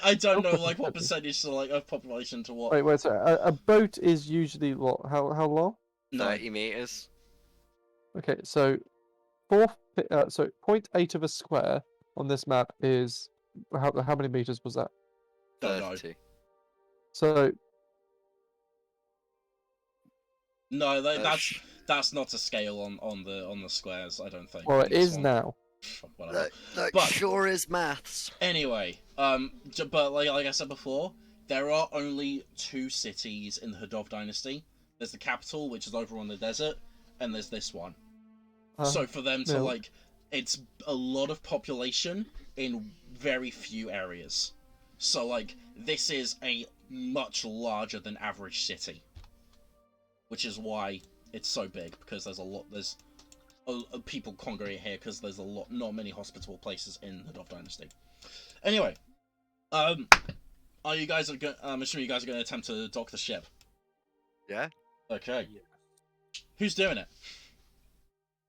I don't know like what percentage of population to what. Wait, sorry. A boat is usually what? How long? 30 meters. Okay, so 0.8 of a square on this map is how many meters was that? Don't know. 30. So No, Sh- that's not a scale on the squares. I don't think. well, on it this is one. now. Whatever. that But- sure is maths. Anyway, but like I said before, there are only two cities in the Hadov dynasty. There's the capital, which is over on the desert, and there's this one. So for them to no. like, it's a lot of population in very few areas. So like, this is a much larger than average city, which is why it's so big, because there's people congregate here because there's not many hospitable places in the Dov Dynasty. Anyway, are you guys I'm assuming you guys are going to attempt to dock the ship. Yeah? Okay. Who's doing it?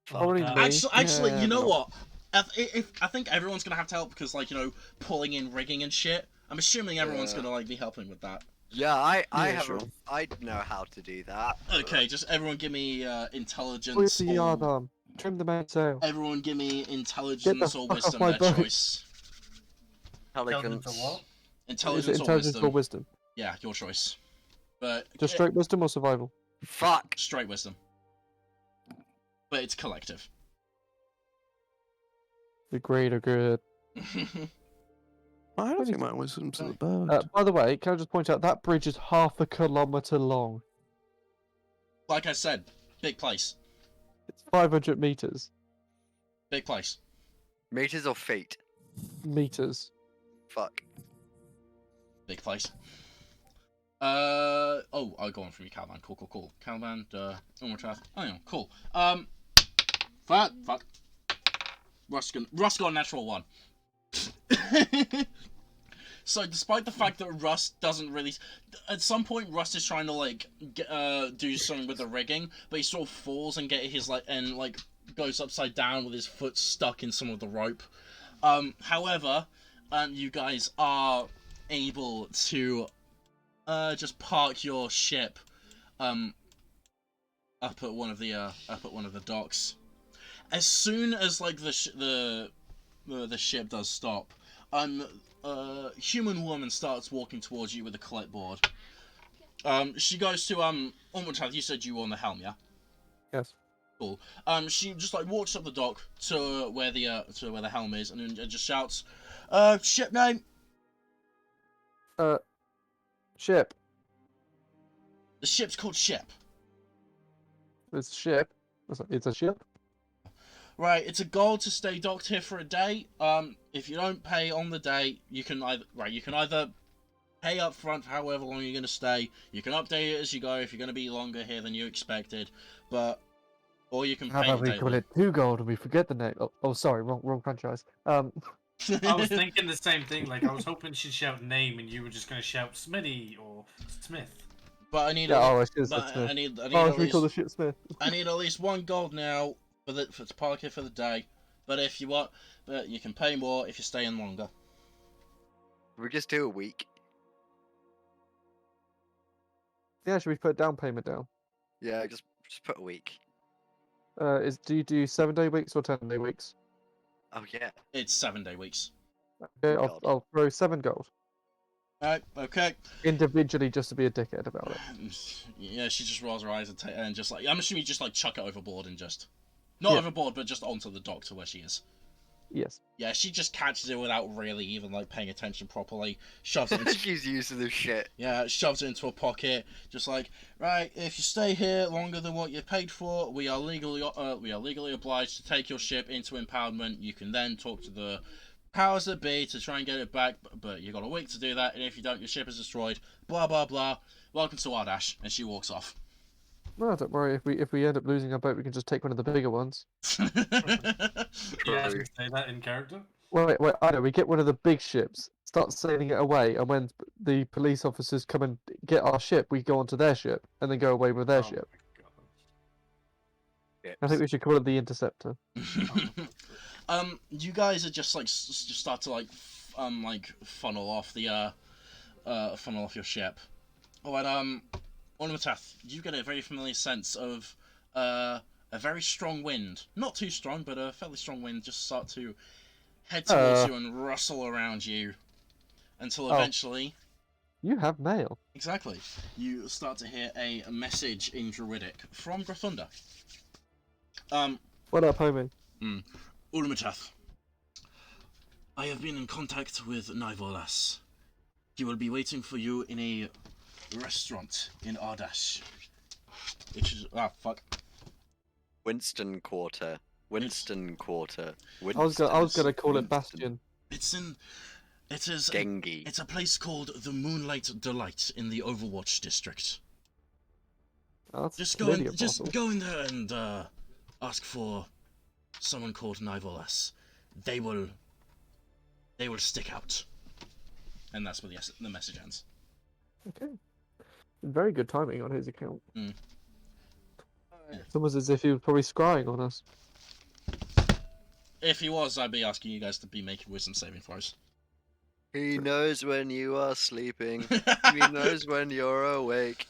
Probably that. me. Actually, Yeah, you know no. what? I think everyone's gonna have to help because, like, pulling in rigging and shit. I'm assuming everyone's Yeah. gonna like be helping with that. Yeah, I Yeah, have sure. I know how to do that. Okay, just everyone give me Where's intelligence. the yardarm? Trim the mainsail. Everyone give me intelligence or fuck off wisdom. my Their boat. choice. Intelligence. Intelligence or what? Is it Intelligence or intelligence wisdom. or wisdom? Yeah, your choice. But Just straight wisdom or survival? Fuck. straight wisdom. But it's collective. The greater good. I don't think my wisdom's in the bird. By the way, can I just point out that bridge is 0.5 kilometer long. Like I said, big place. It's 500 meters. Big place. Meters or feet? Meters. Fuck. Big place. Oh, I'll go on from you, Calvan. Cool. Calvan, one more try. Oh, yeah, cool. Fuck. Russ got a natural one. So, despite the fact that Russ doesn't really, at some point Russ is trying to like do something with the rigging, but he sort of falls and goes upside down with his foot stuck in some of the rope. However, you guys are able to just park your ship up at one of the docks. As soon as like the ship does stop, human woman starts walking towards you with a clipboard. She goes to Umwachad, you said you were on the helm, yeah? Yes. Cool. She just like walks up the dock to where the helm is, and then just shouts, "Ship name." Ship. The ship's called Ship. It's a ship. It's a ship. Right, it's a goal to stay docked here for a day. If you don't pay on the day, you can either pay up front for however long you're gonna stay. You can update it as you go if you're gonna be longer here than you expected. But Or you can How pay about we daily. call it 2 gold and we forget the name? Oh, sorry, wrong franchise. I was thinking the same thing. Like I was hoping she'd shout name, and you were just gonna shout Smitty or Smith. But I need Yeah, a, I should have but said Smith. I need Oh, at should we call the least shit Smith? I need at least 1 gold now for to park it for the day. But if you want, but you can pay more if you're staying longer. We just do a week. Yeah, should we put down payment down? Yeah, just put a week. Do you do 7-day weeks or 10-day weeks? Oh yeah. It's 7-day weeks. Okay, God. I'll throw 7 gold. Alright, okay. Individually, just to be a dickhead about it. Yeah, she just rolls her eyes and just like, I'm assuming you just like chuck it overboard and just, not Yeah. overboard, but just onto the dock to where she is. Yes. Yeah, she just catches it without really even like paying attention properly. Shoves it into, She's used to this shit. yeah, shoves it into a pocket. Just like, right, if you stay here longer than what you paid for, we are legally obliged to take your ship into impoundment. You can then talk to the powers that be to try and get it back, but you got a week to do that, and if you don't, your ship is destroyed. Blah blah blah. Welcome to Ardash, and she walks off. No, don't worry. If we end up losing our boat, we can just take one of the bigger ones. You have True. to say that in character. Wait. I know. We get one of the big ships, start sailing it away, and when the police officers come and get our ship, we go onto their ship and then go away with their Oh ship. my God. I think we should call it the Interceptor. You guys are just like just start to like funnel off the funnel off your ship. Alright, Ornamentath, you get a very familiar sense of a very strong wind. Not too strong, but a fairly strong wind just start to head towards you and rustle around you until eventually, You have mail. exactly, you start to hear a message in Druidic from Grathunda. What up, homie? Ornamentath, I have been in contact with Nivolas. He will be waiting for you in a restaurant in Ardash. Which is fuck. Winston Quarter. Winston Quarter. I was gonna call it Winston. Bastion. It is Gengi. it's a place called the Moonlight Delight in the Overwatch district. Oh, that's Just clearly a brothel. go in there and ask for someone called Nivolas. They will stick out. And that's where the message ends. Okay. Very good timing on his account. Mm. It's almost as if he was probably scrying on us. If he was, I'd be asking you guys to be making wisdom saving throws. He knows when you are sleeping. He knows when you're awake.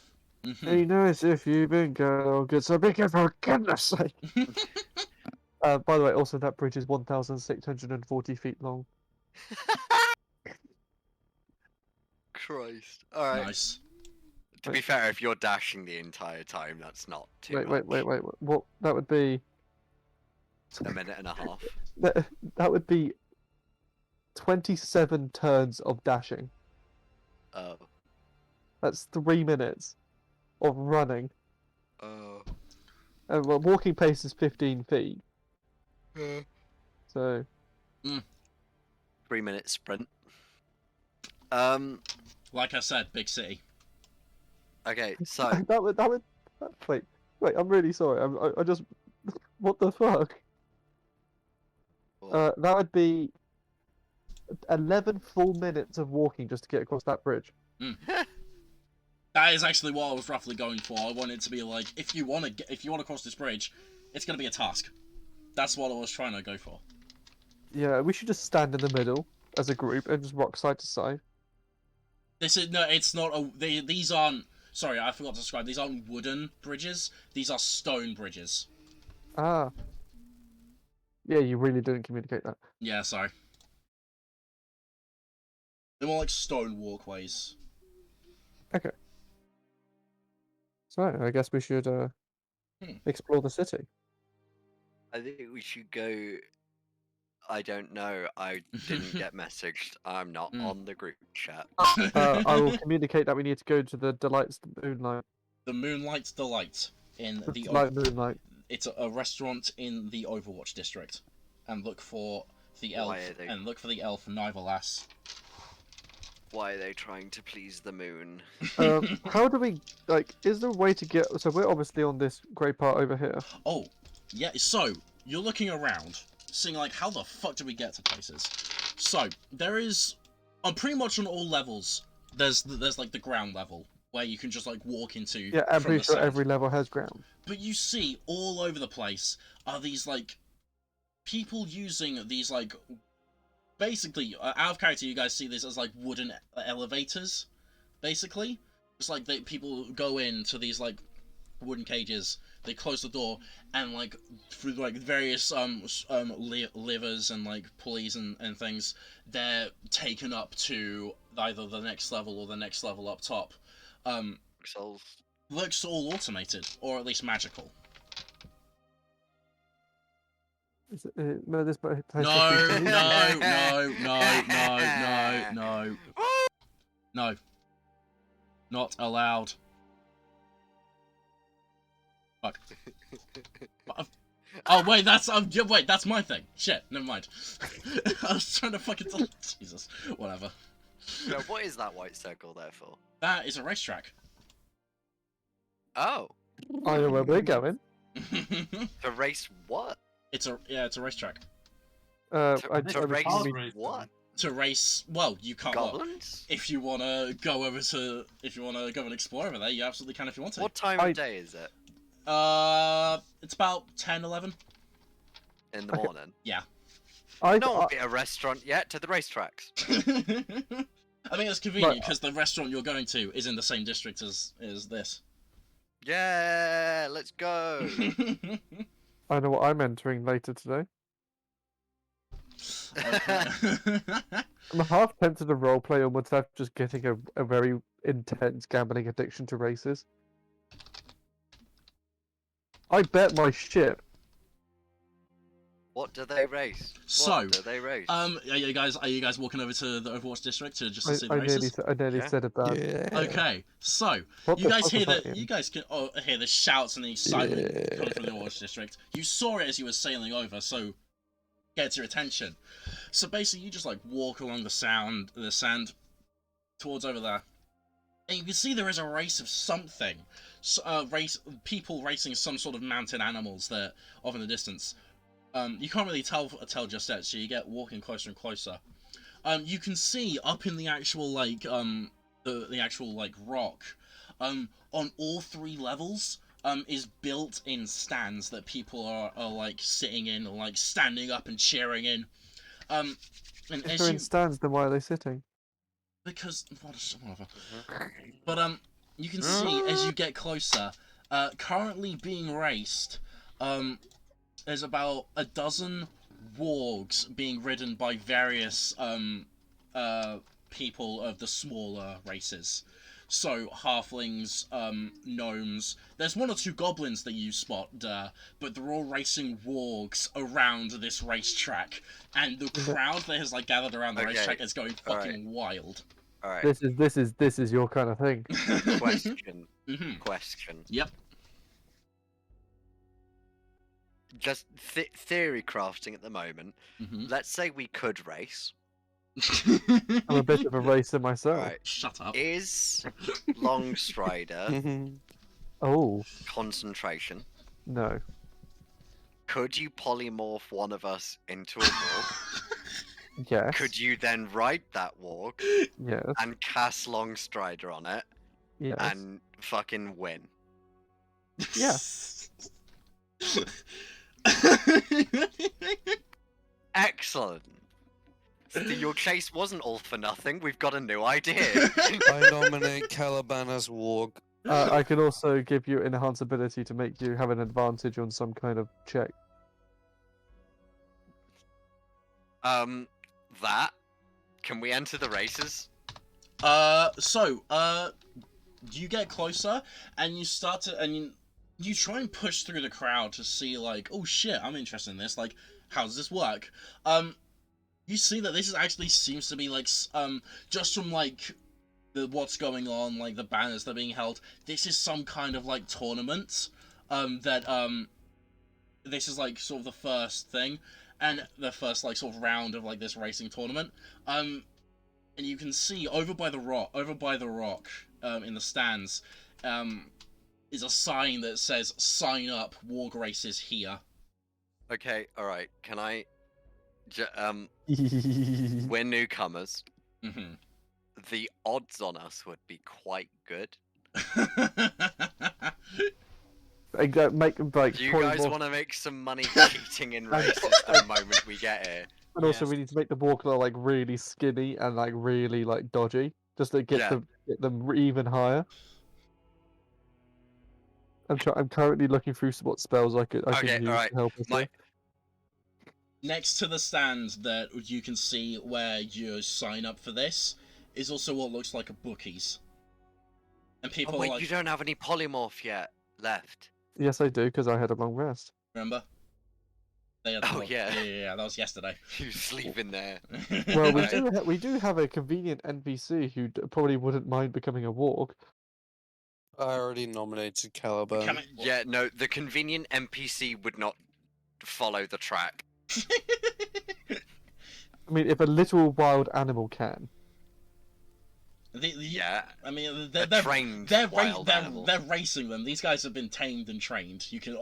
He knows if you've been good, so be careful, for goodness sake. By the way, also that bridge is 1,640 feet long. Christ. Alright. Nice. To be fair, if you're dashing the entire time, that's not too Wait. much. What? That would be. A minute and a half. That would be 27 turns of dashing. Oh. That's 3 minutes of running. Oh. And well, walking pace is 15 feet. So 3-minute sprint. Like I said, big city. Okay, so that would wait. I'm really sorry. I just what the fuck? Well, That would be 11 full minutes of walking just to get across that bridge. That is actually what I was roughly going for. I wanted it to be like, if you want to cross this bridge, it's gonna be a task. That's what I was trying to go for. Yeah, we should just stand in the middle as a group and just rock side to side. It's not these aren't. Sorry, I forgot to describe. These aren't wooden bridges. These are stone bridges. Ah. Yeah, you really didn't communicate that. Yeah, sorry. They're more like stone walkways. Okay. So I guess we should explore the city. I think we should go. I don't know. I didn't get messaged. I'm not on the group chat. I will communicate that we need to go to the Delights Moonlight. The Moonlight Delight in the Delight Moonlight. It's a restaurant in the Overwatch district, and look for the elf Why are they- Nivolas. Why are they trying to please the moon? How do we is there a way to get? So we're obviously on this grey part over here. Oh, Yeah, so you're looking around, seeing like how the fuck do we get to places? So there is, on pretty much on all levels, there's like the ground level where you can just like walk into. Yeah, I'm from pretty the sure sand. every level has ground. But you see all over the place are these like people using these like basically out of character. You guys see this as like wooden elevators, basically. It's like people go into these like wooden cages. They close the door and like through like various levers and like pulleys and things, they're taken up to either the next level or the next level up top. Souls. Looks all automated or at least magical. Is it, no, this place No, has been no, deleted. no. No. Not allowed. Fuck. Oh wait, that's my thing. Shit, never mind. I was trying to fucking tell. Jesus, whatever. No, what is that white circle there for? That is a racetrack. Oh, I know where we're going. to race what? It's a racetrack. To I race was race what? To race, well, you can't. Well, Goblins? if you wanna go and explore over there, you absolutely can if you want to. What time of day is it? It's about 10, 11. In the morning? I, Not at a restaurant yet, to the racetracks. I think it's convenient because the restaurant you're going to is in the same district as this. Yeah, let's go. I know what I'm entering later today. I'm half tempted to roleplay on myself just getting a very intense gambling addiction to races. I bet my ship. What do they race? So, What do they race? are you guys walking over to the Overwatch district to just to see the I races? nearly Yeah. said it bad. Yeah. Okay, so What you the guys fuck hear was that the in? you guys can hear the shouts and the excitement Yeah. coming from the Overwatch district. You saw it as you were sailing over, so gets your attention. So basically, you just like walk along the sand towards over there, and you can see there is a race of something. People racing some sort of mountain animals that off in the distance. You can't really tell just yet, so you get walking closer and closer. You can see up in the actual like the actual like rock, on all 3 levels, is built in stands that people are like sitting in or like standing up and cheering in. And If as they're you in stands, then why are they sitting? because whatever. But you can see as you get closer, currently being raced, there's about a dozen wargs being ridden by various people of the smaller races. So halflings, gnomes. There's 1 or 2 goblins that you spot, but they're all racing wargs around this racetrack, and the crowd that has like gathered around the Okay, racetrack is going alright. fucking wild. Alright, This is your kind of thing. question. hmm Question. Yep. Just theory crafting at the moment. hmm Let's say we could race. I'm a bit of a racer myself. Alright. Shut up. Is Long Strider Oh concentration? no. Could you polymorph one of us into a warg? Yes. Could you then ride that warg Yes. and cast Long Strider on it Yes. and fucking win? Yeah. Excellent. Your chase wasn't all for nothing. We've got a new idea. I nominate Caliban as Warg. I could also give you enhanced ability to make you have an advantage on some kind of check. That. Can we enter the races? You get closer and you start to, and you try and push through the crowd to see like, oh shit, I'm interested in this. Like, how does this work? You see that this is actually seems to be like, just from like what's going on, like the banners that are being held. This is some kind of like tournament. This is like sort of the first thing, and the first like sort of round of like this racing tournament. And you can see over by the rock, in the stands, is a sign that says "Sign up, warg races here." Okay, alright. Can I... we're newcomers. Mm-hmm. The odds on us would be quite good. Make like Do you probably guys more, want to make some money cheating in races the moment we get here? and also Yes. we need to make the walker like really skinny and like really like dodgy, just to get Yeah. them even higher. I'm currently looking through what spells I can Okay, use alright. to help us. Here. Next to the stand that you can see where you sign up for this is also what looks like a bookies. And people Oh are wait, like, you don't have any polymorph yet left. Yes, I do because I had a long rest. remember? They had Oh, yeah. yeah, that was yesterday. You sleep in there. Well, we Right. we do have a convenient NPC who probably wouldn't mind becoming a warg. I already nominated Caliban. Becoming- Yeah, no, the convenient NPC would not follow the track. I mean, if a literal wild animal can. Yeah, I mean, a trained wild animal. they're racing them. These guys have been tamed and trained. You can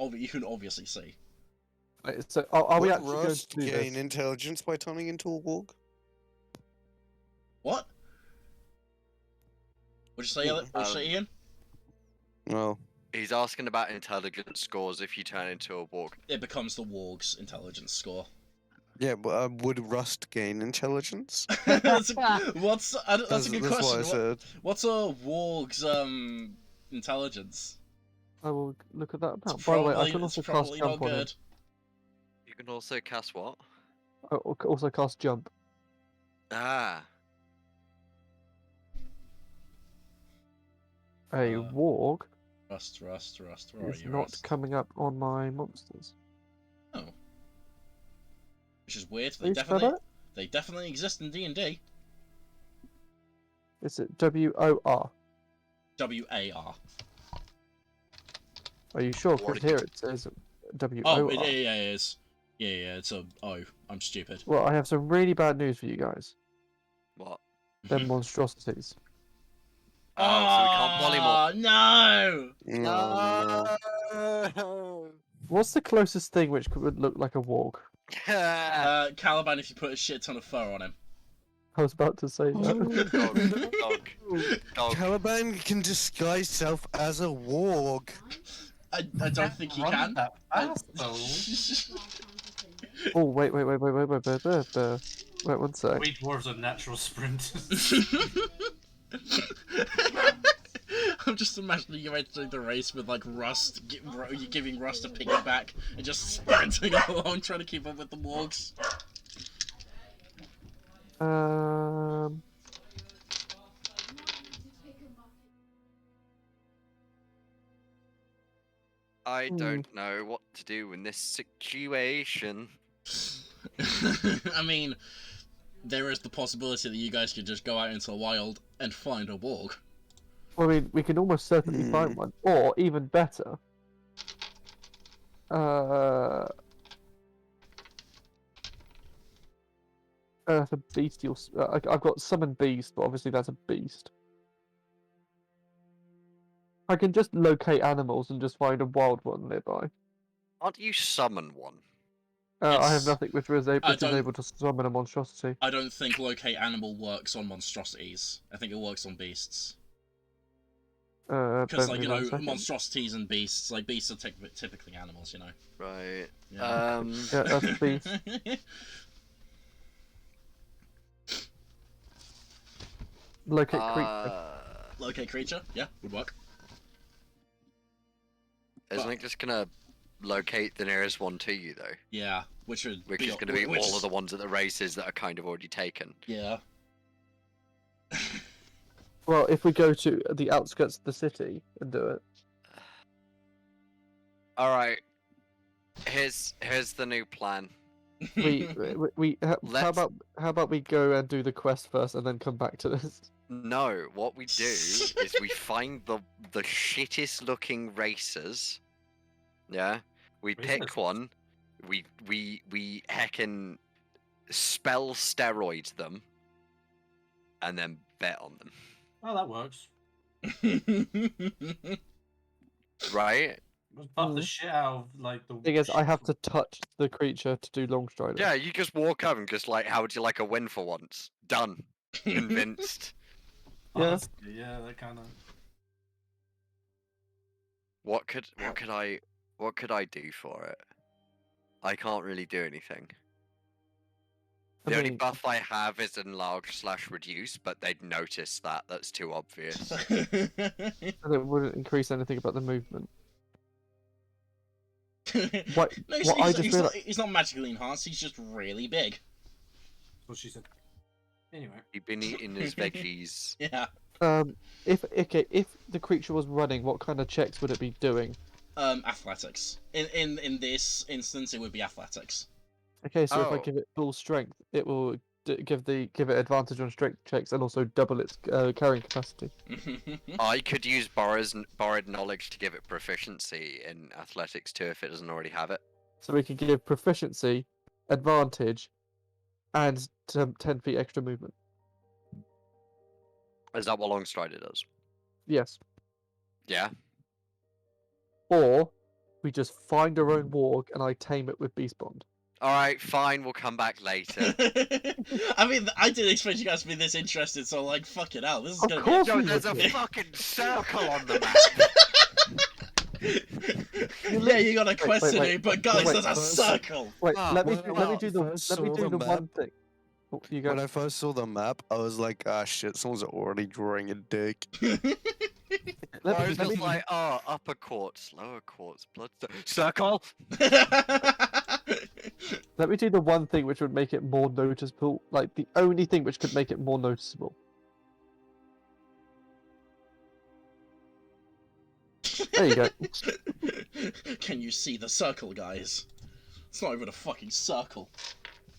obviously see. Right, so are we Would actually going Rust to do gain this? intelligence by turning into a warg? What? What'd you say, what'd you say, Ian? No. He's asking about intelligence scores if you turn into a warg. It becomes the warg's intelligence score. Yeah, but would Rust gain intelligence? That's a good That's what question. I said. What's a warg's intelligence? I will look at that now. It's By the way, I probably, can it's also cast probably not jump on him. good. You can also cast what? I will also cast jump. Ah, A warg Rust. Where are is you, not Rust? coming up on my monsters. Oh. Which is weird. Can you spell that? They definitely exist in D&D. Is it WOR? WAR. Are you sure? What Because did you- here it says WOR. Oh, yeah, it is. Yeah, it's a O. I'm stupid. Well, I have some really bad news for you guys. what? They're monstrosities. Oh, so we can't polymorph. No! No. What's the closest thing which would look like a warg? Caliban if you put a shit ton of fur on him. I was about to say that. Dog. Caliban can disguise self as a warg. I don't think he Run can. that fast, though. Oh, wait, one sec. We dwarves are natural sprinters. I'm just imagining you entering the race with like Rust, you giving Rust a piggyback and just sprinting along trying to keep up with the wargs. I don't know what to do in this situation. I mean, there is the possibility that you guys could just go out into the wild and find a warg. I mean, we can almost certainly find one, or even better. That's a bestial. I've got summon beast, but obviously that's a beast. I can just locate animals and just find a wild one nearby. Can't you summon one? I have It's- nothing which is able don't- to summon a monstrosity. I don't think locate animal works on monstrosities. I think it works on beasts. Because, Bear like, with you me 1 know, second. monstrosities and beasts, like, beasts are typically animals, you know. Right. Yeah. Yeah, that's a beast. Locate creature. Locate creature? Yeah, would work. Isn't it just gonna locate the nearest one to you though? Yeah, which would Which be, is gonna be which all is- of the ones at the races that are kind of already taken. Yeah. Well, if we go to the outskirts of the city and do it. Alright. Here's the new plan. How Let's- about we go and do the quest first and then come back to this? No, what we do is we find the shittest looking racers. Yeah? We pick Racers? one. We heckin' spell steroids them. And then bet on them. Oh, that works. Right? Buff the shit out of like the. Thing is, I shit have from- to touch the creature to do long strider. Yeah, you just walk up and just like, how would you like a win for once? Done. Convinced. Yeah. Honestly, yeah, that kind of. What could I do for it? I can't really do anything. I The only mean- buff I have is enlarge/reduce, but they'd notice that. That's too obvious. And it wouldn't increase anything about the movement. What- No, what I just he's realised- he's not magically enhanced. He's just really big. That's what she said. Anyway. He's been eating his veggies. Yeah. If the creature was running, what kind of checks would it be doing? Athletics. In this instance, it would be athletics. Okay, so if I Oh. give it full strength, it will give it advantage on strength checks and also double its carrying capacity. I could use borrowed knowledge to give it proficiency in athletics too if it doesn't already have it. So we can give proficiency, advantage, and 10 feet extra movement. Is that what long strider does? Yes. Yeah. Or we just find our own warg and I tame it with Beast Bond. All right, fine. We'll come back later. I mean, I didn't expect you guys to be this interested, so like, fucking hell, this is Of gonna course Yo, we there's a would. fucking circle on the map. be. Yeah, you got a question wait, here, but guys, wait, there's a first- circle. Wait, Ah, let me well, do first saw the the map. one thing. Oh, you go. When I first saw the map, I was like, ah, shit, someone's already drawing a dick. Let I me, was let me, just like, oh, upper quartz, lower quartz, blood circle. let me do the one thing which would make it more noticeable. Like the only thing which could make it more noticeable. There you go. Can you see the circle, guys? It's not even a fucking circle.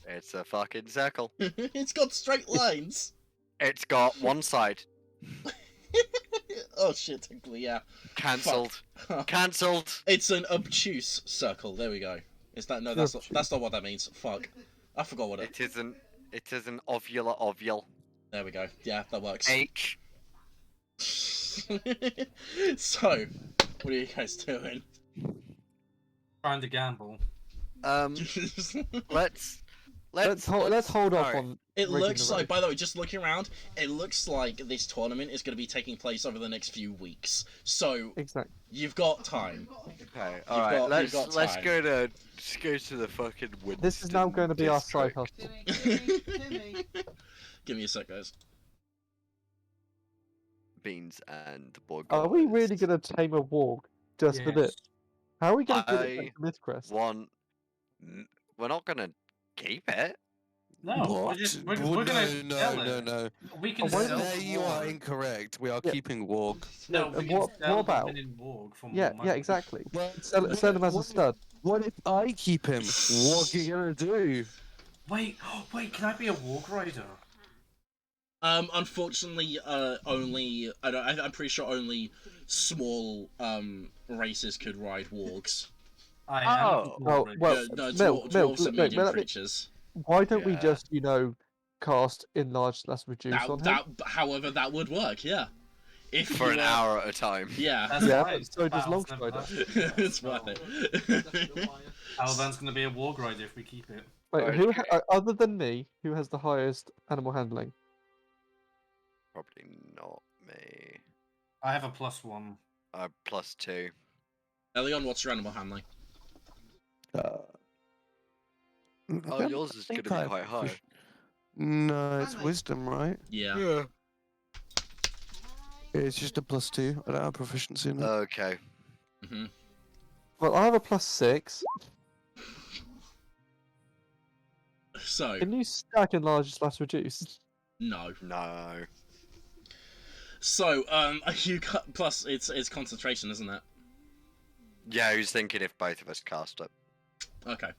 It's a fucking circle. It's got straight lines. It's got one side. Oh shit, technically, yeah. Cancelled. Fuck. Cancelled. It's an obtuse circle. There we go. Is that no? That's Obtuse. that's not what that means. Fuck. I forgot what it. It isn't. It is an ovular ovule. There we go. Yeah, that works. H. So, what are you guys doing? Trying to gamble. Let's Let's hold off alright. on. It rigging looks the like, race. by the way, just looking around, it looks like this tournament is going to be taking place over the next few weeks. So Exactly. you've got time. Okay, got- alright. you've got Let's time. go to the fucking Winston This is now going to be our side district. hustle. Timmy. Give me a sec, guys. Beans and the boy. Are we really going to tame a warg just for this? How are we going to get it I back to Mythcrest? We're not gonna keep it. No, What? we're Well, gonna no, sell no, it. no. We can Oh, wait, sell There the you are warg. incorrect. We are Yeah. keeping warg. No, And we can what sell about- the winning warg for more Yeah, money. yeah, exactly. Well, Sell them as a stud. What if I keep him? What are you gonna do? Wait, can I be a warg rider? Unfortunately, only I'm pretty sure only small races could ride wargs. I am. Oh. a warg Oh, rider. well, No, Mil, dwarves and Mil, medium let me- creatures. Why don't we Yeah. just, cast enlarge/reduce on him? However, that would work. Yeah. If For you an are- hour at a time. Yeah. That's Yeah, fine. but so does Wow, Longstrider. never mind. It's worth it. Alvan's gonna be a warg rider if we keep it. Wait, Okay. other than me, who has the highest animal handling? Probably not me. I have a +1. +2. Elion, what's your animal handling? Oh, yours is gonna be quite high. No, it's wisdom, right? Yeah. It's just a +2. I don't have proficiency in it. Okay. hmm Well, I have a +6. So Can you stack enlarge/reduce? no. No. So you cut plus it's concentration, isn't it? Yeah, I was thinking if both of us cast it. Okay.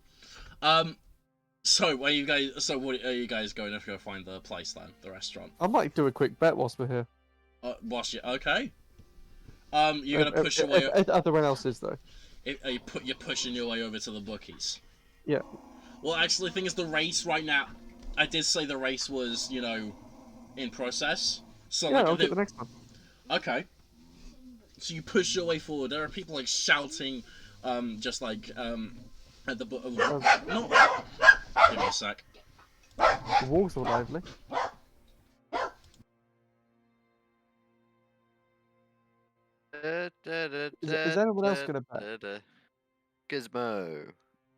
So what are you guys going to go find the place then? The restaurant? I might do a quick bet whilst we're here. Whilst you okay? You're gonna push your way. If everyone else is though. You're pushing your way over to the bookies. Yeah. Well, actually, the thing is, the race right now. I did say the race was, in process. So Yeah, like, I'll get the next one. okay. So you push your way forward. There are people like shouting, just like at the not. Give me a sec. The walls are lively. Is anyone else gonna bet? Gizmo. I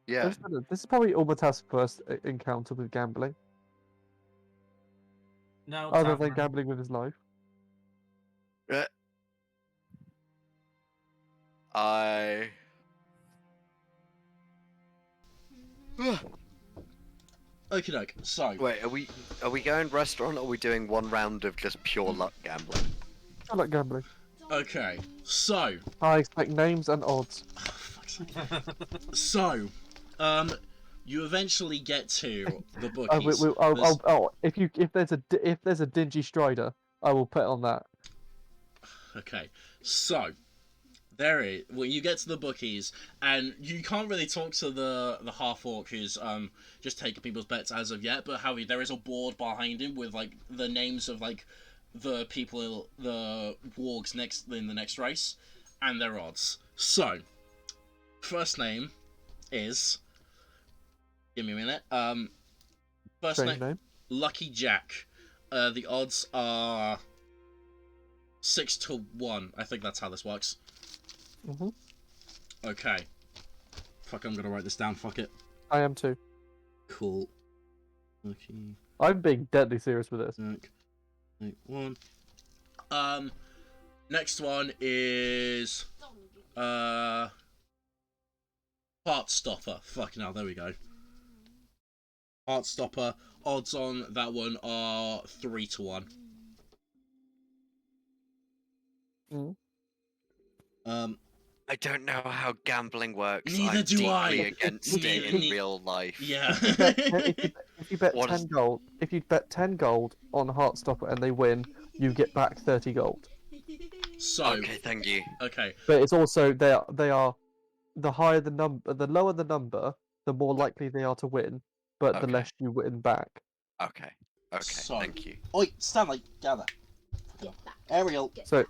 Yeah. just wondered, this is probably Umatas's first encounter with gambling, No, other than tavern. gambling with his life. I. Okay, doke. So Wait, are we going restaurant or are we doing one round of just pure luck gambling? I like gambling. okay, so I expect names and odds. fuck's sake. So, you eventually get to the Oh, bookies. if there's a dingy Strider, I will put on that. Okay, so when you get to the bookies, and you can't really talk to the half orc who's just taking people's bets as of yet, but however, there is a board behind him with like the names of like the people, the wargs next in the next race, and their odds. So, first name is. Give me a minute. First Strange name, name. Lucky Jack. The odds are 6-1. I think that's how this works. Mhm. Okay. Fuck, I'm gonna write this down. Fuck it. I am too. Cool. Lucky I'm being deadly serious with this. Jack. 1. Next one is Heartstopper. Fucking hell, there we go. Heartstopper. Odds on that one are 3-1. Mm. I don't know how gambling works. Neither I'm do I. deeply against it in Neither- real life. Yeah. If you bet What 10 is- gold, if you bet 10 gold on Heartstopper and they win, you get back 30 gold. So, Okay, thank you. okay. But it's also they are the higher the number, the lower the number, the more likely they are to win, but the Okay. less you win back. Okay. Okay, So- thank you. Oi, Stanley, gather. Ariel. So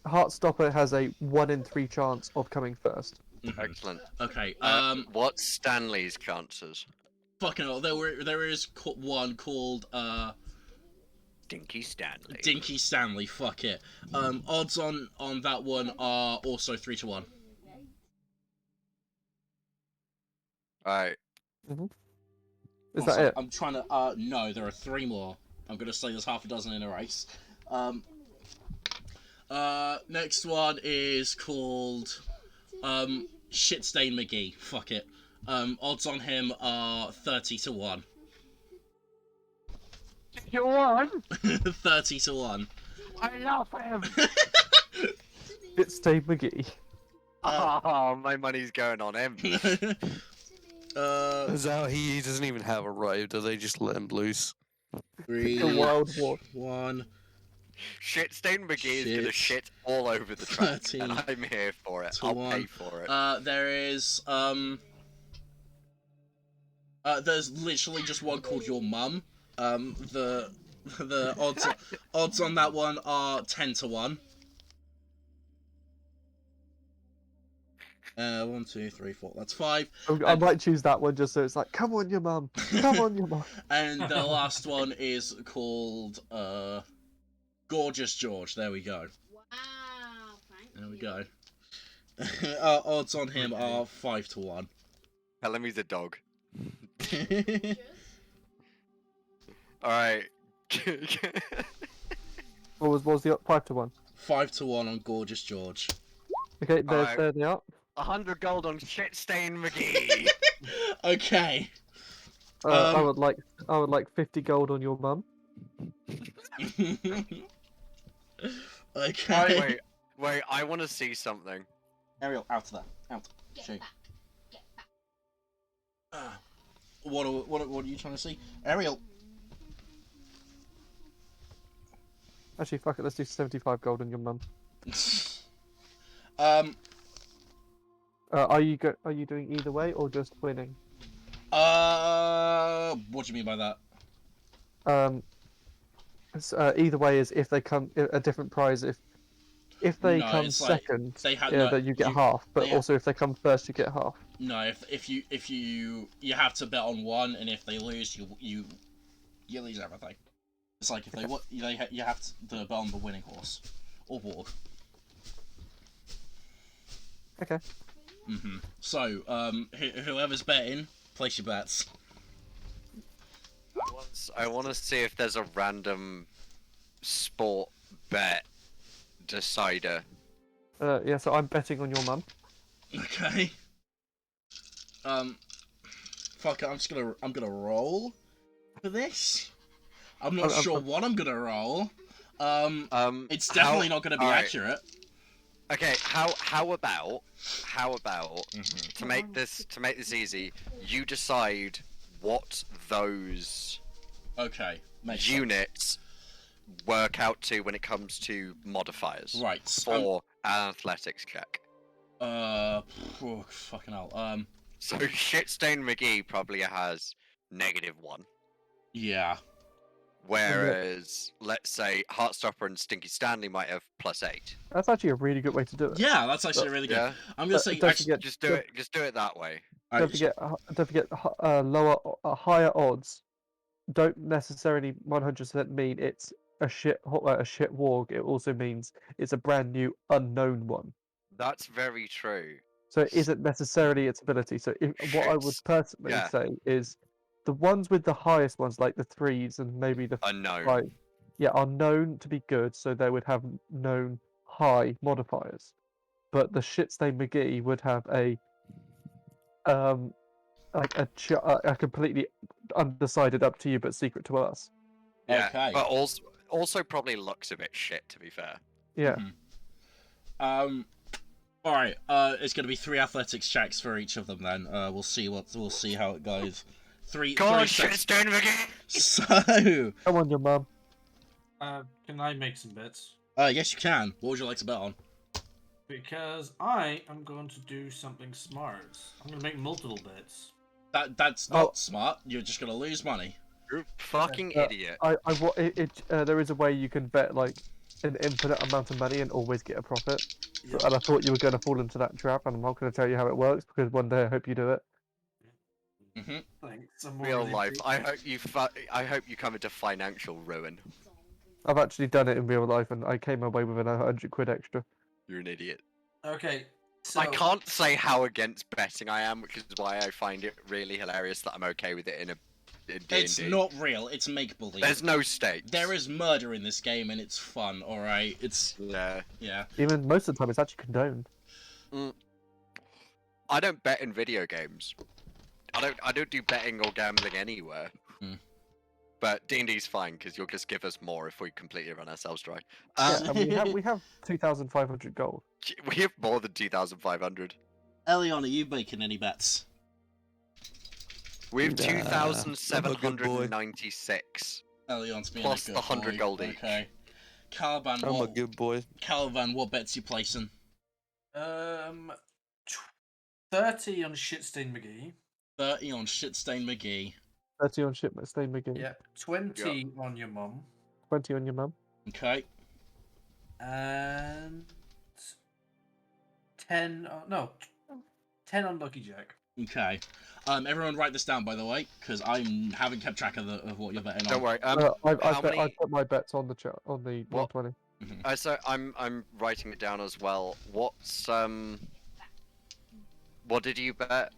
Heartstopper has a 1 in 3 chance of coming first. Mhm. Excellent. Okay. What's Stanley's chances? Fucking hell. There is one called Dinky Stanley. Dinky Stanley. Fuck it. Odds on that one are also 3-1. Alright. Is Also, that it? I'm trying to. No, there are 3 more. I'm gonna say there's half a dozen in a race. Next one is called Shitstain McGee. Fuck it. Odds on him are 30-1. You won. 30-1. I love him. It's Dave McGee. Oh, my money's going on him. Is that how he doesn't even have a right? Do they just let him loose? 3, The Wild War. 1. Shitstain McGee is gonna Shit. shit all over the track, 13 and I'm here for it. to I'll 1. pay for it. There is there's literally just one called Your Mum. The odds on that one are 10-1. 1, 2, 3, 4. That's 5. I might choose that one just so it's like, come on, your mum. Come on, your mum. And the last one is called Gorgeous George. There we go. Wow, thank There we you. go. Odds on him are 5-1. Tell him he's a dog. Just- Alright. What was the 5-1? 5-1 on Gorgeous George. Okay, Alright. there they are. 100 gold on Shitstain McGee. Okay. I would like 50 gold on your mum. Okay. Wait, I want to see something. Ariel, out of there. Out. Get Shoot. back. Get back. What are you trying to see? Ariel. Actually, fuck it, let's do 75 gold on your mum. Are you doing either way or just winning? What do you mean by that? Either way is if they come a different prize if if they No, come it's like second, they have yeah, no. that you get half. But they- also, if they come first, you get half. No, if you have to bet on one, and if they lose, you lose everything. It's like if you have to bet on the winning horse or warg. Okay. So whoever's betting, place your bets. I want to see if there's a random sport bet decider. Yeah. So I'm betting on your mum. Okay. Fuck it. I'm gonna roll for this. I'm not sure what I'm gonna roll. It's definitely not gonna be accurate. Okay, how about to make this easy, you decide what those Makes units work out to when it comes to modifiers. Right. For an athletics check. Fucking hell. So Shitstain McGee probably has -1. Yeah. Whereas, let's say, Heartstopper and Stinky Stanley might have +8. That's actually a really good way to do it. Yeah, that's actually really good. Yeah. I'm gonna say don't actually, forget- Just do it that way. Don't forget, higher odds don't necessarily 100% mean it's a shit warg. It also means it's a brand new unknown one. That's very true. So it isn't necessarily its ability. So what I would Shits. personally Yeah. say is the ones with the highest ones, like the 3s and maybe the Unknown. 5, are known to be good. So they would have known high modifiers. But the Shitstain McGee would have a like a completely undecided, up to you, but secret to us. Yeah. Okay. But also probably looks a bit shit, to be fair. Yeah. All right. It's gonna be 3 athletics checks for each of them. Then we'll see how it goes. Three. Come on, sets. Shitstain McGee! So. Come on, your mum. Can I make some bets? Yes, you can. What would you like to bet on? Because I am going to do something smart. I'm going to make multiple bets. That's not smart. You're just gonna lose money. You're a fucking idiot. There is a way you can bet like an infinite amount of money and always get a profit. Yep. And I thought you were going to fall into that trap, and I'm not going to tell you how it works because one day I hope you do it. Thanks. I'm Real already life. thinking. I hope you come into financial ruin. I've actually done it in real life, and I came away with £100 extra. You're an idiot. Okay. So I can't say how against betting I am, which is why I find it really hilarious that I'm okay with it in D&D. It's not real. It's make believe. There's no stakes. There is murder in this game, and it's fun. All right. It's Yeah. Even most of the time, it's actually condoned. I don't bet in video games. I don't do betting or gambling anywhere. But D&D's fine because you'll just give us more if we completely run ourselves dry. Yeah, and we have 2,500 gold. We have more than 2,500. Elion, are you making any bets? We have Nah, I'm a good boy. 2,796. Elion's being Plus a good the 100 boy. gold each. Okay. Caliban, I'm a good boy. Caliban, what bets you placing? 30 on Shitstain McGee. 30 on Shitstain McGee. 30 on Shitstain McGee. Yeah. 20 on your mum. 20 on your mum. Okay. And 10 on Lucky Jack. Okay. Everyone write this down, by the way, because I haven't kept track of what you're betting on. Don't worry. I put my bets on the on the What? 120. So I'm writing it down as well. What's what did you bet?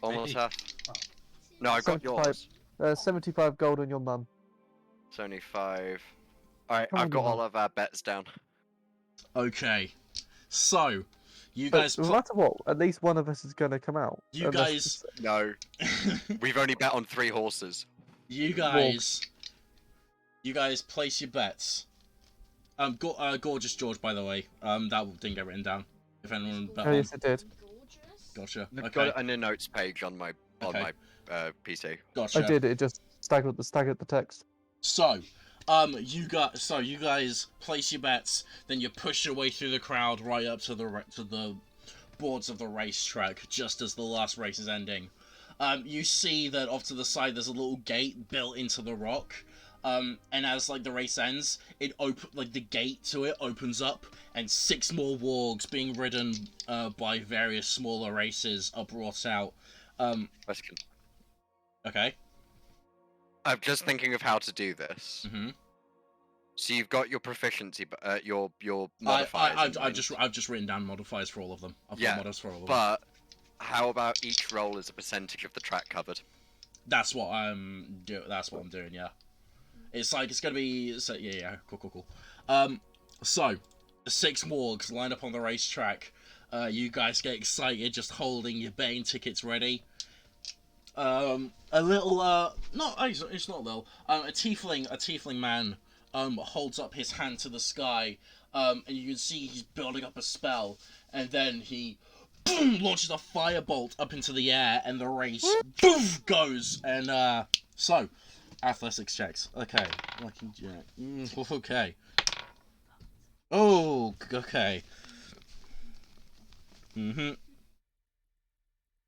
Almost Me? half. No, I got 75. yours. 75 gold on your mum. 75. Alright, Come on, I've got you all of our bets down. Okay. So, you But guys... no matter what, at least one of us is going to come out. You Unless guys... No, we've only bet on 3 horses. You guys place your bets. Gorgeous George, by the way. That didn't get written down. If anyone bet Oh, on. yes, it did. Gotcha. I've Okay. got it in the notes page on my Okay. PC. Gotcha. I did. It just staggered the text. So, you guys place your bets, then you push your way through the crowd right up to the boards of the racetrack just as the last race is ending. You see that off to the side there's a little gate built into the rock. And as like the race ends, the gate to it opens up, and 6 more wargs being ridden by various smaller races are brought out. Question. Okay. I'm just thinking of how to do this. Mm-hmm. So you've got your proficiency, your modifiers. I've just written down modifiers for all of them. I've Yeah, got mods for all of them. But how about each roll is a percentage of the track covered? That's what I'm doing. That's what I'm doing. Yeah. It's gonna be. So, yeah. Cool. So the 6 wargs line up on the racetrack. You guys get excited, just holding your betting tickets ready. A little. No, it's not little. A tiefling man. Holds up his hand to the sky, and you can see he's building up a spell, and then he, boom, launches a firebolt up into the air, and the race, boom, goes, and, so, athletics checks. Okay, Lucky Jack. Okay. Oh, okay. Mm-hmm.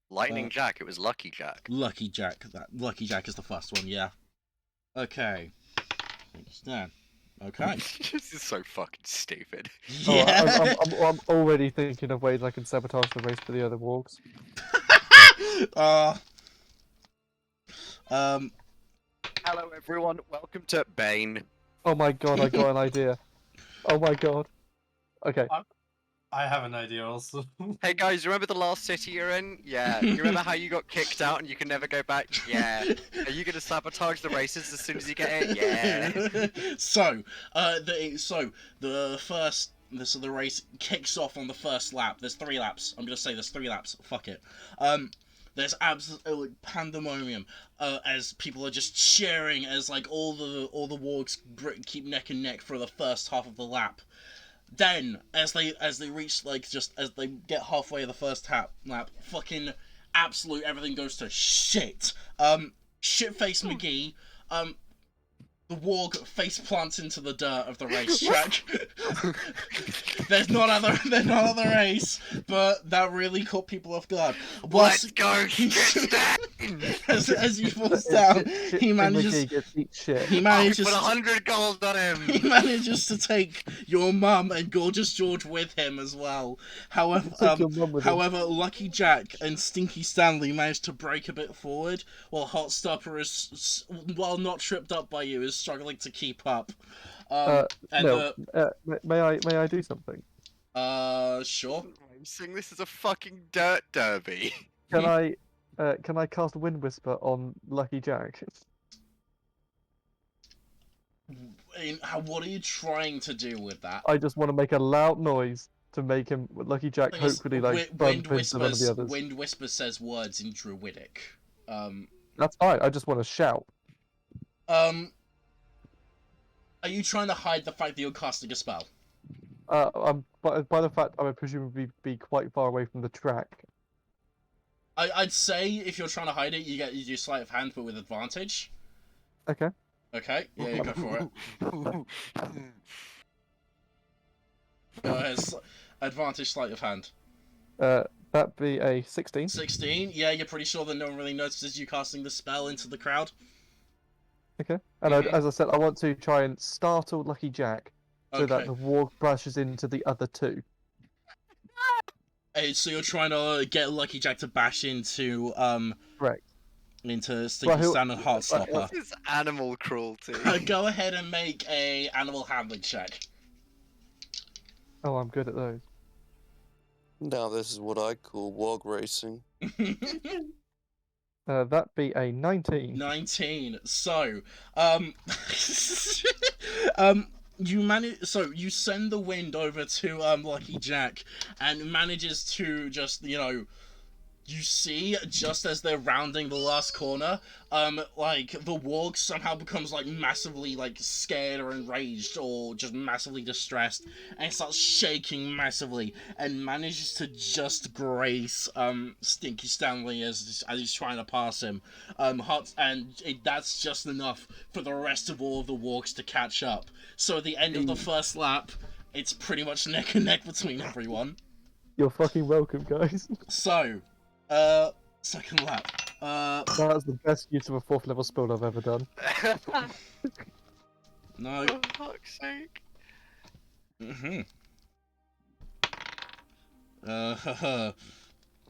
Lightning Jack, it was Lucky Jack. Lucky Jack. Lucky Jack is the first one, yeah. Okay. Understand. Okay. This is so fucking stupid. Yeah. I'm already thinking of ways I can sabotage the race for the other wargs. Hello everyone, welcome to Bane. Oh my god, I got an idea. Oh my god. Okay. I have an idea also. Hey guys, remember the last city you're in? Yeah. You remember how you got kicked out and you can never go back? Yeah. Are you gonna sabotage the races as soon as you get it? Yeah. So, the race kicks off on the first lap. There's 3 laps. I'm gonna say there's 3 laps. Fuck it. There's absolute pandemonium as people are just cheering as like all the wargs keep neck and neck for the first half of the lap. Then, as they reach, like, just as they get halfway the first lap, fucking absolute everything goes to shit. Shitface McGee, the warg face plants into the dirt of the racetrack. There's not other race, but that really caught people off guard. Let's go, Tristan! as he falls down, he manages. He manages. Put 100 gold on him. He manages to take your mum and Gorgeous George with him as well. However, Lucky Jack and Stinky Stanley managed to break a bit forward, while Hot Stopper is, while not tripped up by you, is struggling to keep up. May I do something? Sure. I'm saying this is a fucking dirt derby. Can I cast Wind Whisper on Lucky Jack? What are you trying to do with that? I just want to make a loud noise to make him Lucky Jack hopefully bump into one of the others. Wind Whisper says words in Druidic. That's fine. I just want to shout. Are you trying to hide the fact that you're casting a spell? By the fact I would presumably be quite far away from the track. I'd say if you're trying to hide it, you do sleight of hand, but with advantage. Okay. Okay. Yeah, you go for it. Go ahead. Advantage sleight of hand. That'd be a 16. 16. Yeah, you're pretty sure that no one really notices you casting the spell into the crowd. Okay. And as I said, I want to try and startle Lucky Jack so that the warg brushes into the other 2. So you're trying to get Lucky Jack to bash into Correct. Into Stinky Stan and Heartstopper. This is animal cruelty. Go ahead and make a animal handling check. Oh, I'm good at those. Now this is what I call warg racing. That'd be a 19. 19. So, you send the wind over to Lucky Jack, and manages to just, you see, just as they're rounding the last corner, like, the warg somehow becomes, like, massively, like, scared or enraged, or just massively distressed, and starts shaking massively, and manages to just grace, Stinky Stanley as he's trying to pass him. That's just enough for the rest of all of the wargs to catch up. So at the end of the first lap, it's pretty much neck and neck between everyone. You're fucking welcome, guys. So, second lap. That's the best use of a 4th level spell I've ever done. No. For fuck's sake. Haha.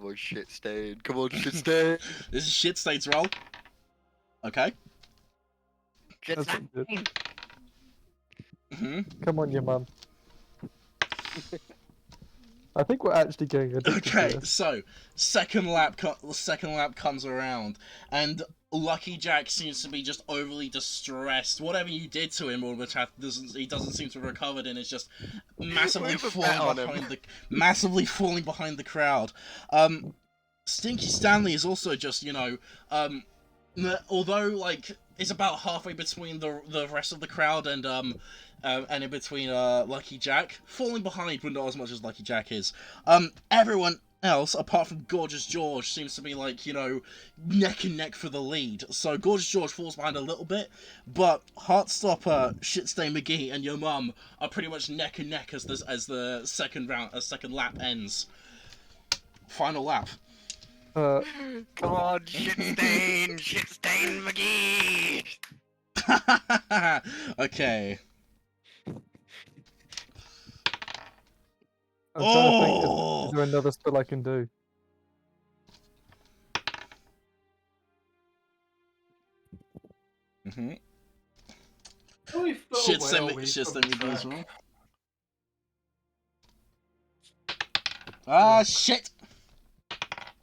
Oh, shit stain. Come on, shit stain. This is shit state's roll. Okay. Shit That's stain. not good. Mhm. Come on, your mum. I think we're actually getting addicted to Okay, this. so second lap comes around, and Lucky Jack seems to be just overly distressed. Whatever you did to him, he doesn't seem to have recovered, and is just massively We have a bet on him. falling behind the crowd. Stinky Stanley is also just although like it's about halfway between the rest of the crowd and in between Lucky Jack, falling behind, but not as much as Lucky Jack is. Everyone else, apart from Gorgeous George, seems to be like, neck and neck for the lead. So Gorgeous George falls behind a little bit, but Heartstopper, Shitstain McGee, and your mum are pretty much neck and neck as the second lap ends. Final lap. Come on, shit stain. Shit stain McGee. Okay. I'm trying to think, Oh! is there another spell I can do? Mm-hmm. We fell Shit, well send me away shit, from send me the as track. well. Ah, shit!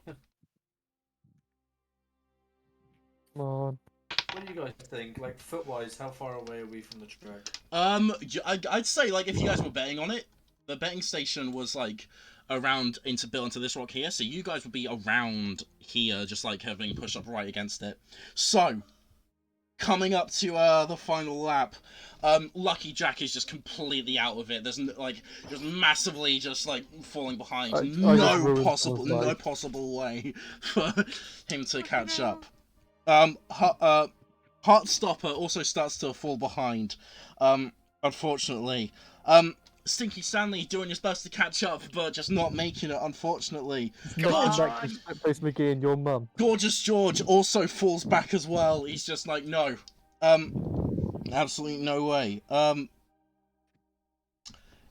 Come on. What do you guys think? Like, foot-wise, how far away are we from the track? I'd say, like, if you guys were betting on it, the betting station was, like, around built into this rock here, so you guys would be around here, just, like, having pushed up right against it. So, coming up to, the final lap, Lucky Jack is just completely out of it. There's, just massively just, like, falling behind. I just No ruined possible way for him to catch up. Heartstopper also starts to fall behind, unfortunately. Stinky Stanley doing his best to catch up, but just not making it, unfortunately. Come Back on. to Shitface McGee and your mum. Gorgeous George also falls back as well. He's just like, no. Absolutely no way.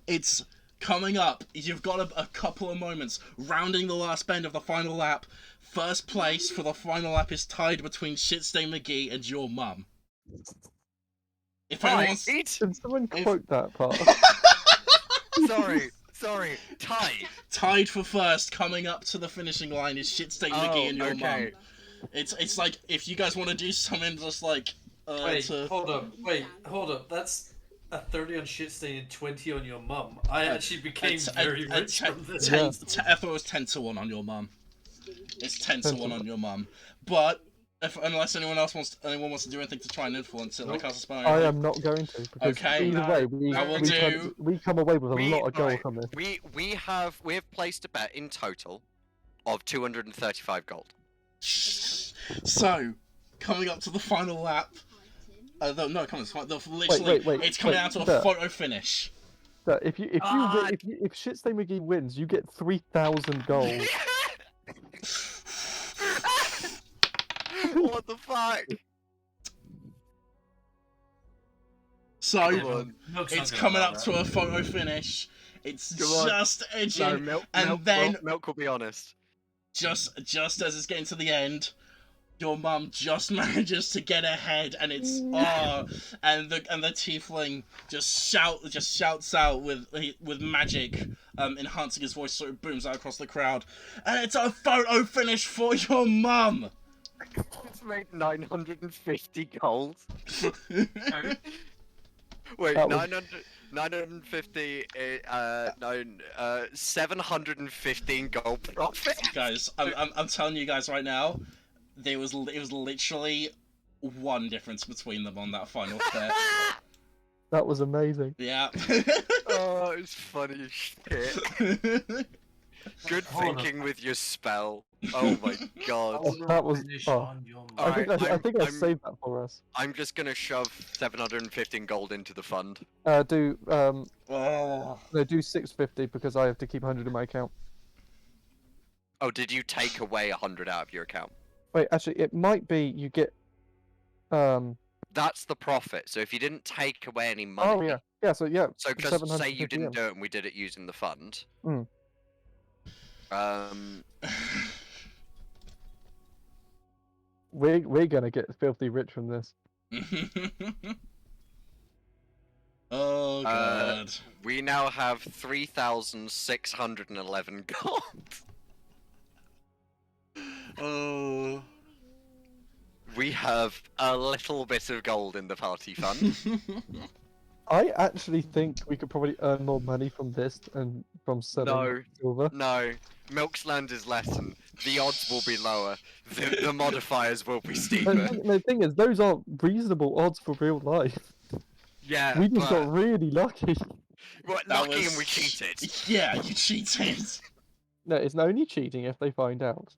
It's coming up. You've got a couple of moments. Rounding the last bend of the final lap. First place for the final lap is tied between Shitstain McGee and your mum. If anyone wants... Can someone quote that part? Sorry. Tied for first, coming up to the finishing line is Shitstain McGee and your mum. It's like, if you guys want to do something just like... Hold up. That's a 30 on Shitstain and 20 on your mum. I actually became very rich from this. I thought it was 10 to 1 on your mum. It's 10 to 1 on your mum. But, unless anyone wants to do anything to try and influence it, like I suspect. I am not going to, because Okay, either way, we come away with a lot of gold from this. We have placed a bet in total of 235 gold. So, coming up to the final lap. Literally, Wait, it's coming down to a photo finish. So if Shitstain McGee wins, you get 3,000 gold. What the fuck? So, it's coming up to a photo finish. It's just edging, Milk will be honest. Just as it's getting to the end, your mum just manages to get ahead, and it's and the tiefling just shouts out with magic, enhancing his voice so it booms out across the crowd, and it's a photo finish for your mum. It's made 950 gold. Wait, That was- 950, 715 gold profit. Guys, I'm telling you guys right now, it was literally one difference between them on that final bet. That was amazing. Yeah. Oh, it's funny as shit. Good thinking with your spell. Oh my god. That was. Oh. I think I I'm- saved that for us. I'm just gonna shove 715 gold into the fund. Do Oh. no, do 650 because I have to keep 100 in my account. Oh, did you take away 100 out of your account? Wait, actually, it might be you get That's the profit. So if you didn't take away any money, Oh yeah, yeah. So yeah, so just say you 750 didn't yen. do it and we did it using the fund. Mm. We're gonna get filthy rich from this. Oh god. We now have 3,611 gold. Oh. We have a little bit of gold in the party fund. I actually think we could probably earn more money from this and from selling No. silver. No, Milksland is lessened. The odds will be lower. The modifiers will be steeper. The thing is, those aren't reasonable odds for real life. Yeah, We just but got really lucky. what, That lucky was- and we cheated. Yeah, you cheated. No, it's only cheating if they find out.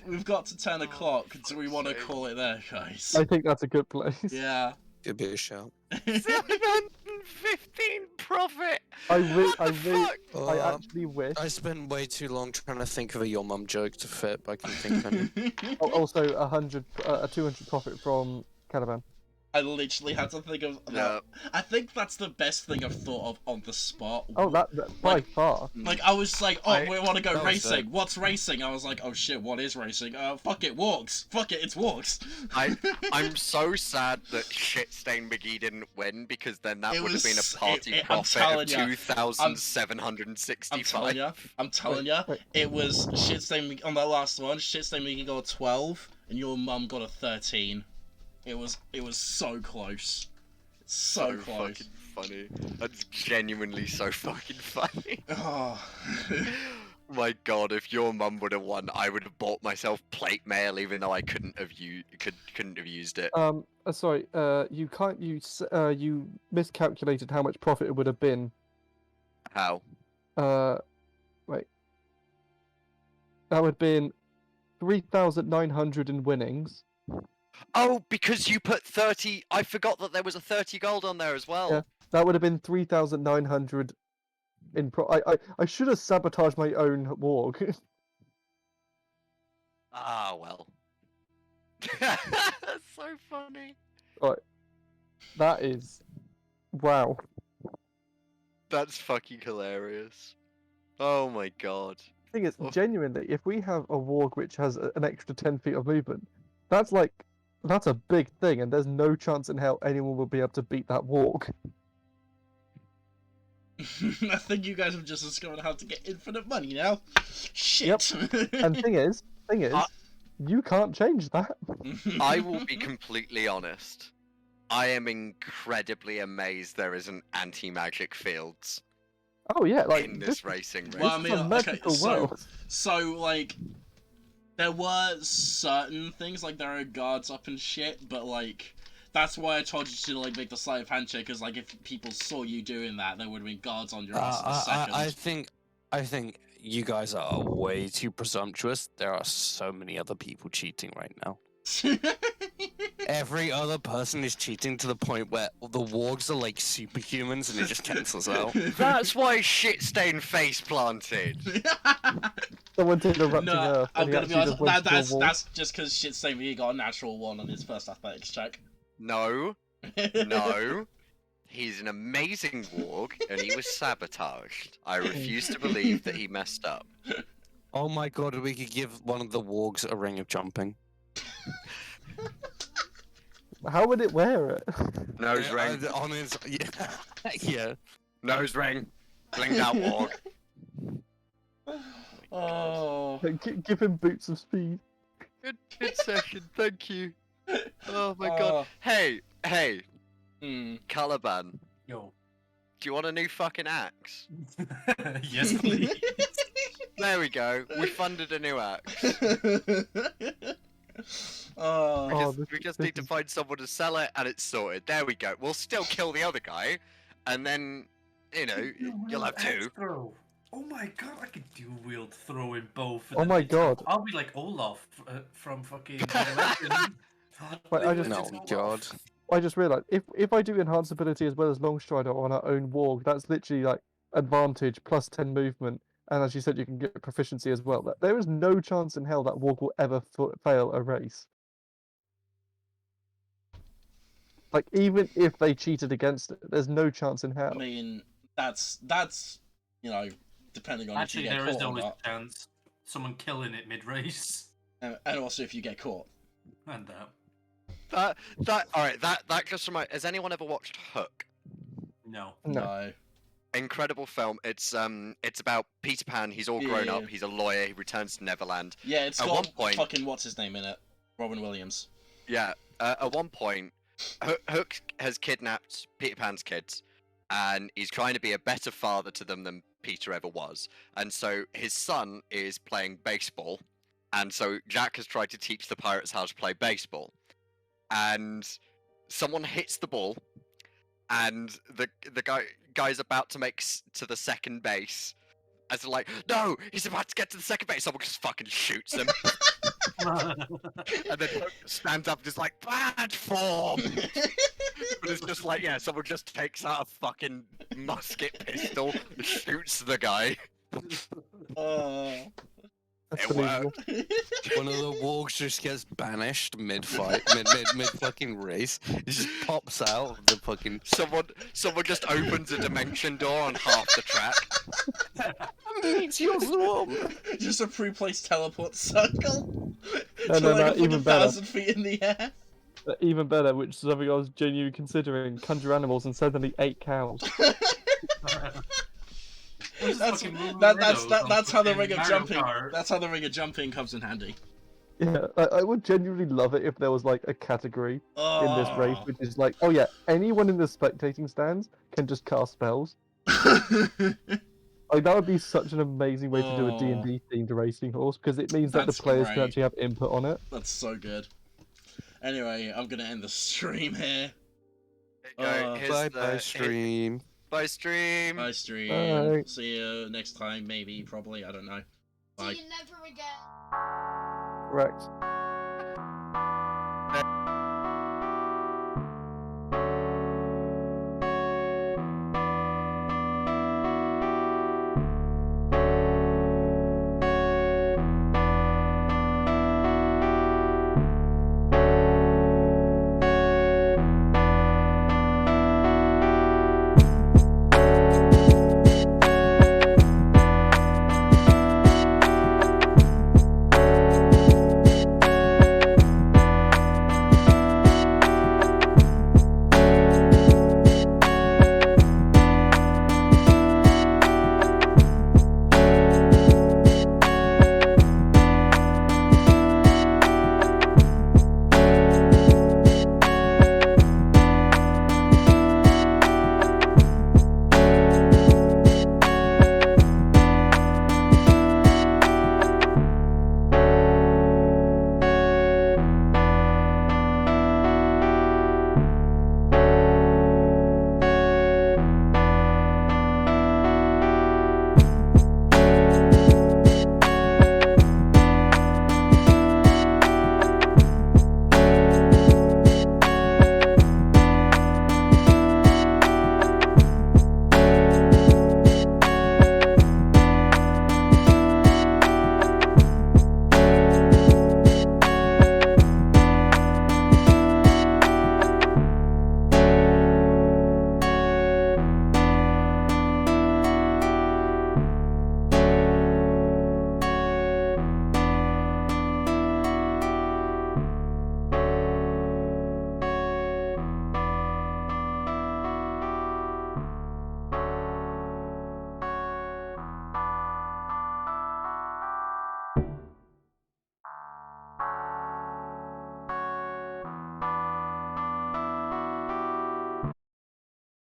We've got to 10 o'clock. Do we want to call it there, guys? I think that's a good place. Yeah. Could be a shout. 715 profit. I What the actually wish. I spent way too long trying to think of a your mum joke to fit, but I couldn't think of any. Also, a 200 profit from Caravan. I literally had to think of that. No. I think that's the best thing I've thought of on the spot. Oh, that by Like- far. Like, I was like, oh, we want to go that was racing. dope. What's racing? I was like, oh shit, what is racing? Fuck it, walks. Fuck it, it's walks. I'm so sad that Shitstain McGee didn't win because then that It would have been was- a party I'm profit telling of ya. 2,765. I'm telling ya, Wait. it was Shitstain on that last one. Shitstain McGee got a 12, and your mum got a 13. It was so close. So close. fucking funny. That's genuinely so fucking funny. Oh. My god, if your mum would have won, I would have bought myself plate mail even though I couldn't have used it. Sorry. You miscalculated how much profit it would have been. How? Wait. That would have been 3,900 in winnings. Oh, because you put 30. I forgot that there was a 30 gold on there as well. Yeah. That would have been 3,900 in I should have sabotaged my own warg. Ah, well. That's so funny. That is, wow. That's fucking hilarious. Oh my god. Thing is, Oh. genuinely, if we have a warg which has an extra 10 feet of movement, that's a big thing, and there's no chance in hell anyone will be able to beat that warg. I think you guys have just discovered how to get infinite money now. Shit. And thing is, you can't change that. I will be completely honest. I am incredibly amazed there isn't anti-magic fields Oh yeah, like in this racing race. Well, I this mean, is a okay, magical so- world. So, like, there were certain things, like, there are guards up and shit, but, like, that's why I told you to, like, make the sleight of hand check, because, like, if people saw you doing that, there would have been guards on your ass in a second. I think you guys are way too presumptuous. There are so many other people cheating right now. Every other person is cheating to the point where the wargs are like superhumans and it just cancels out. That's why Shitstain face planted. Someone did erupting No, earth. I'm and he gonna be actually honest, just went through a wall. that's just because shit's saying he got a natural 1 on his first athletics check. No, no. He's an amazing warg and he was sabotaged. I refuse to believe that he messed up. Oh my god, we could give one of the wargs a ring of jumping. How would it wear it? Nose ring. On his, yeah. Yeah. Nose ring. Blinged out warg. Oh. Give him boots of speed. Good session, thank you. Oh my god. Hey, Caliban, Yo. do you want a new fucking axe? Yes, please. There we go. We funded a new axe. Oh, We just this need to is- find someone to sell it, and it's sorted. There we go. We'll still kill the other guy, and then, you'll have two. Throw. Oh my god, I could dual wield throw in both. Oh my god. I'll be like Olaf from fucking Legend. Wait, I just- No, god. I just realised if I do enhanced ability as well as long strider on our own warg, that's literally like advantage plus 10 movement, and as you said, you can get proficiency as well. There is no chance in hell that warg will ever fail a race. Like, even if they cheated against it, there's no chance in I hell. mean, that's depending on Actually, if you get there is caught or always not, a chance. Someone killing it mid-race. and also if you get caught. And that. That just reminds. Has anyone ever watched Hook? No. No. No. Incredible film. It's about Peter Pan. He's all Yeah, grown yeah, up. yeah. He's a lawyer. He returns to Neverland. Yeah, it's At got one point- fucking what's his name in it, Robin Williams. Yeah. At one point, Hook has kidnapped Peter Pan's kids, and he's trying to be a better father to them than Peter ever was. And so his son is playing baseball, and so Jack has tried to teach the pirates how to play baseball, and someone hits the ball, and the guy's about to make to the second base. As they're like, no, he's about to get to the second base. Someone just fucking shoots him, and then Hook stands up and is like, bad form. But it's just like, yeah, someone just takes out a fucking musket pistol, shoots the guy. Oh. That's It believable. One of the wargs just gets banished mid-fight, mid fucking race. It just pops out of the fucking. Someone just opens a dimension door on half the track. Meet your swarm. Just a pre-placed teleport circle. No, to no, like no, a fucking even better. 1,000 feet in the air. Even better, which is something I was genuinely considering, conjure animals and suddenly 8 cows. That's how the ring of jumping. That's how the ring of jumping comes in handy. Yeah, I would genuinely love it if there was like a category in this race Oh. which is like, oh yeah, anyone in the spectating stands can just cast spells. Like that would be such an amazing way to do a Oh. D&D themed racing horse because it means that the That's players can great. actually have input on it. That's so good. Anyway, I'm gonna end the stream here. Here's Bye the- bye stream. Bye stream. Bye stream. Bye. See you next time, maybe, probably. I don't know. Bye. See you never again. Correct.